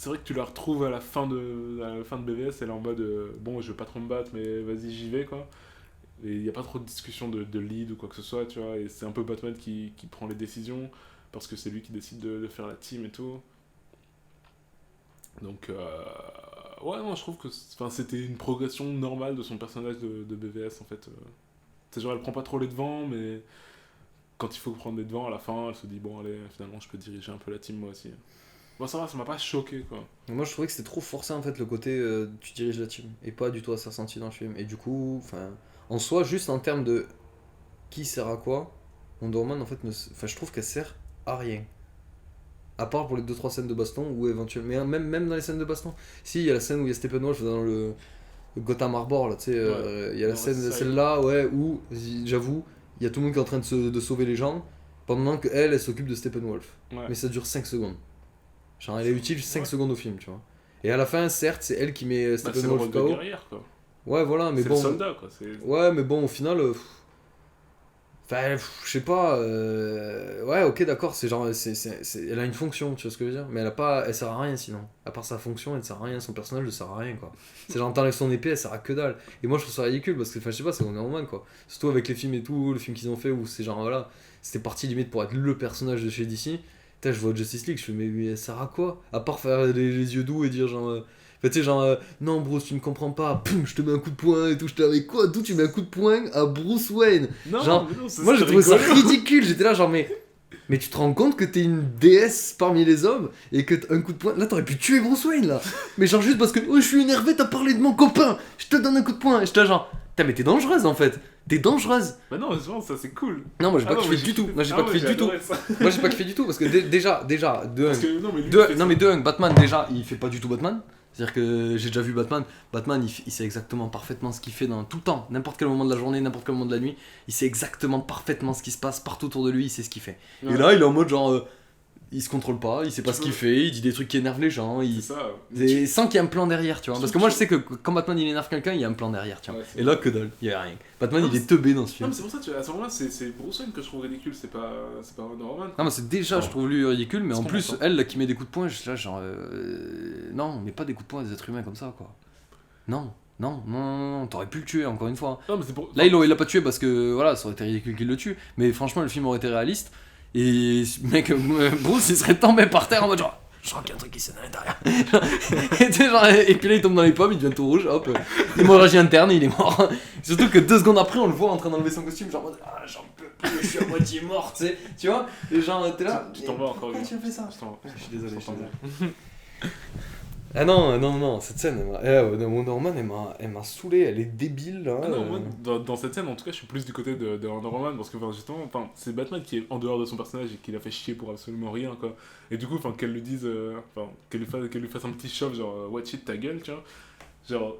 [SPEAKER 2] C'est vrai que tu la retrouves à la fin de BVS, elle est en mode bon, je veux pas trop me battre, mais vas-y, j'y vais, quoi. Et il n'y a pas trop de discussion de lead ou quoi que ce soit, tu vois. Et c'est un peu Batman qui prend les décisions, parce que c'est lui qui décide de faire la team et tout. Donc, ouais, non, je trouve que c'était une progression normale de son personnage de BVS, en fait. C'est genre, elle prend pas trop les devants, mais quand il faut prendre les devants, à la fin, elle se dit bon, allez, finalement, je peux diriger un peu la team, moi aussi. Bon, ça va, ça m'a pas choqué, quoi.
[SPEAKER 1] Moi, je trouvais que c'était trop forcé, en fait, le côté tu diriges la team, et pas du tout à ça ressenti dans le film. Et du coup, en soi, juste en termes de qui sert à quoi, Wonder Woman, en fait, je trouve qu'elle sert à rien. À part pour les 2-3 scènes de baston, ou éventuellement... Mais même dans les scènes de baston. Si, il y a la scène où il y a Steppenwolf dans le Gotham Harbor, là, tu sais, il y a la scène, celle-là, ouais, où, j'avoue, il y a tout le monde qui est en train de sauver les gens, pendant qu'elle, elle s'occupe de Steppenwolf. Ouais. Mais ça dure 5 secondes. Genre, elle est utile 5 secondes au film, tu vois. Et à la fin, certes, c'est elle qui met Steppenwolf KO.
[SPEAKER 2] Quoi.
[SPEAKER 1] Ouais, voilà, mais
[SPEAKER 2] c'est
[SPEAKER 1] bon.
[SPEAKER 2] C'est le soldat, quoi.
[SPEAKER 1] Ouais, mais bon, au final. Je sais pas. Ouais, ok, d'accord, c'est genre. Elle a une fonction, tu vois ce que je veux dire. Mais elle sert à rien sinon. À part sa fonction, elle ne sert à rien. Son personnage ne sert à rien, quoi. C'est genre, t'enlèves son épée, elle sert à que dalle. Et moi, je trouve ça ridicule parce que, je sais pas, c'est Wonder Woman, quoi. Surtout avec les films et tout, le film qu'ils ont fait où c'est genre, voilà. C'était parti limite pour être le personnage de chez DC. Putain, je vois Justice League, je fais, mais elle sert à quoi? À part faire les yeux doux et dire genre. Tu sais, genre, non, Bruce, tu ne comprends pas, poum, je te mets un coup de poing et tout. J'étais là, mais quoi? D'où tu mets un coup de poing à Bruce Wayne?
[SPEAKER 2] Non,
[SPEAKER 1] genre,
[SPEAKER 2] mais non,
[SPEAKER 1] moi, j'ai trouvé ça ridicule. J'étais là, genre, mais Mais tu te rends compte que t'es une déesse parmi les hommes et que un coup de poing. Là, t'aurais pu tuer Bruce Wayne là. Mais genre, juste parce que oh, je suis énervé, t'as parlé de mon copain. Je te donne un coup de poing. Et je te genre, putain, mais t'es dangereuse en fait. T'es dangereuse.
[SPEAKER 2] Bah non, justement, ça c'est cool.
[SPEAKER 1] Non, moi j'ai pas
[SPEAKER 2] non,
[SPEAKER 1] kiffé
[SPEAKER 2] mais
[SPEAKER 1] du tout. Moi j'ai
[SPEAKER 2] Ah
[SPEAKER 1] pas
[SPEAKER 2] ouais,
[SPEAKER 1] kiffé
[SPEAKER 2] j'ai
[SPEAKER 1] du tout.
[SPEAKER 2] adoré ça.
[SPEAKER 1] Moi j'ai pas kiffé du tout parce que déjà, de
[SPEAKER 2] Parce
[SPEAKER 1] un.
[SPEAKER 2] que non, mais lui,
[SPEAKER 1] Non mais de un, Batman déjà, il fait pas du tout Batman. C'est-à-dire que j'ai déjà vu Batman. Batman, il sait exactement parfaitement ce qu'il fait dans tout le temps, n'importe quel moment de la journée, n'importe quel moment de la nuit. Il sait exactement parfaitement ce qui se passe partout autour de lui. Il sait ce qu'il fait.
[SPEAKER 2] Ouais.
[SPEAKER 1] Et là, il est en mode genre, il se contrôle pas, il sait pas
[SPEAKER 2] Tu
[SPEAKER 1] ce qu'il
[SPEAKER 2] peux-
[SPEAKER 1] fait, il dit des trucs qui énervent les gens.
[SPEAKER 2] C'est ça.
[SPEAKER 1] Et sans qu'il y ait un plan derrière, tu vois.
[SPEAKER 2] Je
[SPEAKER 1] Parce que
[SPEAKER 2] trouve
[SPEAKER 1] moi,
[SPEAKER 2] que
[SPEAKER 1] je sais que quand Batman il énerve quelqu'un, il y a un plan derrière, tu vois.
[SPEAKER 2] Ouais, c'est
[SPEAKER 1] Et là, que dalle, il y a rien. Batman,
[SPEAKER 2] Non,
[SPEAKER 1] il est teubé dans ce
[SPEAKER 2] Non,
[SPEAKER 1] film.
[SPEAKER 2] mais c'est pour ça, à ce moment-là, c'est Bruce Wayne que je trouve ridicule, c'est pas Wonder Woman.
[SPEAKER 1] Non, mais c'est déjà, je trouve lui ridicule, mais
[SPEAKER 2] Parce
[SPEAKER 1] en
[SPEAKER 2] qu'on
[SPEAKER 1] plus,
[SPEAKER 2] entend.
[SPEAKER 1] elle là qui met des coups de poing, je suis là, genre. Non, mais pas des coups de poing à des êtres humains comme ça, quoi. Non, t'aurais pu le tuer, encore une fois.
[SPEAKER 2] Non, mais c'est pour.
[SPEAKER 1] Là, il l'a pas tué parce que, voilà, ça aurait été ridicule qu'il le tue, mais franchement, le film aurait été réaliste, et mec, Bruce, il serait tombé par terre en mode genre. Je sens qu'il y a un truc qui s'est à l'intérieur. Et puis là, il tombe dans les pommes, il devient tout rouge, hop, hémorragie interne, il est mort. Surtout que 2 secondes après, on le voit en train d'enlever son costume, genre en mode ah, j'en peux plus, je suis à moitié mort, tu vois. Et genre, t'es là.
[SPEAKER 2] Tu t'en vas encore
[SPEAKER 1] Pourquoi
[SPEAKER 2] une.
[SPEAKER 1] tu as fait ça?
[SPEAKER 2] Je
[SPEAKER 1] suis désolé,
[SPEAKER 2] je
[SPEAKER 1] je suis
[SPEAKER 2] t'entends
[SPEAKER 1] désolé. Ah non, cette scène, Wonder Woman, elle m'a saoulé, elle est débile là.
[SPEAKER 2] Ah non, moi, dans cette scène, en tout cas, je suis plus du côté de Wonder Woman parce que, enfin, justement, c'est Batman qui est en dehors de son personnage et qui l'a fait chier pour absolument rien, quoi. Et du coup, enfin, qu'elle lui dise, qu'elle lui fasse un petit shove, genre, watch it, ta gueule, tu vois. Genre.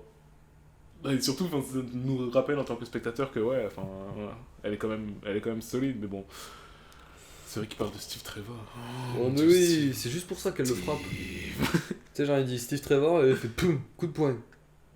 [SPEAKER 2] Et surtout, enfin, ça nous rappelle en tant que spectateur que, ouais, enfin, voilà, elle est quand même solide, mais bon. C'est vrai qu'il parle de Steve Trevor.
[SPEAKER 1] Oh, mais oui, c'est juste pour ça qu'elle le frappe. Tu sais, genre, il dit Steve Trevor et elle fait poum, coup de poing.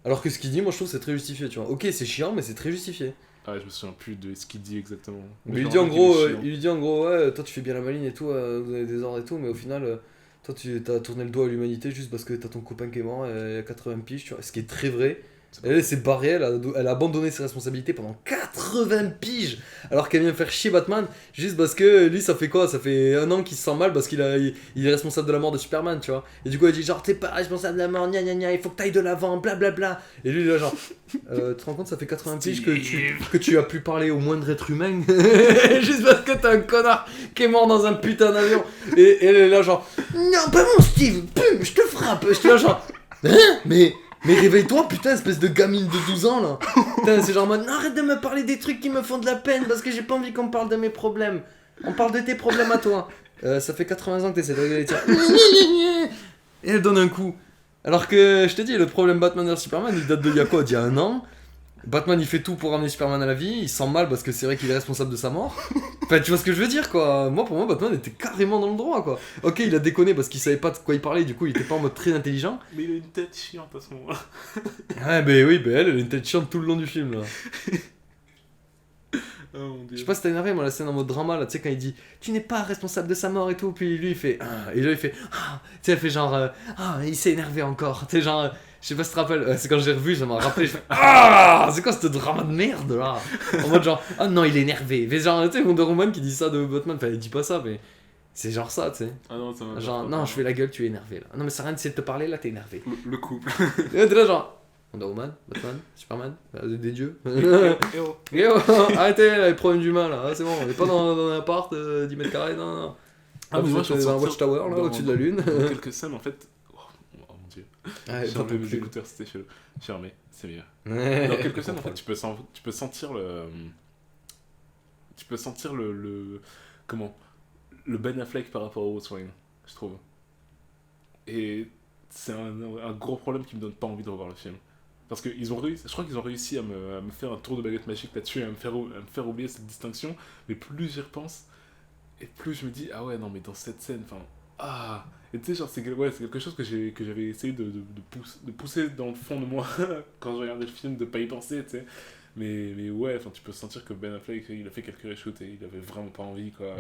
[SPEAKER 1] Alors que ce qu'il dit, moi je trouve c'est très justifié, tu vois. Ok, c'est chiant, mais c'est très justifié.
[SPEAKER 2] Ah, je me souviens plus de ce qu'il dit exactement.
[SPEAKER 1] Mais
[SPEAKER 2] je
[SPEAKER 1] il
[SPEAKER 2] me
[SPEAKER 1] dit en
[SPEAKER 2] rappelle qu'il
[SPEAKER 1] gros,
[SPEAKER 2] est chiant.
[SPEAKER 1] ouais, toi tu fais bien la maline et tout, vous avez des ordres et tout, mais au final, toi tu t'as tourné le doigt à l'humanité juste parce que t'as ton copain qui est mort il y a 80 piges, tu vois. Ce qui est très vrai. Elle s'est barrée, elle a abandonné ses responsabilités pendant 80 piges alors qu'elle vient faire chier Batman juste parce que lui ça fait quoi? Ça fait 1 an qu'il se sent mal parce il est responsable de la mort de Superman, tu vois. Et du coup elle dit genre t'es pas responsable de la mort, gna gna gna, il faut que t'ailles de l'avant, blablabla. Et lui il est là genre tu te rends compte ça fait 80 piges que tu as pu parler au moindre être humain juste parce que t'es un connard qui est mort dans un putain d'avion. Et elle est là genre non pas mon Steve, pum, je te frappe. Je suis là genre hein mais réveille-toi, putain, espèce de gamine de 12 ans là. Putain, c'est genre en mode, non, arrête de me parler des trucs qui me font de la peine parce que j'ai pas envie qu'on me parle de mes problèmes. On parle de tes problèmes à toi. Ça fait 80 ans que t'essaies de régler les tiens. Et elle donne un coup. Alors que, je t'ai dit, le problème Batman vs Superman, il date de il y a quoi? D'il y a 1 an. Batman il fait tout pour ramener Superman à la vie, il se sent mal parce que c'est vrai qu'il est responsable de sa mort. Enfin tu vois ce que je veux dire quoi. Pour moi Batman était carrément dans le droit quoi. Ok il a déconné parce qu'il savait pas de quoi il parlait, du coup il était pas en mode très intelligent.
[SPEAKER 2] Mais il a une tête chiante à ce moment-là.
[SPEAKER 1] Ouais bah oui, elle a une tête chiante tout le long du film là.
[SPEAKER 2] Oh mon dieu.
[SPEAKER 1] Je sais pas si t'as énervé moi la scène en mode drama là, tu sais quand il dit tu n'es pas responsable de sa mort et tout, puis lui il fait et là il fait tu sais elle fait genre il s'est énervé encore, tu sais genre je sais pas si tu te rappelles, c'est quand j'ai revu, ça m'a rappelé, je fais c'est quoi ce drama de merde là. En mode genre non il est énervé, mais genre tu sais Wonder Woman qui dit ça de Batman, enfin elle dit pas ça mais c'est genre ça tu sais.
[SPEAKER 2] Ah non, ça m'a
[SPEAKER 1] Genre non je fais la gueule, tu es énervé là, non mais ça sert à rien d'essayer de te parler là, t'es énervé.
[SPEAKER 2] Le couple.
[SPEAKER 1] Et t'es là genre Wonder Woman, Batman, Superman, des dieux.
[SPEAKER 2] Eh oh.
[SPEAKER 1] Et oh, arrêtez les problèmes d'humains là, c'est bon, on est pas dans un appart 10 mètres carrés, non.
[SPEAKER 2] Ah, mais moi,
[SPEAKER 1] je suis dans un Watchtower là, au-dessus de la lune.
[SPEAKER 2] Dans quelques scènes en fait. Oh mon dieu.
[SPEAKER 1] Ouais,
[SPEAKER 2] J'ai enlevé mes écouteurs, c'était chelou. J'ai remis, c'est mieux. Dans quelques scènes en fait, tu peux sentir le. Tu peux sentir comment le Ben Affleck par rapport au Bruce Wayne, je trouve. Et c'est un gros problème qui me donne pas envie de revoir le film. Parce que je crois qu'ils ont réussi à me faire un tour de baguette magique là-dessus et à me faire oublier cette distinction. Mais plus j'y repense, et plus je me dis, ah ouais, non, mais dans cette scène, enfin, et tu sais, genre, c'est quelque chose que j'avais essayé de pousser dans le fond de moi quand je regardais le film, de pas y penser, tu sais. Mais ouais, enfin, tu peux sentir que Ben Affleck, il a fait quelques reshoots et il avait vraiment pas envie, quoi.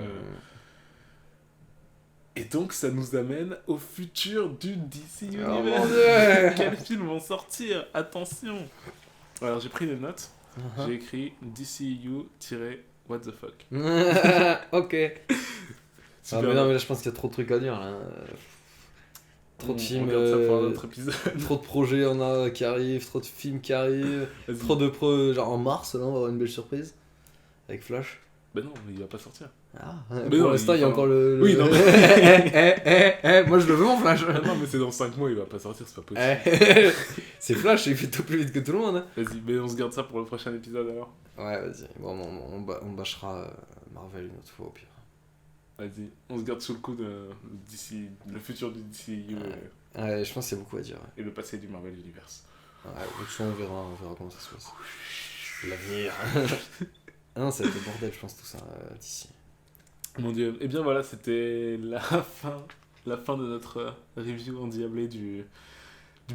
[SPEAKER 2] Et donc, ça nous amène au futur du DC Universe.
[SPEAKER 1] Oh mon dieu.
[SPEAKER 2] Quels films vont sortir? Attention. Alors, j'ai pris des notes. J'ai écrit DCU-What the fuck.
[SPEAKER 1] Ok.
[SPEAKER 2] Super.
[SPEAKER 1] Mais non, mais là je pense qu'il y a trop de trucs à dire là. Trop de films,
[SPEAKER 2] On regarde ça pour un autre épisode.
[SPEAKER 1] trop de projets qui arrivent, trop de films qui arrivent,
[SPEAKER 2] Vas-y.
[SPEAKER 1] trop de genre en mars là on va avoir une belle surprise avec Flash.
[SPEAKER 2] Ben non, mais il va pas sortir.
[SPEAKER 1] Ah,
[SPEAKER 2] mais
[SPEAKER 1] pour
[SPEAKER 2] non,
[SPEAKER 1] l'instant, il y a encore le...
[SPEAKER 2] Oui, non,
[SPEAKER 1] moi je le veux mon Flash.
[SPEAKER 2] non, mais c'est dans 5 mois, il va pas sortir, c'est pas possible.
[SPEAKER 1] C'est Flash, il fait tout plus vite que tout le monde. Hein.
[SPEAKER 2] Vas-y, mais on se garde ça pour le prochain épisode alors.
[SPEAKER 1] Ouais, vas-y. Bon, on bâchera Marvel une autre fois au pire.
[SPEAKER 2] Vas-y, on se garde sous le coup de DC, le futur du DCU
[SPEAKER 1] Ouais, je pense qu'il y a beaucoup à dire.
[SPEAKER 2] et le passé du Marvel Universe.
[SPEAKER 1] Ouais, de toute façon, on verra comment ça se passe. L'avenir. Ah non, ça va être le bordel, je pense, tout ça, d'ici.
[SPEAKER 2] Mon dieu. Et bien voilà, c'était la fin de notre review endiablée du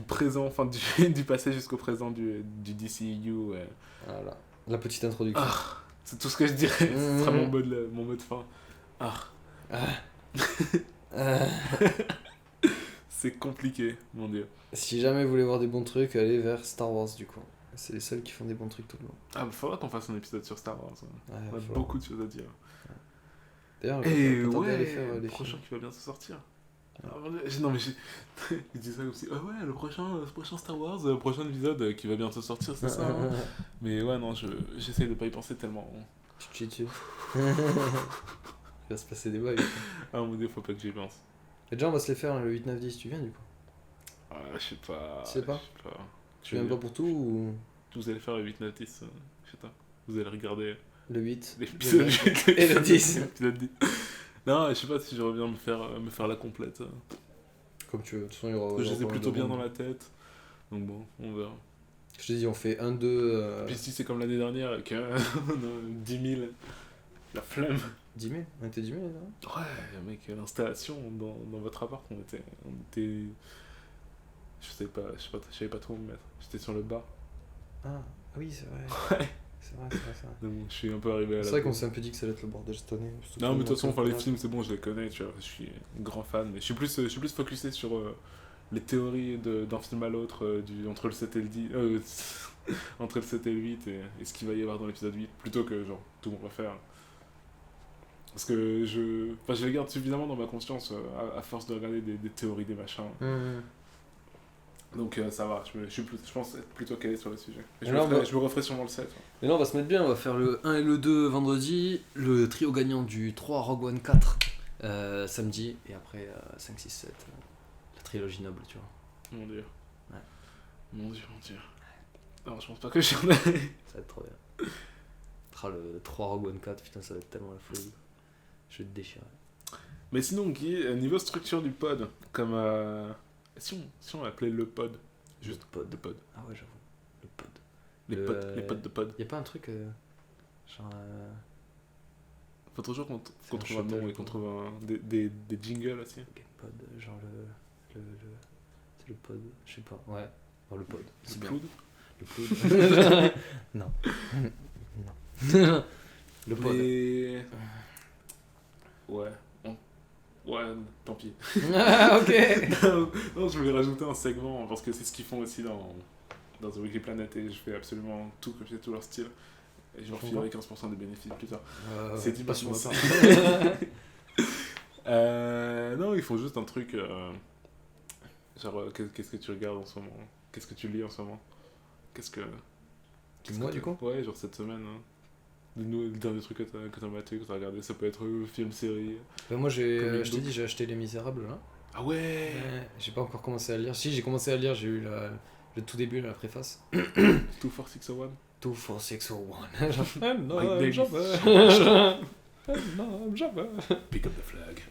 [SPEAKER 2] présent, enfin du passé jusqu'au présent du DCU.
[SPEAKER 1] Voilà, la petite introduction.
[SPEAKER 2] Ah, c'est tout ce que je dirais, ce sera mon mot de fin. C'est compliqué, mon dieu.
[SPEAKER 1] Si jamais vous voulez voir des bons trucs, allez vers Star Wars du coup. C'est les seuls qui font des bons trucs tout le long.
[SPEAKER 2] Ah, bah, faudra qu'on fasse un épisode sur Star Wars.
[SPEAKER 1] Ouais,
[SPEAKER 2] on a beaucoup de choses à dire.
[SPEAKER 1] D'ailleurs,
[SPEAKER 2] ouais,
[SPEAKER 1] aller faire
[SPEAKER 2] le
[SPEAKER 1] des
[SPEAKER 2] prochain
[SPEAKER 1] films.
[SPEAKER 2] qui va bientôt sortir. Non mais je dis ça comme si, ah ouais, le prochain Star Wars, le prochain épisode qui va bientôt sortir, c'est ça. Hein. Mais ouais, non, j'essaie de pas y penser tellement.
[SPEAKER 1] Tu. Il va se passer des bugs.
[SPEAKER 2] Ah mon dieu, faut pas que j'y pense.
[SPEAKER 1] Et déjà, on va se les faire hein, le 8, 9, 10, tu viens du coup.
[SPEAKER 2] Ah, je sais pas.
[SPEAKER 1] Tu sais pas. Tu viens pas pour tout ou.
[SPEAKER 2] Vous allez faire le 8, 9, 10, je sais pas. Vous allez regarder
[SPEAKER 1] Le 8,
[SPEAKER 2] l'épisode 8
[SPEAKER 1] et le 10.
[SPEAKER 2] L'épisode 10. Non, je sais pas si je reviens me faire la complète.
[SPEAKER 1] Comme tu veux, de toute façon, il y aura.
[SPEAKER 2] Je les ai plutôt bien dans la tête. Donc bon, on verra.
[SPEAKER 1] Je te dis, on fait 1, 2.
[SPEAKER 2] Puis si c'est comme l'année dernière avec 10 000, la flemme.
[SPEAKER 1] 10 000 On était 10 000 là.
[SPEAKER 2] Ouais, mec, l'installation dans votre appart, on était. Je savais pas trop où me mettre. J'étais sur le bas.
[SPEAKER 1] Ah, oui, c'est vrai.
[SPEAKER 2] Ouais.
[SPEAKER 1] C'est vrai.
[SPEAKER 2] Donc je suis un peu arrivé à la.
[SPEAKER 1] C'est vrai qu'on s'est un peu dit que ça allait être le bordel cette année.
[SPEAKER 2] Non, mais de toute façon, enfin, les films, c'est bon, je les connais, tu vois. Je suis grand fan, mais je suis plus focusé sur les théories d'un film à l'autre, entre le 7 et le 10. Entre le 7 et le 8 et ce qu'il va y avoir dans l'épisode 8, plutôt que genre tout mon refaire. Parce que je les garde suffisamment dans ma conscience à force de regarder des théories, des machins. Donc ça va, je pense être plutôt calé sur le sujet. Je me referai sûrement le 7. Ouais.
[SPEAKER 1] Mais là on va se mettre bien, on va faire le 1 et le 2 vendredi, le trio gagnant du 3 Rogue One 4 samedi, et après 5, 6, 7, la trilogie noble, tu vois.
[SPEAKER 2] Mon dieu.
[SPEAKER 1] Ouais.
[SPEAKER 2] Mon dieu. Non, je pense pas que j'en ai.
[SPEAKER 1] Ça va être trop bien. Le 3 Rogue One 4, putain ça va être tellement la folie. Je vais te déchirer.
[SPEAKER 2] Mais sinon Guy, niveau structure du pod, comme... Si on appelait le pod, juste
[SPEAKER 1] le pod. Ah ouais, j'avoue. Le pod.
[SPEAKER 2] Les pods de pod.
[SPEAKER 1] Y'a pas un truc genre.
[SPEAKER 2] Faut toujours qu'on trouve un nom et qu'on trouve des jingles aussi.
[SPEAKER 1] Pod, genre le. C'est le pod, je sais pas. Ouais, non, le pod.
[SPEAKER 2] C'est bien.
[SPEAKER 1] Le pod. Non. Le pod.
[SPEAKER 2] Mais... Ouais. Ouais, tant pis.
[SPEAKER 1] Ah, ok.
[SPEAKER 2] Non, je voulais rajouter un segment parce que c'est ce qu'ils font aussi dans The Weekly Planet et je fais absolument tout, copier tout leur style. Et je leur filerai 15% des bénéfices plus tard. C'est dit pas sur ça. Non, ils font juste un truc. Genre, qu'est-ce que tu regardes en ce moment? Qu'est-ce que tu lis en ce moment?
[SPEAKER 1] Moi, du coup?
[SPEAKER 2] Ouais, genre cette semaine. Hein. Le dernier truc que t'as maté, que t'as regardé, ça peut être film, série.
[SPEAKER 1] Bah moi je t'ai dit, j'ai acheté Les Misérables là.
[SPEAKER 2] Ah ouais,
[SPEAKER 1] j'ai pas encore commencé à lire. Si, j'ai commencé à lire, j'ai eu le tout début, la préface.
[SPEAKER 2] 24601.
[SPEAKER 1] 24601. Non,
[SPEAKER 2] My
[SPEAKER 1] jamais. Non, jamais.
[SPEAKER 2] Pick up the flag.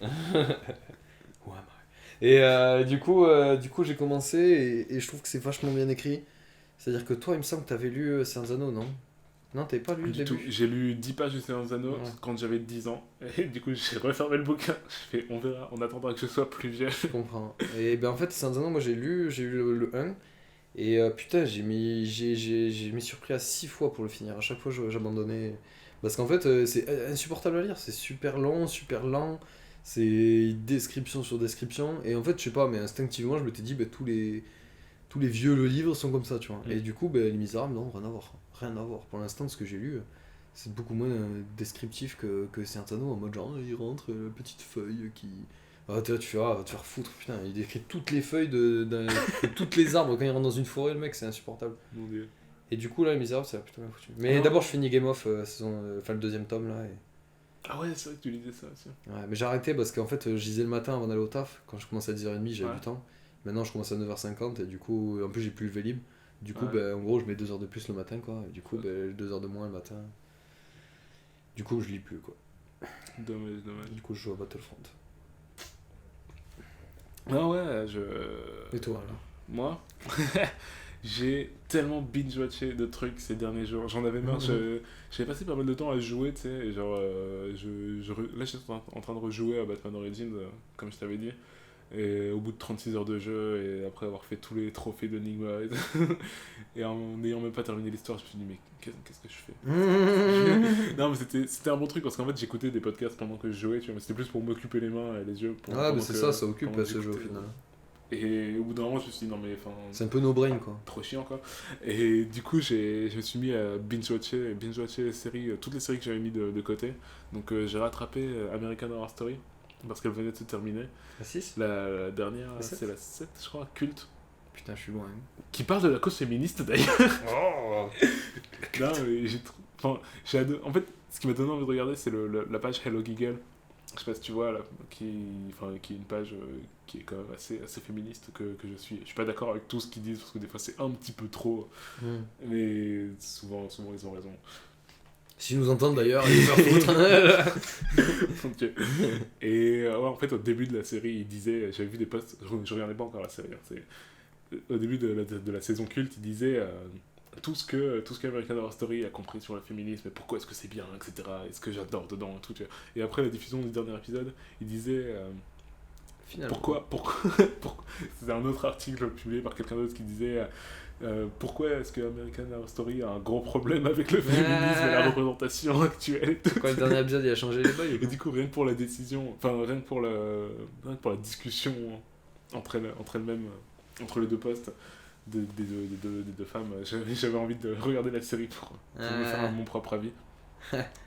[SPEAKER 1] Ouais, et du coup j'ai commencé et je trouve que c'est vachement bien écrit. C'est-à-dire que toi, il me semble que t'avais lu Seigneur des Anneaux, non? Non, t'avais pas lu le début?
[SPEAKER 2] J'ai lu 10 pages du Seigneur des Anneaux quand j'avais 10 ans. Et du coup, j'ai refermé le bouquin. Je fais, on verra, on attendra que je sois plus vieux.
[SPEAKER 1] Je comprends. Et ben en fait, Seigneur des Anneaux, moi j'ai lu le 1. Et putain, j'ai mis surpris à 6 fois pour le finir. À chaque fois, j'abandonnais. Parce qu'en fait, c'est insupportable à lire. C'est super long, super lent. C'est description sur description. Et en fait, je sais pas, mais instinctivement, je m'étais dit, tous les vieux le livre sont comme ça, tu vois. Et du coup, Les Misérables, non, rien à voir. Pour l'instant, ce que j'ai lu, c'est beaucoup moins descriptif que Seigneur en mode genre, il rentre, petite feuille qui... Ah, tu fais, va te faire foutre, putain, il décrit toutes les feuilles de toutes les arbres quand il rentre dans une forêt, le mec, c'est insupportable.
[SPEAKER 2] Mon Dieu.
[SPEAKER 1] Et du coup, là, Les Misérables, ça va plutôt bien foutu. Mais d'abord, je finis Game of, le deuxième tome, là, et
[SPEAKER 2] Ah ouais, c'est vrai que tu lisais ça aussi.
[SPEAKER 1] Ouais, mais j'ai arrêté parce qu'en fait, je lisais le matin avant d'aller au taf. Quand je commençais à 10h30, j'avais du temps. Maintenant, je commence à 9h50 et du coup, en plus, j'ai plus le libre. Du coup, en gros, je mets 2 heures de plus le matin, quoi. Et du coup, 2 heures de moins le matin. Du coup, je lis plus, quoi.
[SPEAKER 2] Dommage.
[SPEAKER 1] Du coup, je joue à Battlefront.
[SPEAKER 2] Ah ouais,
[SPEAKER 1] Et toi, alors?
[SPEAKER 2] Moi j'ai tellement binge-watché de trucs ces derniers jours. J'en avais marre. J'avais passé pas mal de temps à jouer, tu sais. Et genre, là, je suis en train de rejouer à Batman Origins, comme je t'avais dit. Et au bout de 36 heures de jeu, et après avoir fait tous les trophées de Nigma, et en n'ayant même pas terminé l'histoire, je me suis dit, mais qu'est-ce que je fais? Non, mais c'était un bon truc parce qu'en fait, j'écoutais des podcasts pendant que je jouais, tu vois, mais c'était plus pour m'occuper les mains et les yeux.
[SPEAKER 1] Ouais, mais c'est ça occupe ce jeu au final.
[SPEAKER 2] Et au bout d'un moment, je me suis dit, non, mais enfin.
[SPEAKER 1] C'est un peu no-brain, quoi.
[SPEAKER 2] Trop chiant, quoi. Et du coup, je me suis mis à binge-watcher les séries, toutes les séries que j'avais mis de côté. Donc, j'ai rattrapé American Horror Story parce qu'elle venait de se terminer.
[SPEAKER 1] La 6
[SPEAKER 2] La dernière, c'est la 7, je crois, Culte.
[SPEAKER 1] Putain, je suis loin.
[SPEAKER 2] Qui parle de la cause féministe, d'ailleurs.
[SPEAKER 1] Oh.
[SPEAKER 2] Non, mais j'ai en fait, ce qui m'a donné envie de regarder, c'est la page Hello Giggle. Je sais pas si tu vois, là, qui est une page qui est quand même assez féministe que je suis. Je suis pas d'accord avec tout ce qu'ils disent, parce que des fois c'est un petit peu trop. Mais souvent ils ont raison.
[SPEAKER 1] Si nous entendent d'ailleurs, ils vont faire
[SPEAKER 2] foutre. Et en fait, au début de la série, il disait, j'avais vu des posts, je regardais pas encore la série, au début de la saison Culte, il disait tout ce que American Horror Story a compris sur le féminisme, et pourquoi est-ce que c'est bien, etc. Et ce que j'adore dedans, et tout. Tu vois. Et après la diffusion du dernier épisode, il disait pourquoi c'était un autre article publié par quelqu'un d'autre qui disait pourquoi est-ce que American Horror Story a un gros problème avec le féminisme et la représentation actuelle et tout.
[SPEAKER 1] Quand le dernier épisode il a changé les bails.
[SPEAKER 2] Et du coup, rien que pour la décision, enfin rien que pour la discussion entre elles-mêmes, entre les deux postes des deux femmes, j'avais envie de regarder la série pour me faire mon propre avis.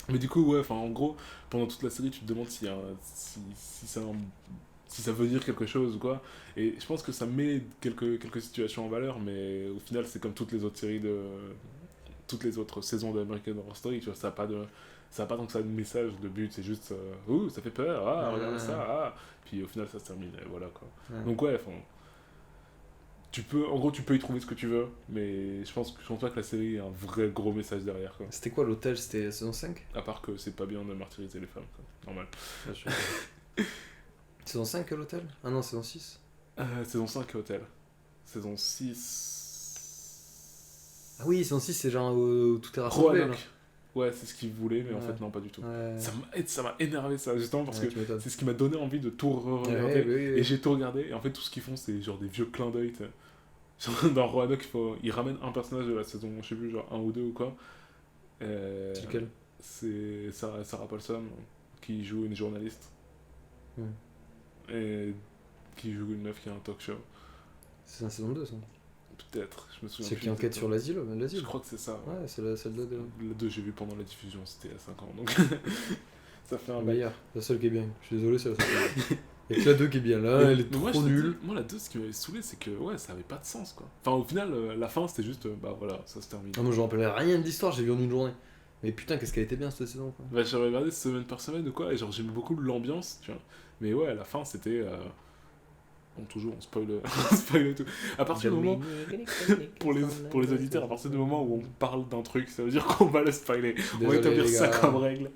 [SPEAKER 2] Mais du coup, ouais, enfin en gros, pendant toute la série, tu te demandes si ça veut dire quelque chose ou quoi. Et je pense que ça met quelques situations en valeur, mais au final, c'est comme toutes les autres séries toutes les autres saisons d'American Horror Story, tu vois, ça n'a pas tant que ça de message, de but, c'est juste ouh, ça fait peur, regardez ça, puis au final, ça se termine, et voilà quoi. Donc ouais, enfin. Tu peux y trouver ce que tu veux, mais je pense pas que la série ait un vrai gros message derrière, quoi.
[SPEAKER 1] C'était quoi l'hôtel? C'était saison 5?
[SPEAKER 2] À part que c'est pas bien de martyriser les femmes, quoi. Normal.
[SPEAKER 1] Saison 5 l'hôtel? Ah non, saison 6.
[SPEAKER 2] Saison 5 hôtel. Saison 6...
[SPEAKER 1] Ah oui, saison 6 c'est genre où tout est rassemblé.
[SPEAKER 2] Ouais, c'est ce qu'ils voulaient, mais en fait non, pas du tout. Ça m'a énervé ça, justement, parce que c'est ce qui m'a donné envie de tout regarder. Et j'ai tout regardé, et en fait tout ce qu'ils font c'est genre des vieux clins d'œil. Dans Roanoke, ils ramènent un personnage de la saison, je sais plus, genre 1 ou 2 ou quoi.
[SPEAKER 1] C'est lequel?
[SPEAKER 2] C'est Sarah Paulson, qui joue une journaliste. Et qui joue une meuf qui a un talk show.
[SPEAKER 1] C'est la saison 2 ça?
[SPEAKER 2] Peut-être, je me souviens.
[SPEAKER 1] C'est qui enquête sur l'asile?
[SPEAKER 2] Je crois que c'est ça.
[SPEAKER 1] Ouais, c'est celle de 2.
[SPEAKER 2] La 2, j'ai vu pendant la diffusion, c'était à 5 ans, donc ça fait un
[SPEAKER 1] meilleur. La seule qui est bien. Je suis désolé, c'est la seule. Il y a que la 2 qui est bien là, elle est trop nulle.
[SPEAKER 2] Moi, la 2, ce qui m'avait saoulé, c'est que ouais, ça avait pas de sens quoi. Enfin, au final, la fin c'était juste, bah voilà, ça se termine.
[SPEAKER 1] Ah, moi je me rappelais rien de l'histoire, j'ai vu en une journée. Mais putain, qu'est-ce qu'elle était bien cette saison quoi.
[SPEAKER 2] Bah, j'avais regardé semaine par semaine ou quoi, et genre j'aimais beaucoup l'ambiance, tu vois. Mais ouais, à la fin c'était. Bon, toujours on spoil tout. À partir du moment. pour les auditeurs, à partir du moment où on parle d'un truc, ça veut dire qu'on va le spoiler. Désolé, on va établir ça comme règle.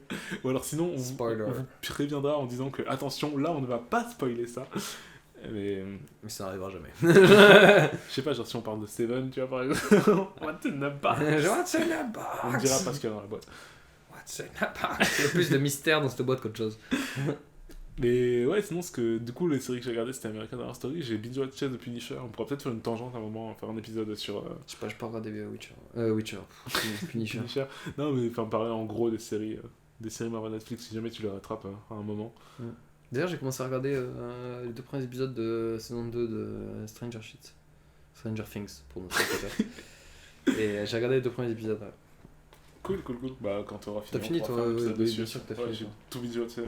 [SPEAKER 2] Ou alors sinon, on vous préviendra en disant que attention, là on ne va pas spoiler ça. Mais
[SPEAKER 1] ça n'arrivera jamais.
[SPEAKER 2] Je sais pas, genre si on parle de Seven, tu vois, par exemple. What's in the box?
[SPEAKER 1] What's in the box?
[SPEAKER 2] On ne dira pas ce qu'il y a dans la boîte.
[SPEAKER 1] What's in the box? Il y a plus de mystère dans cette boîte qu'autre chose.
[SPEAKER 2] Mais ouais, sinon, les séries que j'ai regardées, c'était American Horror Story. J'ai binge-watché The Punisher. On pourra peut-être faire une tangente à un moment, faire un épisode sur.
[SPEAKER 1] Je sais pas, je peux regarder Witcher. Punisher.
[SPEAKER 2] Non, mais enfin, parler en gros des séries Marvel Netflix, si jamais tu les rattrapes à un moment.
[SPEAKER 1] D'ailleurs, j'ai commencé à regarder les 2 premiers épisodes de saison 2 de Stranger Things, pour notre côté. Et j'ai regardé les 2 premiers épisodes. Ouais.
[SPEAKER 2] Cool. Bah, quand t'auras fini.
[SPEAKER 1] T'as fini, toi? Bien sûr que t'as fini.
[SPEAKER 2] J'ai tout binge-watché.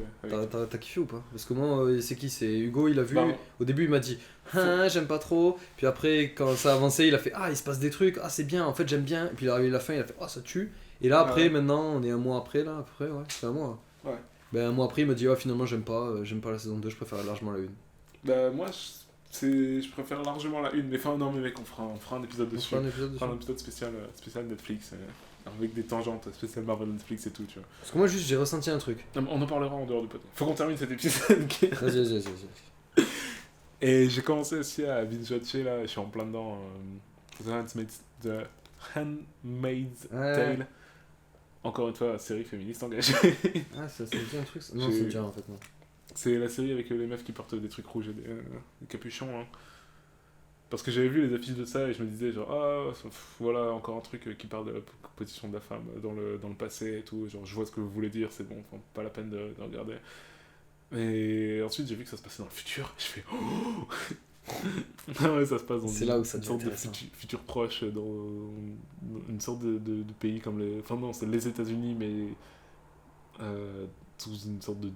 [SPEAKER 1] T'as kiffé ou pas? Parce que moi, c'est qui? C'est Hugo, il a vu. Au début, il m'a dit j'aime pas trop. Puis après, quand ça a avancé, il a fait il se passe des trucs. C'est bien, en fait, j'aime bien. Et puis il est arrivé à la fin, il a fait ça tue. Et là, après, maintenant, on est un mois après, là, à peu près, ouais. C'est un mois.
[SPEAKER 2] Ouais.
[SPEAKER 1] Ben, un mois après, il m'a dit, finalement, j'aime pas la saison 2, je préfère largement la 1.
[SPEAKER 2] Bah, moi, je préfère largement la 1, mais non, mais mec, on fera un épisode dessus.
[SPEAKER 1] Un épisode
[SPEAKER 2] spécial Netflix, avec des tangentes, spécial Marvel Netflix et tout, tu vois.
[SPEAKER 1] Parce que moi, juste, j'ai ressenti un truc.
[SPEAKER 2] Non, on en parlera en dehors du podcast. Faut qu'on termine cet épisode.
[SPEAKER 1] Vas-y.
[SPEAKER 2] Et j'ai commencé aussi à binge-watcher, là, je suis en plein dedans, The Handmaid's Tale. Encore une fois, série féministe engagée.
[SPEAKER 1] Ah, ça me dit un truc. Non, c'est déjà en fait, non.
[SPEAKER 2] C'est la série avec les meufs qui portent des trucs rouges et des capuchons. Hein. Parce que j'avais vu les affiches de ça et je me disais, genre, voilà, encore un truc qui parle de la position de la femme dans le passé et tout. Genre, je vois ce que vous voulez dire, c'est bon, enfin, pas la peine de regarder. Et ensuite, j'ai vu que ça se passait dans le futur. Je fais, oh. Ah ouais, ça se passe dans
[SPEAKER 1] une
[SPEAKER 2] sorte de futur proche, dans une sorte de pays comme les. Enfin, non, c'est les États-Unis, mais sous une sorte de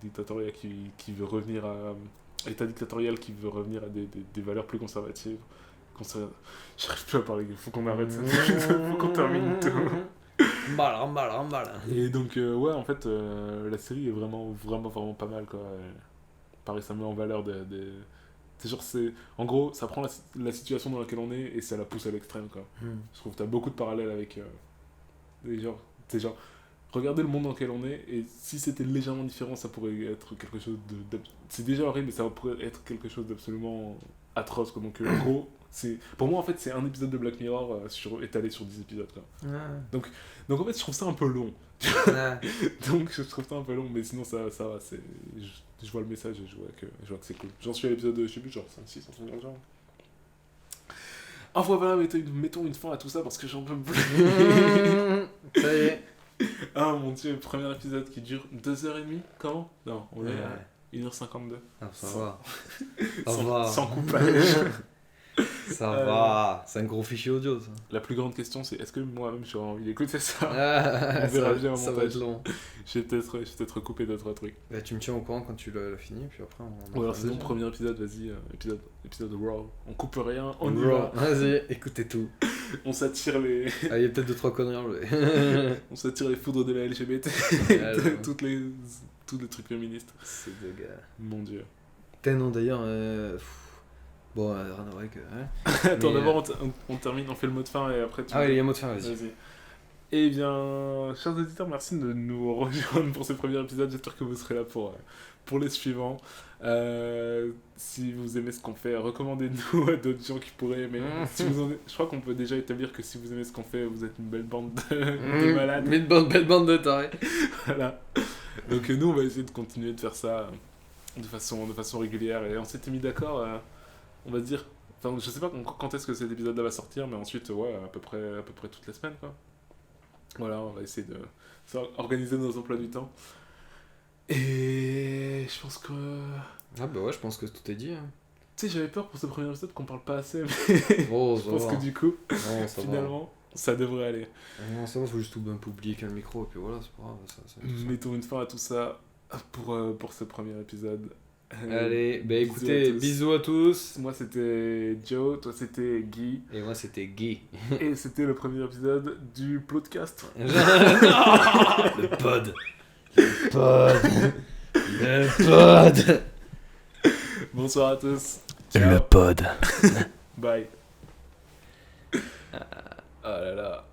[SPEAKER 2] dictatoriat qui veut revenir à. État dictatorial qui veut revenir à des valeurs plus conservatives. J'arrive plus à parler, il faut qu'on arrête ça. Faut qu'on termine tout.
[SPEAKER 1] Remballe.
[SPEAKER 2] Et donc, ouais, en fait, la série est vraiment pas mal, quoi. Pareil, ça met en valeur en gros, ça prend la situation dans laquelle on est et ça la pousse à l'extrême, quoi. Je trouve que t'as beaucoup de parallèles avec genre, regardez le monde dans lequel on est et si c'était légèrement différent, ça pourrait être quelque chose c'est déjà horrible, mais ça pourrait être quelque chose d'absolument atroce, quoi. Donc, en gros, pour moi, en fait, c'est un épisode de Black Mirror étalé sur 10 épisodes, quoi. Donc, en fait, je trouve ça un peu long. Donc, je trouve ça un peu long, mais sinon, ça va, je vois le message et je vois que c'est cool. J'en suis à l'épisode, je sais plus, genre 5-6, un truc dans le genre. Enfin voilà, mettons une fin à tout ça parce que j'en peux plus.
[SPEAKER 1] Ça y est.
[SPEAKER 2] Ah mon dieu, premier épisode qui dure 2h30. Comment? Non, on est à 1h52.
[SPEAKER 1] Ah, ça va.
[SPEAKER 2] Sans coupage.
[SPEAKER 1] Ça va. C'est un gros fichier audio, ça.
[SPEAKER 2] La plus grande question, c'est est-ce que moi-même j'aurais envie d'écouter ça?
[SPEAKER 1] On
[SPEAKER 2] verra bien au montage.
[SPEAKER 1] Ça va être long.
[SPEAKER 2] Je vais peut-être recouper d'autres trucs.
[SPEAKER 1] Bah, tu me tiens au courant quand tu l'as fini, puis après on...
[SPEAKER 2] Ou alors c'est mon premier épisode, vas-y, épisode raw. On coupe rien, on y
[SPEAKER 1] va. Vas-y, écoutez tout.
[SPEAKER 2] On s'attire les...
[SPEAKER 1] Ah, il y a peut-être 2-3 conneries enlevées.
[SPEAKER 2] On s'attire les foudres de la LGBT. Tous les trucs féministes.
[SPEAKER 1] C'est des gars.
[SPEAKER 2] Mon dieu.
[SPEAKER 1] Non, d'ailleurs... Bon, rien à voir avec...
[SPEAKER 2] Attends, d'abord on termine, on fait le mot de fin et après tu...
[SPEAKER 1] Ah oui, il y a un mot de fin, vas-y.
[SPEAKER 2] Eh bien, chers auditeurs, merci de nous rejoindre pour ce premier épisode. J'espère que vous serez là pour les suivants. Si vous aimez ce qu'on fait, recommandez-nous à d'autres gens qui pourraient aimer. Je crois qu'on peut déjà établir que si vous aimez ce qu'on fait, vous êtes une belle bande de malades.
[SPEAKER 1] Une belle bande de tarés.
[SPEAKER 2] Voilà. Donc nous, on va essayer de continuer de faire ça de façon régulière. Et on s'était mis d'accord, on va dire... Enfin, je sais pas quand est-ce que cet épisode-là va sortir, mais ensuite, ouais, à peu près toutes les semaines, quoi. Voilà, on va essayer de organiser nos emplois du temps. Et je pense que...
[SPEAKER 1] Ah bah ouais, je pense que tout est dit. Hein.
[SPEAKER 2] Tu sais, j'avais peur pour ce premier épisode qu'on parle pas assez, mais je pense que du coup, finalement, ça devrait aller.
[SPEAKER 1] Non, ça va, faut juste tout bien publier qu'un micro, et puis voilà, c'est pas grave. Ça.
[SPEAKER 2] Mettons une fin à tout ça pour ce premier épisode.
[SPEAKER 1] Allez, bah écoutez, bisous à tous.
[SPEAKER 2] Moi c'était Joe, toi c'était Guy.
[SPEAKER 1] Et moi c'était Guy.
[SPEAKER 2] Et c'était le premier épisode du podcast.
[SPEAKER 1] Le pod. Le pod.
[SPEAKER 2] Bonsoir à tous.
[SPEAKER 1] Ciao. Le pod.
[SPEAKER 2] Bye. Oh là là.